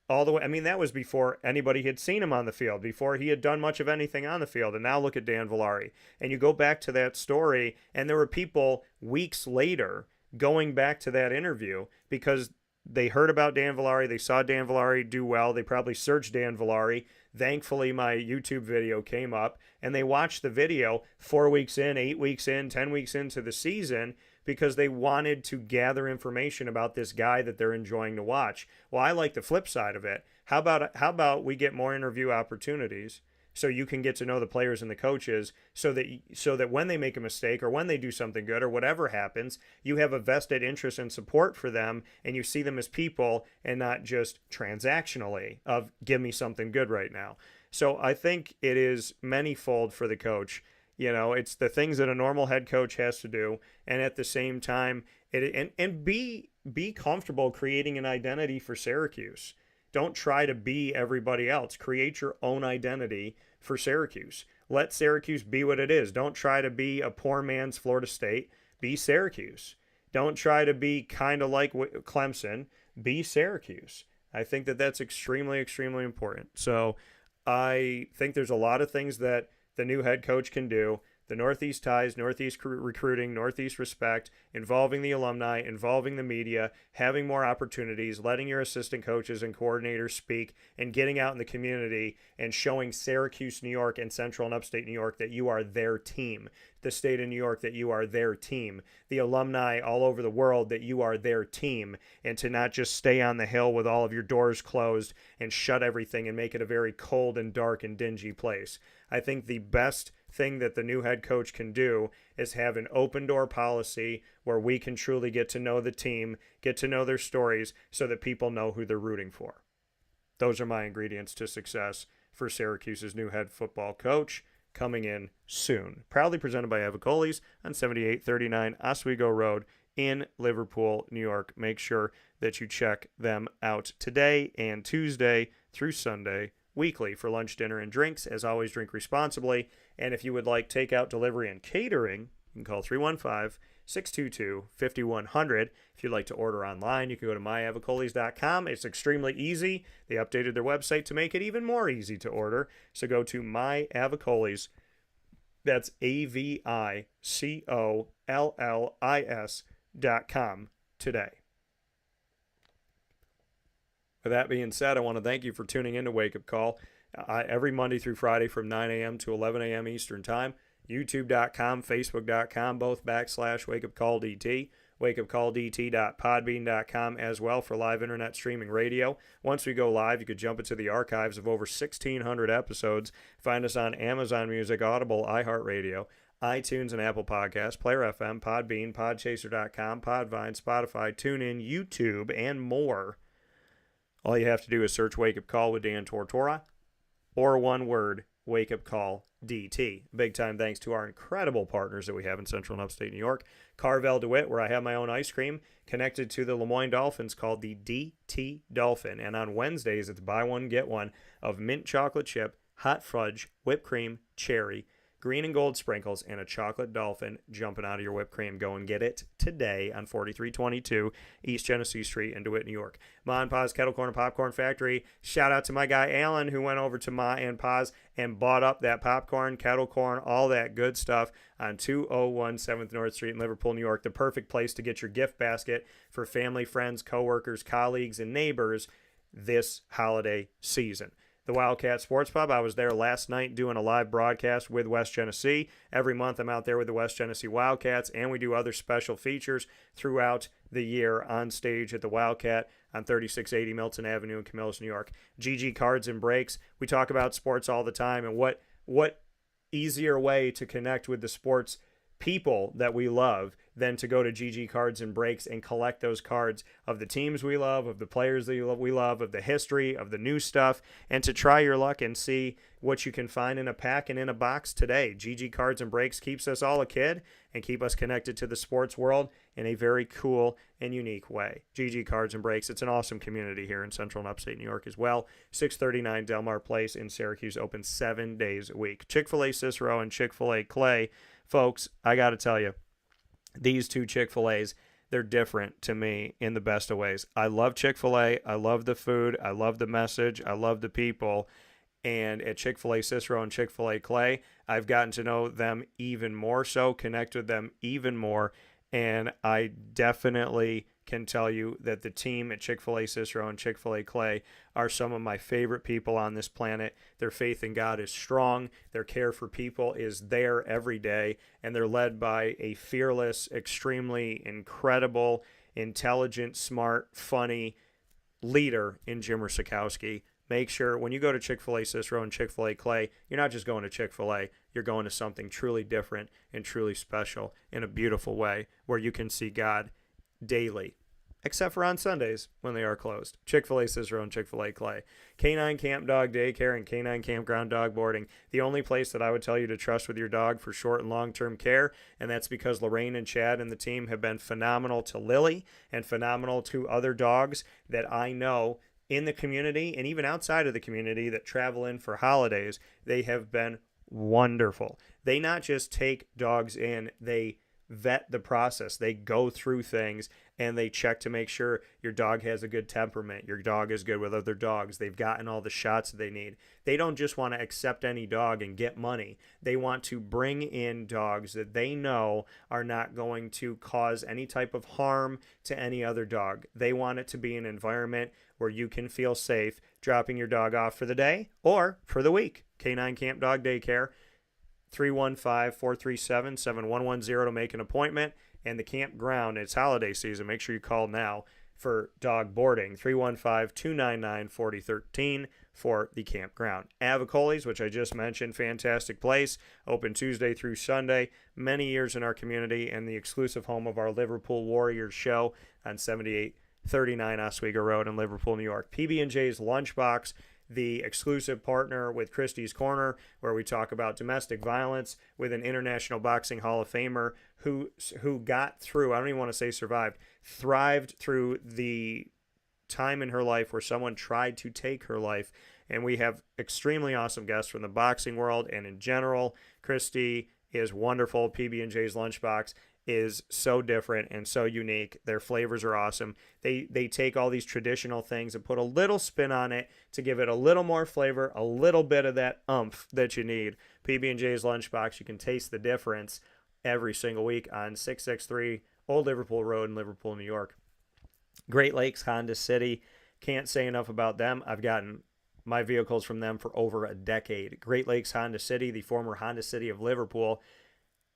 all the way. That was before anybody had seen him on the field, before he had done much of anything on the field. And now look at Dan Villari. And you go back to that story, and there were people weeks later going back to that interview because they heard about Dan Villari. They saw Dan Villari do well. They probably searched Dan Villari. Thankfully, my YouTube video came up, and they watched the video 4 weeks in, 8 weeks in, 10 weeks into the season because they wanted to gather information about this guy that they're enjoying to watch. Well, I like the flip side of it. How about we get more interview opportunities so you can get to know the players and the coaches so that when they make a mistake or when they do something good or whatever happens, you have a vested interest and support for them, and you see them as people and not just transactionally of give me something good right now. So I think it is manyfold for the coach. It's the things that a normal head coach has to do, and at the same time, be comfortable creating an identity for Syracuse. Don't try to be everybody else. Create your own identity for Syracuse. Let Syracuse be what it is. Don't try to be a poor man's Florida State. Be Syracuse. Don't try to be kind of like Clemson. Be Syracuse. I think that that's extremely, extremely important. So I think there's a lot of things that the new head coach can do. The Northeast ties, Northeast recruiting, Northeast respect, involving the alumni, involving the media, having more opportunities, letting your assistant coaches and coordinators speak, and getting out in the community and showing Syracuse, New York, and Central and Upstate New York that you are their team. The state of New York that you are their team. The alumni all over the world that you are their team. And to not just stay on the hill with all of your doors closed and shut everything and make it a very cold and dark and dingy place. I think the best thing that the new head coach can do is have an open door policy where we can truly get to know the team, get to know their stories, so that people know who they're rooting for. Those are my ingredients to success for Syracuse's new head football coach, coming in soon. Proudly presented by Avicolli's on 7839 Oswego Road in Liverpool, New York. Make sure that you check them out today and Tuesday through Sunday weekly for lunch, dinner, and drinks. As always, drink responsibly. And if you would like takeout, delivery, and catering, you can call 315-622-5100. If you'd like to order online, you can go to myavicollis.com. It's extremely easy. They updated their website to make it even more easy to order. So go to myavicollis. That's AVICOLLIS.com today. With that being said, I want to thank you for tuning in to Wake Up Call every Monday through Friday from 9 a.m. to 11 a.m. Eastern Time. YouTube.com, Facebook.com, both / Wake Up Call DT. WakeUpCallDT.podbean.com as well for live internet streaming radio. Once we go live, you could jump into the archives of over 1,600 episodes. Find us on Amazon Music, Audible, iHeartRadio, iTunes and Apple Podcasts, Player FM, Podbean, Podchaser.com, Podvine, Spotify, TuneIn, YouTube, and more. All you have to do is search Wake Up Call with Dan Tortora, or one word, Wake Up Call DT. Big time thanks to our incredible partners that we have in Central and Upstate New York. Carvel DeWitt, where I have my own ice cream, connected to the Lemoyne Dolphins, called the DT Dolphin. And on Wednesdays, it's buy one, get one of mint chocolate chip, hot fudge, whipped cream, cherry, green and gold sprinkles, and a chocolate dolphin jumping out of your whipped cream. Go and get it today on 4322 East Genesee Street in DeWitt, New York. Ma and Pa's Kettle Corn and Popcorn Factory. Shout out to my guy Alan, who went over to Ma and Pa's and bought up that popcorn, kettle corn, all that good stuff on 201 7th North Street in Liverpool, New York. The perfect place to get your gift basket for family, friends, coworkers, colleagues, and neighbors this holiday season. The Wildcat Sports Pub, I was there last night doing a live broadcast with West Genesee. Every month I'm out there with the West Genesee Wildcats, and we do other special features throughout the year on stage at the Wildcat on 3680 Milton Avenue in Camillus, New York. GG Cards and Breaks. We talk about sports all the time, and what easier way to connect with the sports people that we love than to go to GG Cards and Breaks and collect those cards of the teams we love, of the players that we love, of the history, of the new stuff, and to try your luck and see what you can find in a pack and in a box today. GG Cards and Breaks keeps us all a kid and keep us connected to the sports world in a very cool and unique way. GG Cards and Breaks, it's an awesome community here in Central and Upstate New York as well. 639 Delmar Place in Syracuse, open 7 days a week. Chick-fil-A Cicero and Chick-fil-A Clay. Folks, I got to tell you, these two Chick-fil-A's, they're different to me in the best of ways. I love Chick-fil-A. I love the food. I love the message. I love the people. And at Chick-fil-A Cicero and Chick-fil-A Clay, I've gotten to know them even more so, connect with them even more. And I definitely can tell you that the team at Chick-fil-A Cicero and Chick-fil-A Clay are some of my favorite people on this planet. Their faith in God is strong. Their care for people is there every day. And they're led by a fearless, extremely incredible, intelligent, smart, funny leader in Jimmer Sikowski. Make sure when you go to Chick-fil-A Cicero and Chick-fil-A Clay, you're not just going to Chick-fil-A. You're going to something truly different and truly special in a beautiful way where you can see God daily, except for on Sundays when they are closed. Chick-fil-A Cicero and Chick-fil-A Clay. Canine Camp Dog Daycare and Canine Campground Dog Boarding. The only place that I would tell you to trust with your dog for short and long-term care, and that's because Lorraine and Chad and the team have been phenomenal to Lily and phenomenal to other dogs that I know in the community and even outside of the community that travel in for holidays. They have been wonderful. They not just take dogs in, they vet the process. They go through things and they check to make sure your dog has a good temperament. Your dog is good with other dogs. They've gotten all the shots that they need. They don't just want to accept any dog and get money. They want to bring in dogs that they know are not going to cause any type of harm to any other dog. They want it to be an environment where you can feel safe dropping your dog off for the day or for the week. Canine Camp Dog Daycare, 315-437-7110 to make an appointment. And the campground, it's holiday season. Make sure you call now for dog boarding, 315-299-4013 for the campground. Avicolli's, which I just mentioned, fantastic place, open Tuesday through Sunday, many years in our community, and the exclusive home of our Liverpool Warriors show on 7839 Oswego Road in Liverpool, New York. PB&J's Lunchbox, the exclusive partner with Christie's Corner, where we talk about domestic violence with an International Boxing Hall of Famer who got through, I don't even want to say survived, thrived through the time in her life where someone tried to take her life. And we have extremely awesome guests from the boxing world and in general. Christy is wonderful. PB&J's Lunchbox is so different and so unique. Their flavors are awesome. They take all these traditional things and put a little spin on it to give it a little more flavor, a little bit of that oomph that you need. PB&J's Lunchbox, you can taste the difference every single week on 663 Old Liverpool Road in Liverpool, New York. Great Lakes Honda City, can't say enough about them. I've gotten my vehicles from them for over a decade. Great Lakes Honda City, the former Honda City of Liverpool.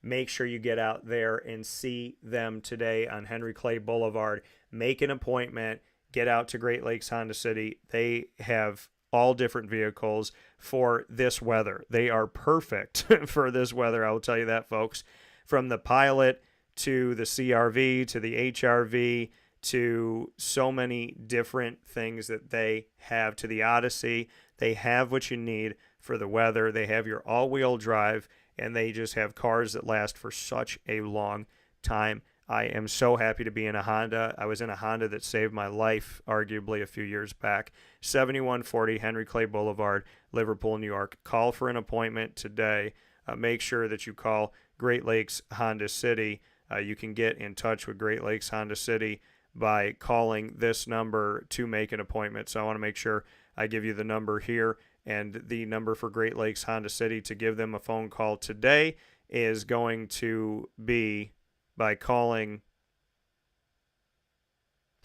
Make sure you get out there and see them today on Henry Clay Boulevard. Make an appointment. Get out to Great Lakes Honda City. They have all different vehicles for this weather. They are perfect for this weather, I will tell you that, folks. From the Pilot to the CRV to the HRV to so many different things that they have, to the Odyssey. They have what you need for the weather. They have your all-wheel drive, and they just have cars that last for such a long time. I am so happy to be in a Honda. I was in a Honda that saved my life, arguably, a few years back. 7140 Henry Clay Boulevard, Liverpool, New York. Call for an appointment today. Make sure that you call Great Lakes Honda City. You can get in touch with Great Lakes Honda City by calling this number to make an appointment. So I want to make sure I give you the number here. And the number for Great Lakes Honda City to give them a phone call today is going to be by calling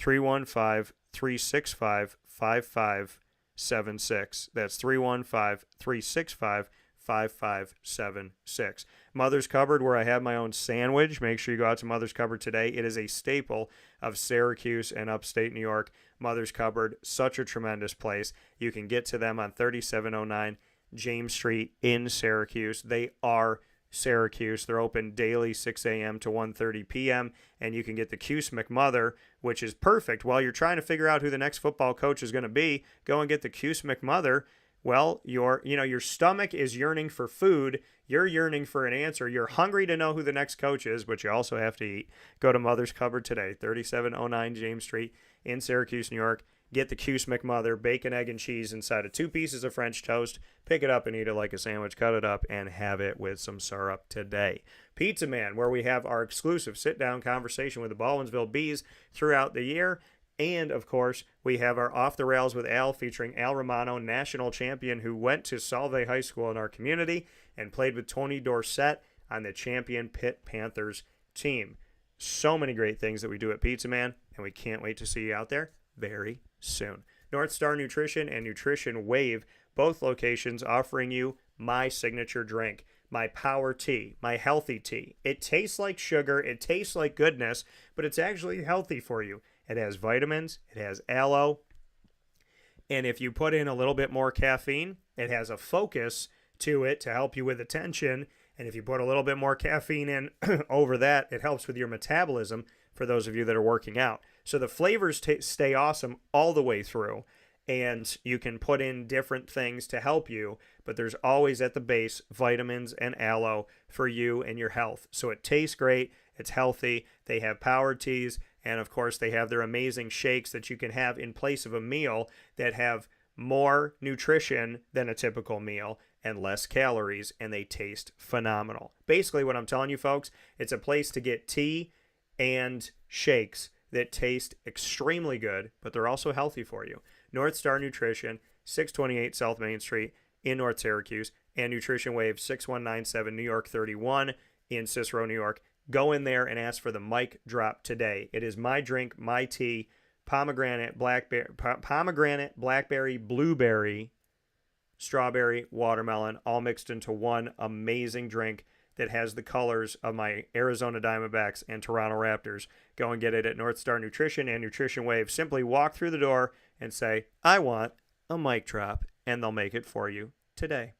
315-365-5576. That's 315-365-5576. Mother's Cupboard, where I have my own sandwich. Make sure you go out to Mother's Cupboard today. It is a staple of Syracuse and upstate New York. Mother's Cupboard, such a tremendous place. You can get to them on 3709 James Street in Syracuse. They are Syracuse. They're open daily 6 a.m. to 1:30 p.m. And you can get the Cuse McMother, which is perfect. While you're trying to figure out who the next football coach is going to be, go and get the Cuse McMother. Well, your stomach is yearning for food. You're yearning for an answer. You're hungry to know who the next coach is, but you also have to eat. Go to Mother's Cupboard today, 3709 James Street in Syracuse, New York. Get the Cuse McMother, bacon, egg, and cheese inside of 2 pieces of French toast. Pick it up and eat it like a sandwich. Cut it up and have it with some syrup today. Pizza Man, where we have our exclusive sit-down conversation with the Baldwinsville Bees throughout the year. And, of course, we have our Off the Rails with Al, featuring Al Romano, national champion, who went to Salve High School in our community and played with Tony Dorsett on the champion Pitt Panthers team. So many great things that we do at Pizza Man, and we can't wait to see you out there very soon. North Star Nutrition and Nutrition Wave, both locations offering you my signature drink, my Power Tea, my healthy tea. It tastes like sugar, it tastes like goodness, but it's actually healthy for you. It has vitamins, it has aloe, and if you put in a little bit more caffeine, it has a focus to it to help you with attention, and if you put a little bit more caffeine in over that, it helps with your metabolism for those of you that are working out. So the flavors stay awesome all the way through, and you can put in different things to help you, but there's always at the base vitamins and aloe for you and your health. So it tastes great, it's healthy, they have power teas, and of course they have their amazing shakes that you can have in place of a meal that have more nutrition than a typical meal and less calories, and they taste phenomenal. Basically, what I'm telling you folks, it's a place to get tea and shakes that taste extremely good, but they're also healthy for you. North Star Nutrition, 628 South Main Street in North Syracuse, and Nutrition Wave 6197 New York 31 in Cicero, New York. Go in there and ask for the mic drop today. It is my drink, my tea, pomegranate, blackberry, blueberry, strawberry, watermelon, all mixed into one amazing drink that has the colors of my Arizona Diamondbacks and Toronto Raptors. Go and get it at North Star Nutrition and Nutrition Wave. Simply walk through the door and say, I want a mic drop, and they'll make it for you today.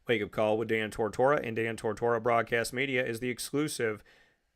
Wake Up Call with Dan Tortora and Dan Tortora Broadcast Media is the exclusive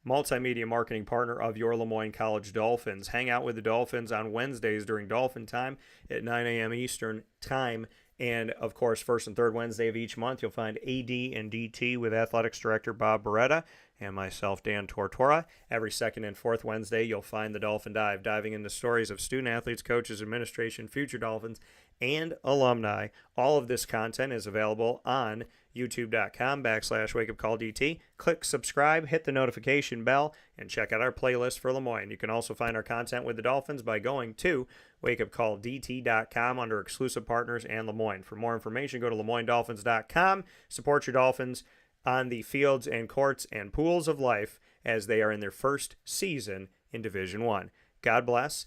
multimedia marketing partner of your Lemoyne College Dolphins. Hang out with the Dolphins on Wednesdays during Dolphin time at 9 a.m. Eastern Time. And, of course, first and third Wednesday of each month, you'll find AD and DT with Athletics Director Bob Beretta and myself, Dan Tortora. Every second and fourth Wednesday, you'll find the Dolphin Dive, diving into stories of student athletes, coaches, administration, future Dolphins, and alumni. All of this content is available on youtube.com/wakeupcalldt. Click subscribe, hit the notification bell, and check out our playlist for Lemoyne. You can also find our content with the Dolphins by going to wakeupcalldt.com under exclusive partners and Lemoyne. For more information, go to LeMoyneDolphins.com. Support your Dolphins on the fields and courts and pools of life as they are in their first season in Division I. God bless,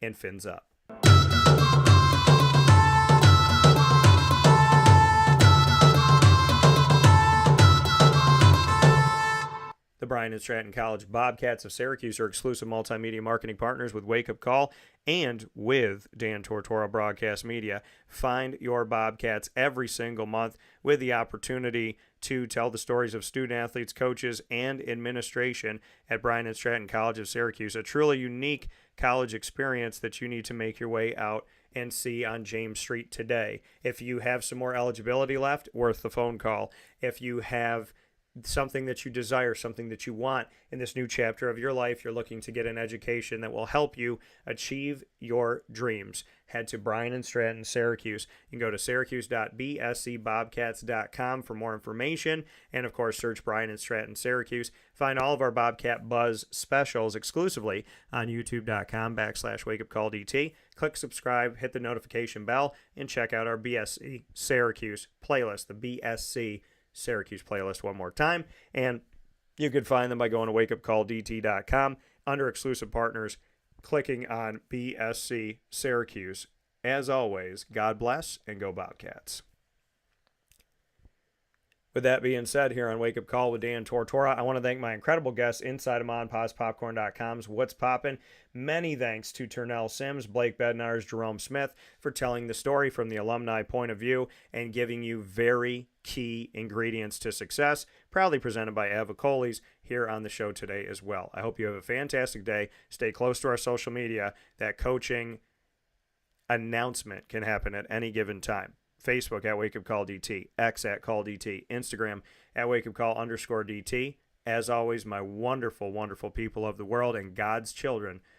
and fins up. The Bryan and Stratton College Bobcats of Syracuse are exclusive multimedia marketing partners with Wake Up Call and with Dan Tortora Broadcast Media. Find your Bobcats every single month with the opportunity to tell the stories of student athletes, coaches, and administration at Bryan and Stratton College of Syracuse. A truly unique college experience that you need to make your way out and see on James Street today. If you have some more eligibility left, worth the phone call. If you have something that you desire, something that you want in this new chapter of your life, you're looking to get an education that will help you achieve your dreams, head to Bryan and Stratton, Syracuse. You can go to syracuse.bscbobcats.com for more information, and of course search Bryan and Stratton, Syracuse. Find all of our Bobcat Buzz specials exclusively on youtube.com/wakeupcalldt. Click subscribe, hit the notification bell, and check out our BSC Syracuse playlist, the BSC Syracuse playlist one more time, and you can find them by going to wakeupcalldt.com under exclusive partners, clicking on BSC Syracuse. As always, God bless and go Bobcats. With that being said, here on Wake Up Call with Dan Tortora, I want to thank my incredible guests inside of MonPazPopcorn.com's What's Poppin'. Many thanks to Turnell Sims, Blake Bednarz, Jerome Smith for telling the story from the alumni point of view and giving you very key ingredients to success. Proudly presented by Avicolli's here on the show today as well. I hope you have a fantastic day. Stay close to our social media. That coaching announcement can happen at any given time. Facebook at Wake Up Call DT, X at Call DT, Instagram at Wake Up Call _DT. As always, my wonderful, wonderful people of the world and God's children,